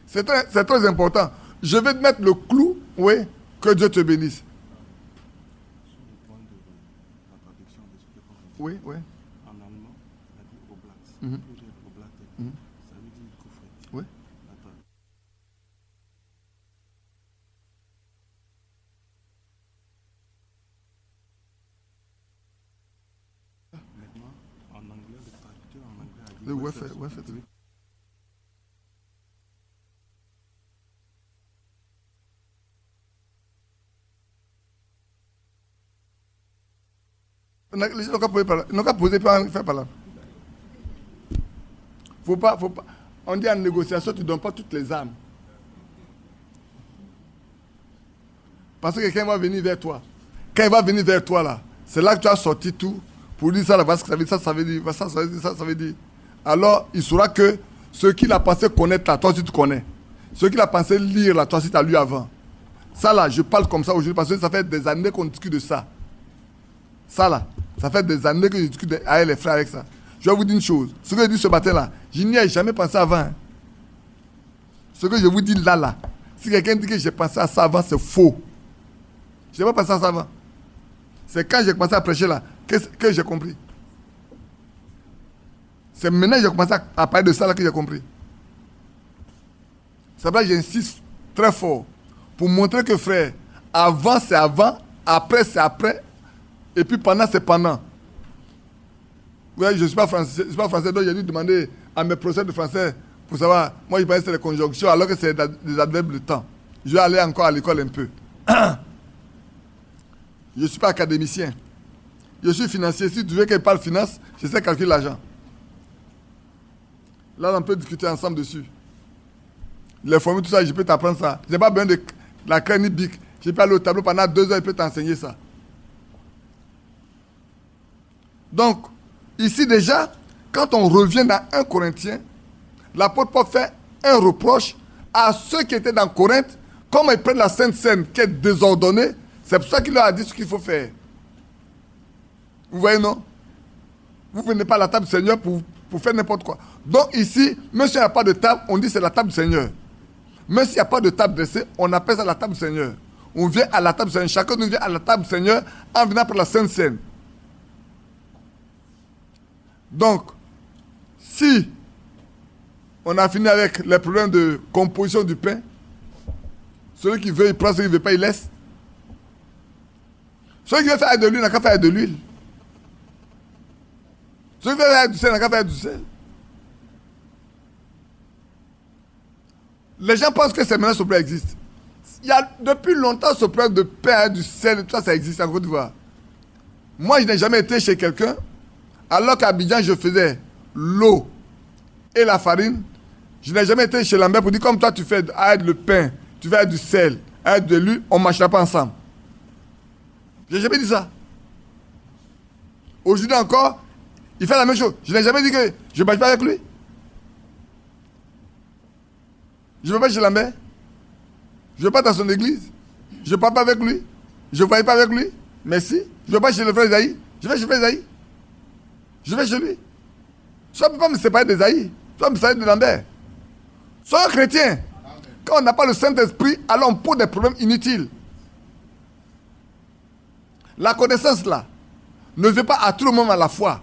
C'est très important. Je vais te mettre le clou, oui, que Dieu te bénisse. Oui, oui. En allemand, on a dit Oblast. Mhm. Mhm. Ça veut dire coufret. Oui. Maintenant, en anglais, le traducteur en anglais a dit. Le ouais, fait. Les gens n'ont qu'à poser par là. Ils n'ont qu'à poser par faire par là. Faut pas. On dit en négociation, tu ne donnes pas toutes les armes. Parce que quelqu'un va venir vers toi. Quand il va venir vers toi là, c'est là que tu as sorti tout pour dire ça, là, voilà ce que ça veut dire, ça veut dire, ça veut dire. Alors, il saura que ce qu'il a pensé connaître là, toi aussi tu connais. Ce qu'il a pensé lire là, toi aussi tu as lu avant. Ça là, je parle comme ça aujourd'hui parce que ça fait des années qu'on discute de ça. Ça là, ça fait des années que je discute avec les frères avec ça. Je vais vous dire une chose. Ce que je dis ce matin là, je n'y ai jamais pensé avant. Hein. Ce que je vous dis là, si quelqu'un dit que j'ai pensé à ça avant, c'est faux. Je n'ai pas pensé à ça avant. C'est quand j'ai commencé à prêcher là que j'ai compris. C'est maintenant que j'ai commencé à parler de ça là que j'ai compris. C'est pour ça que j'insiste très fort pour montrer que frère, avant c'est avant, après c'est après, et puis pendant c'est pendant. Oui, je ne suis pas français, donc j'ai dû demander à mes professeurs de français pour savoir. Moi, je pensais que c'est les conjonctions alors que c'est des adverbes de temps. Je vais aller encore à l'école un peu. Je ne suis pas académicien. Je suis financier. Si tu veux qu'il parle finance, je sais calculer l'argent. Là, on peut discuter ensemble dessus. Les formules, tout ça, je peux t'apprendre ça. Je n'ai pas besoin de la craie ni bic. Je peux aller au tableau pendant 2 heures, je peux t'enseigner ça. Donc, ici déjà, quand on revient dans 1 Corinthiens, l'apôtre Paul fait un reproche à ceux qui étaient dans Corinthe, comme ils prennent la Sainte Seine qui est désordonnée, c'est pour ça qu'il leur a dit ce qu'il faut faire. Vous voyez, non? Vous ne venez pas à la table du Seigneur pour faire n'importe quoi. Donc ici, même s'il n'y a pas de table, on dit c'est la table du Seigneur. Même s'il n'y a pas de table dressée, on appelle ça la table du Seigneur. On vient à la table du Seigneur. Chacun nous vient à la table du Seigneur en venant pour la Sainte Seine. Donc, si on a fini avec les problèmes de composition du pain, celui qui veut, il prend, celui qui ne veut pas, il laisse. Celui qui veut faire de l'huile, n'a qu'à faire de l'huile. Celui qui veut faire du sel, n'a qu'à faire du sel. Les gens pensent que ces maintenant ce problème existe. Il y a depuis longtemps ce problème de pain, du sel, tout ça, ça existe en Côte d'Ivoire. Moi, je n'ai jamais été chez quelqu'un, alors qu'à Abidjan, je faisais l'eau et la farine. Je n'ai jamais été chez Lambert pour dire, comme toi, tu fais avec le pain, tu fais avec du sel, avec de l'huile, on ne marchera pas ensemble. Je n'ai jamais dit ça. Aujourd'hui encore, il fait la même chose. Je n'ai jamais dit que je ne marche pas avec lui. Je ne vais pas chez Lambert. Je ne vais pas dans son église. Je ne parle pas avec lui. Je ne voyais pas avec lui. Merci. Je ne vais pas chez le frère Isaïe. Je vais chez le frère Isaïe. Je vais chez lui. Ça ne peut pas me séparer d'Isaïe. Ça peut me séparer de Lambert. Sois un chrétien. Quand on n'a pas le Saint-Esprit, alors on pose des problèmes inutiles. La connaissance là ne veut pas à tout le monde à la fois.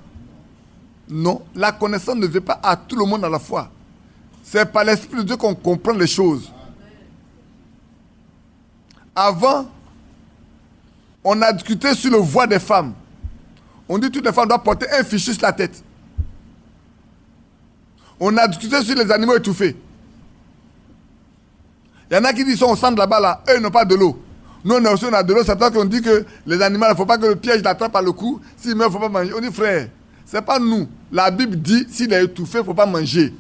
Non, la connaissance ne veut pas à tout le monde à la fois. C'est par l'Esprit de Dieu qu'on comprend les choses. Avant, on a discuté sur le voile des femmes. On dit que toutes les femmes doivent porter un fichu sur la tête. On a discuté sur les animaux étouffés. Il y en a qui disent qu'ils sont au centre là-bas, là, eux ils n'ont pas de l'eau. Nous, on a de l'eau, c'est pour ça qu'on dit que les animaux, il ne faut pas que le piège l'attrape par le cou. S'il meurt, il ne faut pas manger. On dit, frère, ce n'est pas nous. La Bible dit, s'il est étouffé, il ne faut pas manger.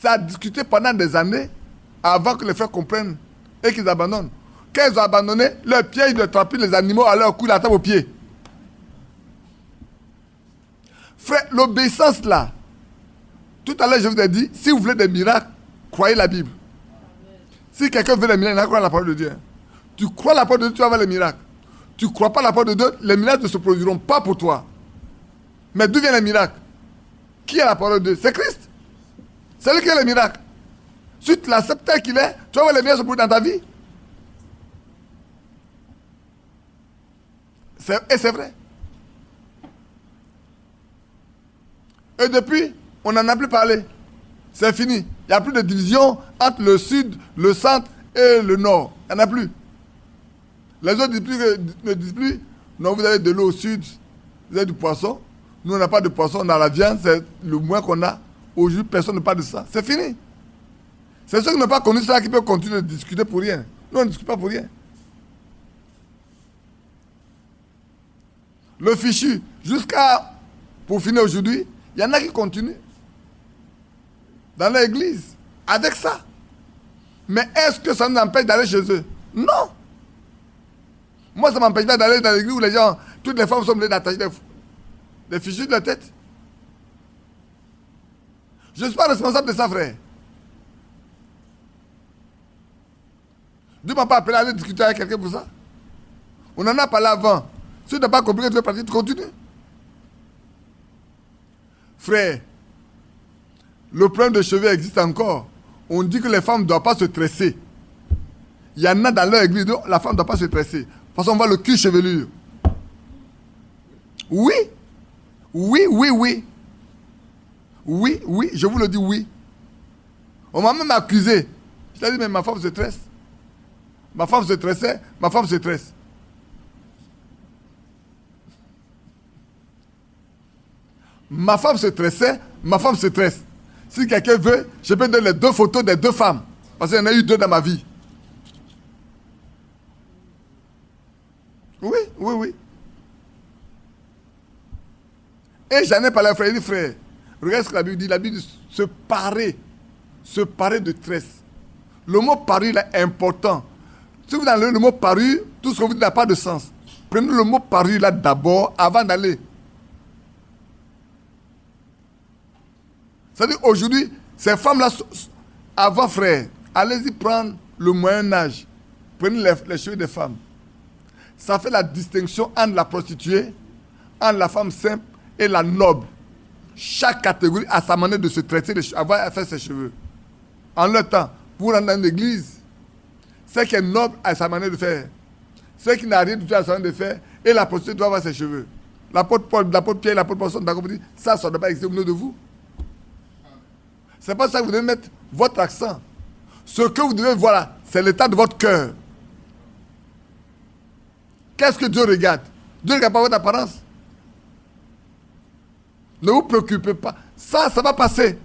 Ça a discuté pendant des années avant que les frères comprennent et qu'ils abandonnent. Quand ils ont abandonné, leur piège de trapper les animaux à leur cou, la table au pied. Frère, l'obéissance là, tout à l'heure je vous ai dit, si vous voulez des miracles, croyez la Bible. Si quelqu'un veut les miracles, il n'a pas croire la parole de Dieu. Tu crois la parole de Dieu, tu vas avoir les miracles. tu ne crois pas à la parole de Dieu, les miracles ne se produiront pas pour toi. Mais d'où viennent les miracles? Qui est la parole de Dieu? C'est Christ. C'est lui qui est le miracle. Si tu l'acceptes tel qu'il est, tu vas voir les miracles se produire dans ta vie. Et c'est vrai. Et depuis, on n'en a plus parlé. C'est fini. Il n'y a plus de division entre le sud, le centre et le nord. Il n'y en a plus. Les autres ne disent plus, non, vous avez de l'eau au sud, vous avez du poisson. Nous, on n'a pas de poisson, on a la viande, c'est le moins qu'on a. Aujourd'hui, personne ne parle de ça. C'est fini. C'est ceux qui n'ont pas connu ça qui peuvent continuer de discuter pour rien. Nous, on ne discute pas pour rien. Le fichu, pour finir aujourd'hui, il y en a qui continuent dans l'église avec ça. Mais est-ce que ça nous empêche d'aller chez eux? Non. Moi, ça ne m'empêche pas d'aller dans l'église où les gens, toutes les femmes sont obligées d'attacher des fichus de la tête. Je ne suis pas responsable de ça, frère. Dieu ne m'a pas appelé à aller discuter avec quelqu'un pour ça. On en a parlé avant. Si tu n'as pas compris que tu veux partir, tu continues. Frère, le problème de cheveux existe encore. On dit que les femmes ne doivent pas se tresser. Il y en a dans leur église, la femme ne doit pas se tresser. Parce qu'on voit le cul chevelure. Oui. Oui, oui, oui. Oui, oui, je vous le dis oui. On m'a même accusé. Je t'ai dit, mais ma femme se tresse. Ma femme se tressait, ma femme se tresse. Ma femme se tressait, ma femme se tresse. Si quelqu'un veut, je peux donner les 2 photos des 2 femmes. Parce qu'il y en a eu 2 dans ma vie. Oui, oui, oui. Et j'en ai parlé à frère, il dit, frère, regarde ce que la Bible dit. La Bible dit se parer de tresse. Le mot parure là, est important. Si vous enlevez le mot parure, tout ce que vous dites n'a pas de sens. Prenez le mot parure là d'abord avant d'aller. C'est-à-dire aujourd'hui, ces femmes-là, avant frère, allez-y prendre le Moyen Âge. Prenez les cheveux des femmes. Ça fait la distinction entre la prostituée, entre la femme simple et la noble. Chaque catégorie a sa manière de se traiter, avant de faire ses cheveux. En leur temps, pour rentrer dans l'église, ce qui est noble a sa manière de faire. Ce qui n'a rien du tout a sa manière de faire, et la prostituée doit avoir ses cheveux. L'apôtre Paul, l'apôtre Pierre, l'apôtre Paul sont d'accord pour dire, ça ne doit pas exister au milieu de vous. C'est pas ça que vous devez mettre votre accent. Ce que vous devez voir là, c'est l'état de votre cœur. Qu'est-ce que Dieu regarde? Dieu ne regarde pas votre apparence. Ne vous préoccupez pas. Ça va passer.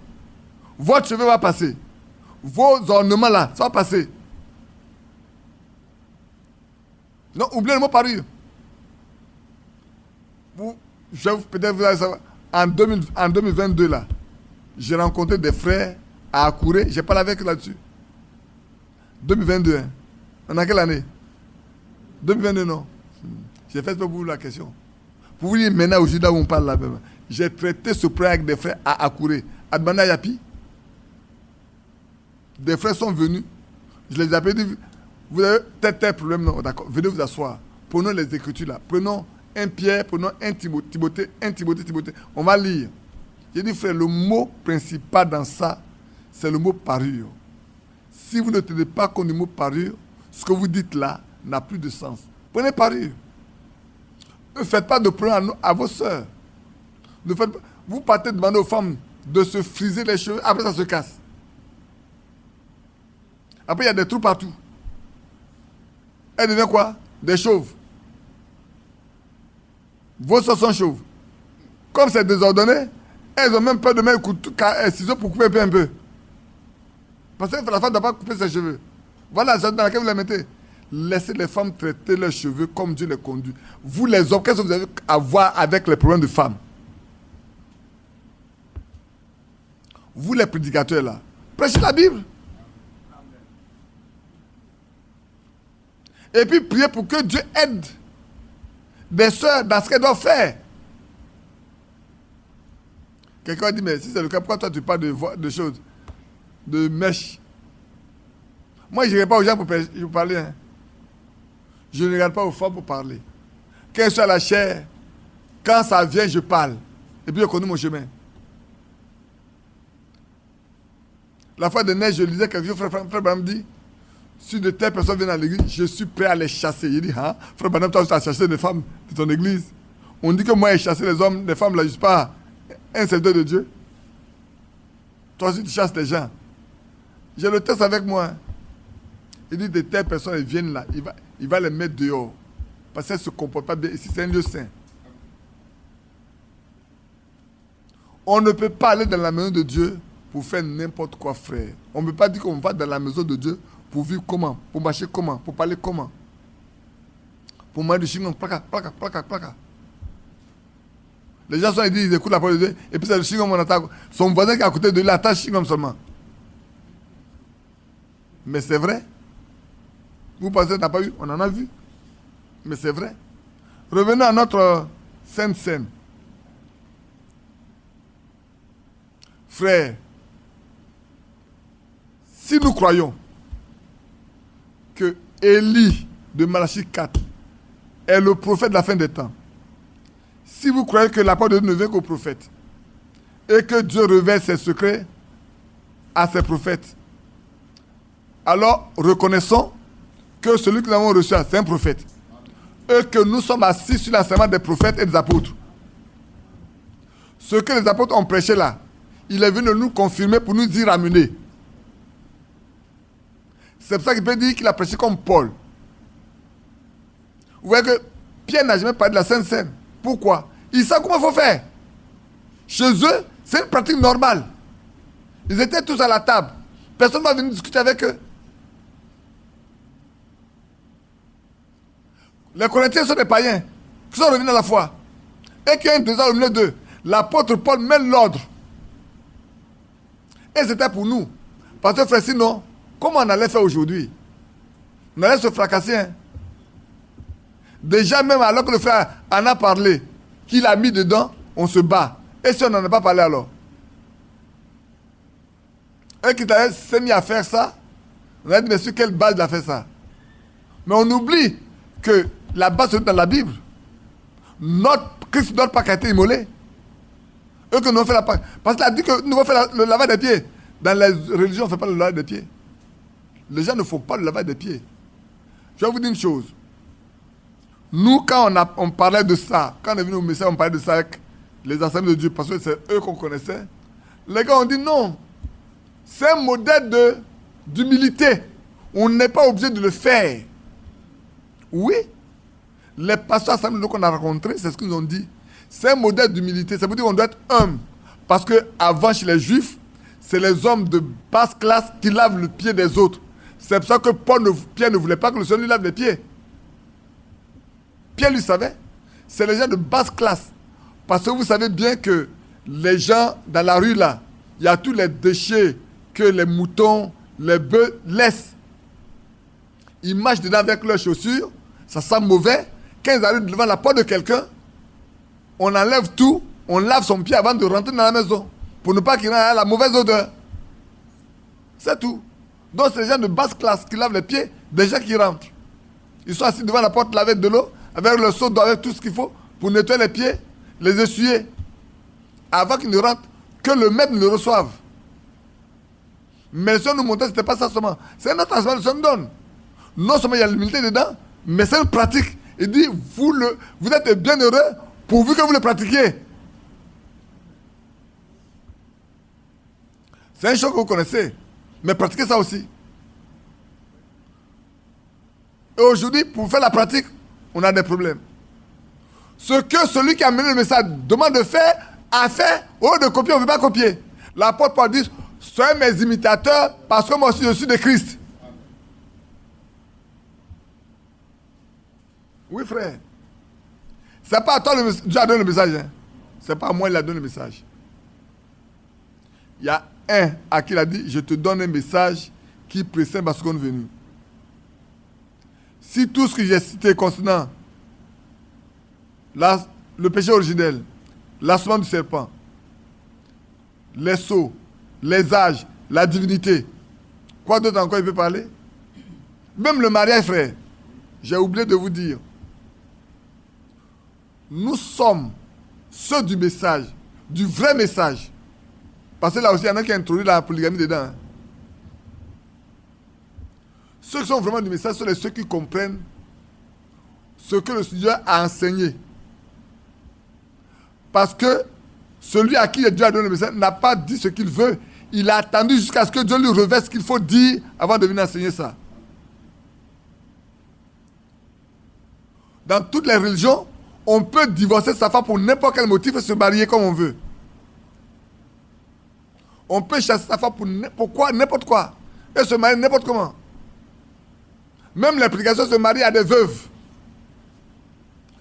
Votre cheveu va passer. Vos ornements là, ça va passer. Non, oubliez le mot parure. Je vais peut-être vous allez savoir. En 2022 là, j'ai rencontré des frères à Akouré. J'ai parlé avec eux là-dessus. 2022. Hein. On a quelle année? 2022, non. J'ai fait pour vous la question. Pour vous dire maintenant, aujourd'hui, où on parle là, j'ai traité ce problème avec des frères à Akouré. À Dmana Yapi. Des frères sont venus. Je les ai appelés. Vous avez tel problème, non? D'accord. Venez vous asseoir. Prenons les Écritures là. Prenons 1 Pierre, prenons 1 Timothée. On va lire. J'ai dit, frère, le mot principal dans ça, c'est le mot parure. Si vous ne tenez pas compte du mot parure, ce que vous dites là n'a plus de sens. Prenez parure. Ne faites pas de problème à vos soeurs. Vous partez demander aux femmes de se friser les cheveux, après ça se casse. Après, il y a des trous partout. Elles deviennent quoi? Des chauves. Vos soeurs sont chauves. Comme c'est désordonné, elles ont même peur de mettre un ciseau pour couper un peu. Parce que la femme ne doit pas couper ses cheveux. Voilà la situation dans laquelle vous les mettez. Laissez les femmes traiter leurs cheveux comme Dieu les conduit. Vous les hommes, qu'est-ce que vous avez à voir avec les problèmes de femmes? Vous les prédicateurs là, prêchez la Bible. Et puis priez pour que Dieu aide des soeurs dans ce qu'elles doivent faire. Quelqu'un a dit, mais si c'est le cas, pourquoi toi tu parles de choses, de mèches? Moi, je n'irai pas aux gens pour parler. Hein. Je ne regarde pas aux femmes pour parler. Quand je suis à la chair, quand ça vient, je parle. Et puis je connais mon chemin. La fois dernière, je lisais quelque chose, frère Branham dit, si de telles personnes viennent à l'église, je suis prêt à les chasser. Il dit, hein, frère Branham, toi, tu as chassé des femmes de ton église. On dit que moi, j'ai chassé les hommes, les femmes, là, je ne suis pas un serviteur de Dieu. Toi aussi, tu chasses les gens. J'ai le texte avec moi. Il dit, de telles personnes, elles viennent là, il va les mettre dehors. Parce qu'elles ne se comportent pas bien. Ici, c'est un lieu saint. On ne peut pas aller dans la maison de Dieu pour faire n'importe quoi, frère. On ne peut pas dire qu'on va dans la maison de Dieu pour vivre comment, pour marcher comment, pour parler comment. Pour manger du chignon, placa, placa, placa, placa. Les gens sont, ils écoutent la parole de Dieu, et puis c'est le chignon qu'on attaque. Son voisin qui est à côté de lui attache le chignon seulement. Mais c'est vrai. Vous pensez qu'on n'a pas vu? On en a vu. Mais c'est vrai. Revenons à notre sainte scène. Frère, si nous croyons que Élie de Malachie 4 est le prophète de la fin des temps, si vous croyez que la parole de Dieu ne vient qu'aux prophètes et que Dieu révèle ses secrets à ses prophètes, alors reconnaissons que celui que nous avons reçu, c'est un prophète et que nous sommes assis sur l'enseignement des prophètes et des apôtres. Ce que les apôtres ont prêché là, il est venu nous confirmer pour nous y ramener. C'est pour ça qu'il peut dire qu'il a prêché comme Paul. Vous voyez que Pierre n'a jamais parlé de la Sainte Seine. Pourquoi? Il sait comment il faut faire. Chez eux, c'est une pratique normale. Ils étaient tous à la table. Personne ne va venir discuter avec eux. Les Corinthiens sont des païens qui sont revenus à la foi. Et qui ont un désordre au milieu d'eux. L'apôtre Paul met l'ordre. Et c'était pour nous. Parce que frère, sinon, comment on allait faire aujourd'hui? On allait se fracasser. Hein? Déjà, même alors que le frère en a parlé, qu'il a mis dedans, on se bat. Et si on n'en a pas parlé alors? Et qui s'est mis à faire ça, on a dit, mais sur quelle base il a fait ça? Mais on oublie que la base se trouve dans la Bible. Notre Christ ne doit pas été immolé. Eux que nous avons fait la Pâque. Parce qu'il a dit que nous devons faire le lavage des pieds. Dans les religions, on ne fait pas le lavage des pieds. Les gens ne font pas le lavage des pieds. Je vais vous dire une chose. Nous, quand on parlait de ça, quand on est venu au message, on parlait de ça avec les enseignements de Dieu, parce que c'est eux qu'on connaissait. Les gars ont dit non. C'est un modèle d'humilité. On n'est pas obligé de le faire. Oui. Les pasteurs ensemble qu'on a rencontrés, c'est ce qu'ils ont dit. C'est un modèle d'humilité. Ça veut dire qu'on doit être humble. Parce qu'avant, chez les Juifs, c'est les hommes de basse classe qui lavent le pied des autres. C'est pour ça que Pierre ne voulait pas que le Seigneur lui lave les pieds. Pierre lui savait. C'est les gens de basse classe. Parce que vous savez bien que les gens dans la rue là, il y a tous les déchets que les moutons, les bœufs laissent. Ils marchent dedans avec leurs chaussures. Ça sent mauvais. Quand ils arrivent devant la porte de quelqu'un, on enlève tout, on lave son pied avant de rentrer dans la maison. Pour ne pas qu'il ait la mauvaise odeur. C'est tout. Donc c'est les gens de basse classe qui lavent les pieds des gens qui rentrent. Ils sont assis devant la porte lavés de l'eau, avec le seau d'eau, avec tout ce qu'il faut, pour nettoyer les pieds, les essuyer. Avant qu'ils ne rentrent, que le maître le reçoive. Mais le Seigneur nous montrait, ce n'était pas ça seulement. C'est un autre enseignement que le Seigneur nous donne. Non seulement il y a l'humilité dedans, mais c'est une pratique. Il dit, vous êtes bien heureux pourvu que vous le pratiquiez. C'est une chose que vous connaissez. Mais pratiquez ça aussi. Et aujourd'hui, pour faire la pratique, on a des problèmes. Ce que celui qui a mené le message demande de faire, a fait, au lieu de copier, on ne veut pas copier. L'apôtre Paul dit, soyez mes imitateurs parce que moi aussi je suis de Christ. Oui, frère. C'est pas à toi Dieu a donné le message. Hein. C'est pas à moi qu'il a donné le message. Il y a un à qui il a dit, je te donne un message qui précède ma seconde venue. Si tout ce que j'ai cité concernant le péché originel, la semence du serpent, les sceaux, les âges, la divinité, quoi d'autre encore il peut parler? Même le mariage, frère. J'ai oublié de vous dire. nous sommes ceux du message, du vrai message. Parce que là aussi, il y en a qui ont introduit la polygamie dedans. Hein. Ceux qui sont vraiment du message sont ceux qui comprennent ce que le Seigneur a enseigné. Parce que celui à qui Dieu a donné le message n'a pas dit ce qu'il veut. Il a attendu jusqu'à ce que Dieu lui revête ce qu'il faut dire avant de venir enseigner ça. Dans toutes les religions, on peut divorcer sa femme pour n'importe quel motif et se marier comme on veut. On peut chasser sa femme pour quoi, n'importe quoi. Et se marier n'importe comment. Même les prédicateurs se marient à des veuves.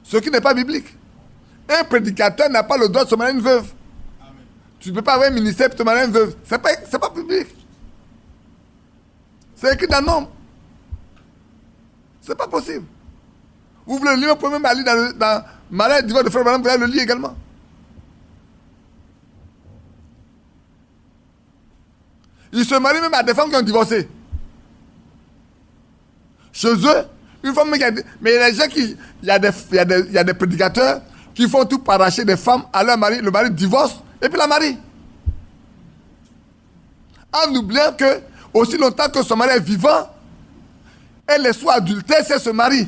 Ce qui n'est pas biblique. Un prédicateur n'a pas le droit de se marier à une veuve. Amen. Tu ne peux pas avoir un ministère pour te marier à une veuve. Ce n'est pas biblique. C'est écrit dans Nom. Ce n'est pas possible. Vous voulez le lire, vous pouvez même aller dans Malade d'Ivoire de Frère Branham, vous allez le lire également. Ils se marient même à des femmes qui ont divorcé. Chez eux, une femme qui a... Mais il y a des gens qui... Il y a des prédicateurs qui font tout pour arracher des femmes à leur mari. Le mari divorce et puis la marie. En oubliant que, aussi longtemps que son mari est vivant, elle est soit adultère, si elle se marie.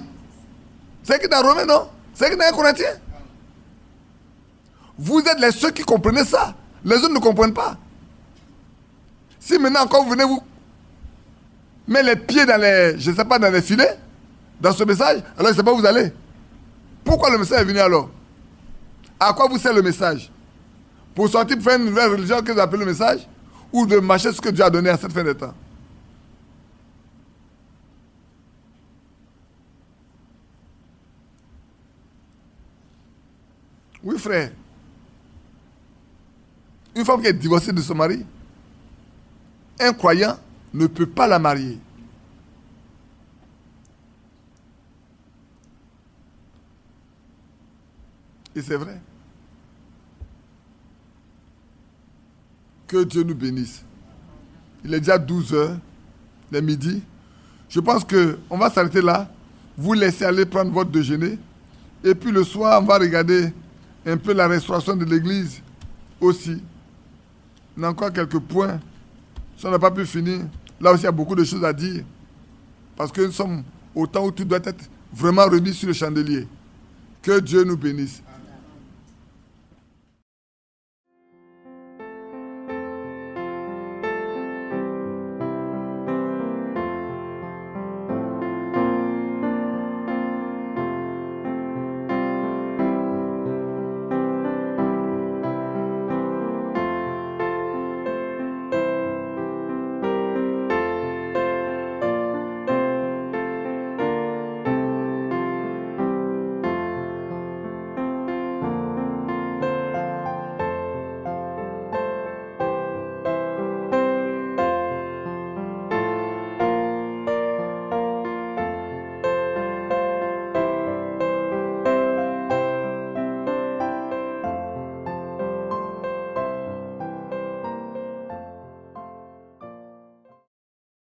C'est écrit dans Romains, non? C'est écrit dans 1 Corinthiens. Vous êtes ceux qui comprenez ça. Les autres ne comprennent pas. Si maintenant encore vous venez vous mettre les pieds dans les, je ne sais pas, dans les filets, dans ce message, alors je ne sais pas où vous allez. Pourquoi le message est venu alors? À quoi vous sert le message? Pour sortir pour faire une nouvelle religion que vous appelez le message? Ou de marcher ce que Dieu a donné à cette fin de temps? Oui, frère. Une femme qui est divorcée de son mari, un croyant ne peut pas la marier. Et c'est vrai. Que Dieu nous bénisse. Il est déjà 12 heures, le midi. Je pense qu'on va s'arrêter là. Vous laissez aller prendre votre déjeuner. Et puis le soir, on va regarder un peu la restauration de l'église aussi. On a encore quelques points. Si on n'a pas pu finir, là aussi il y a beaucoup de choses à dire. Parce que nous sommes au temps où tout doit être vraiment remis sur le chandelier. Que Dieu nous bénisse.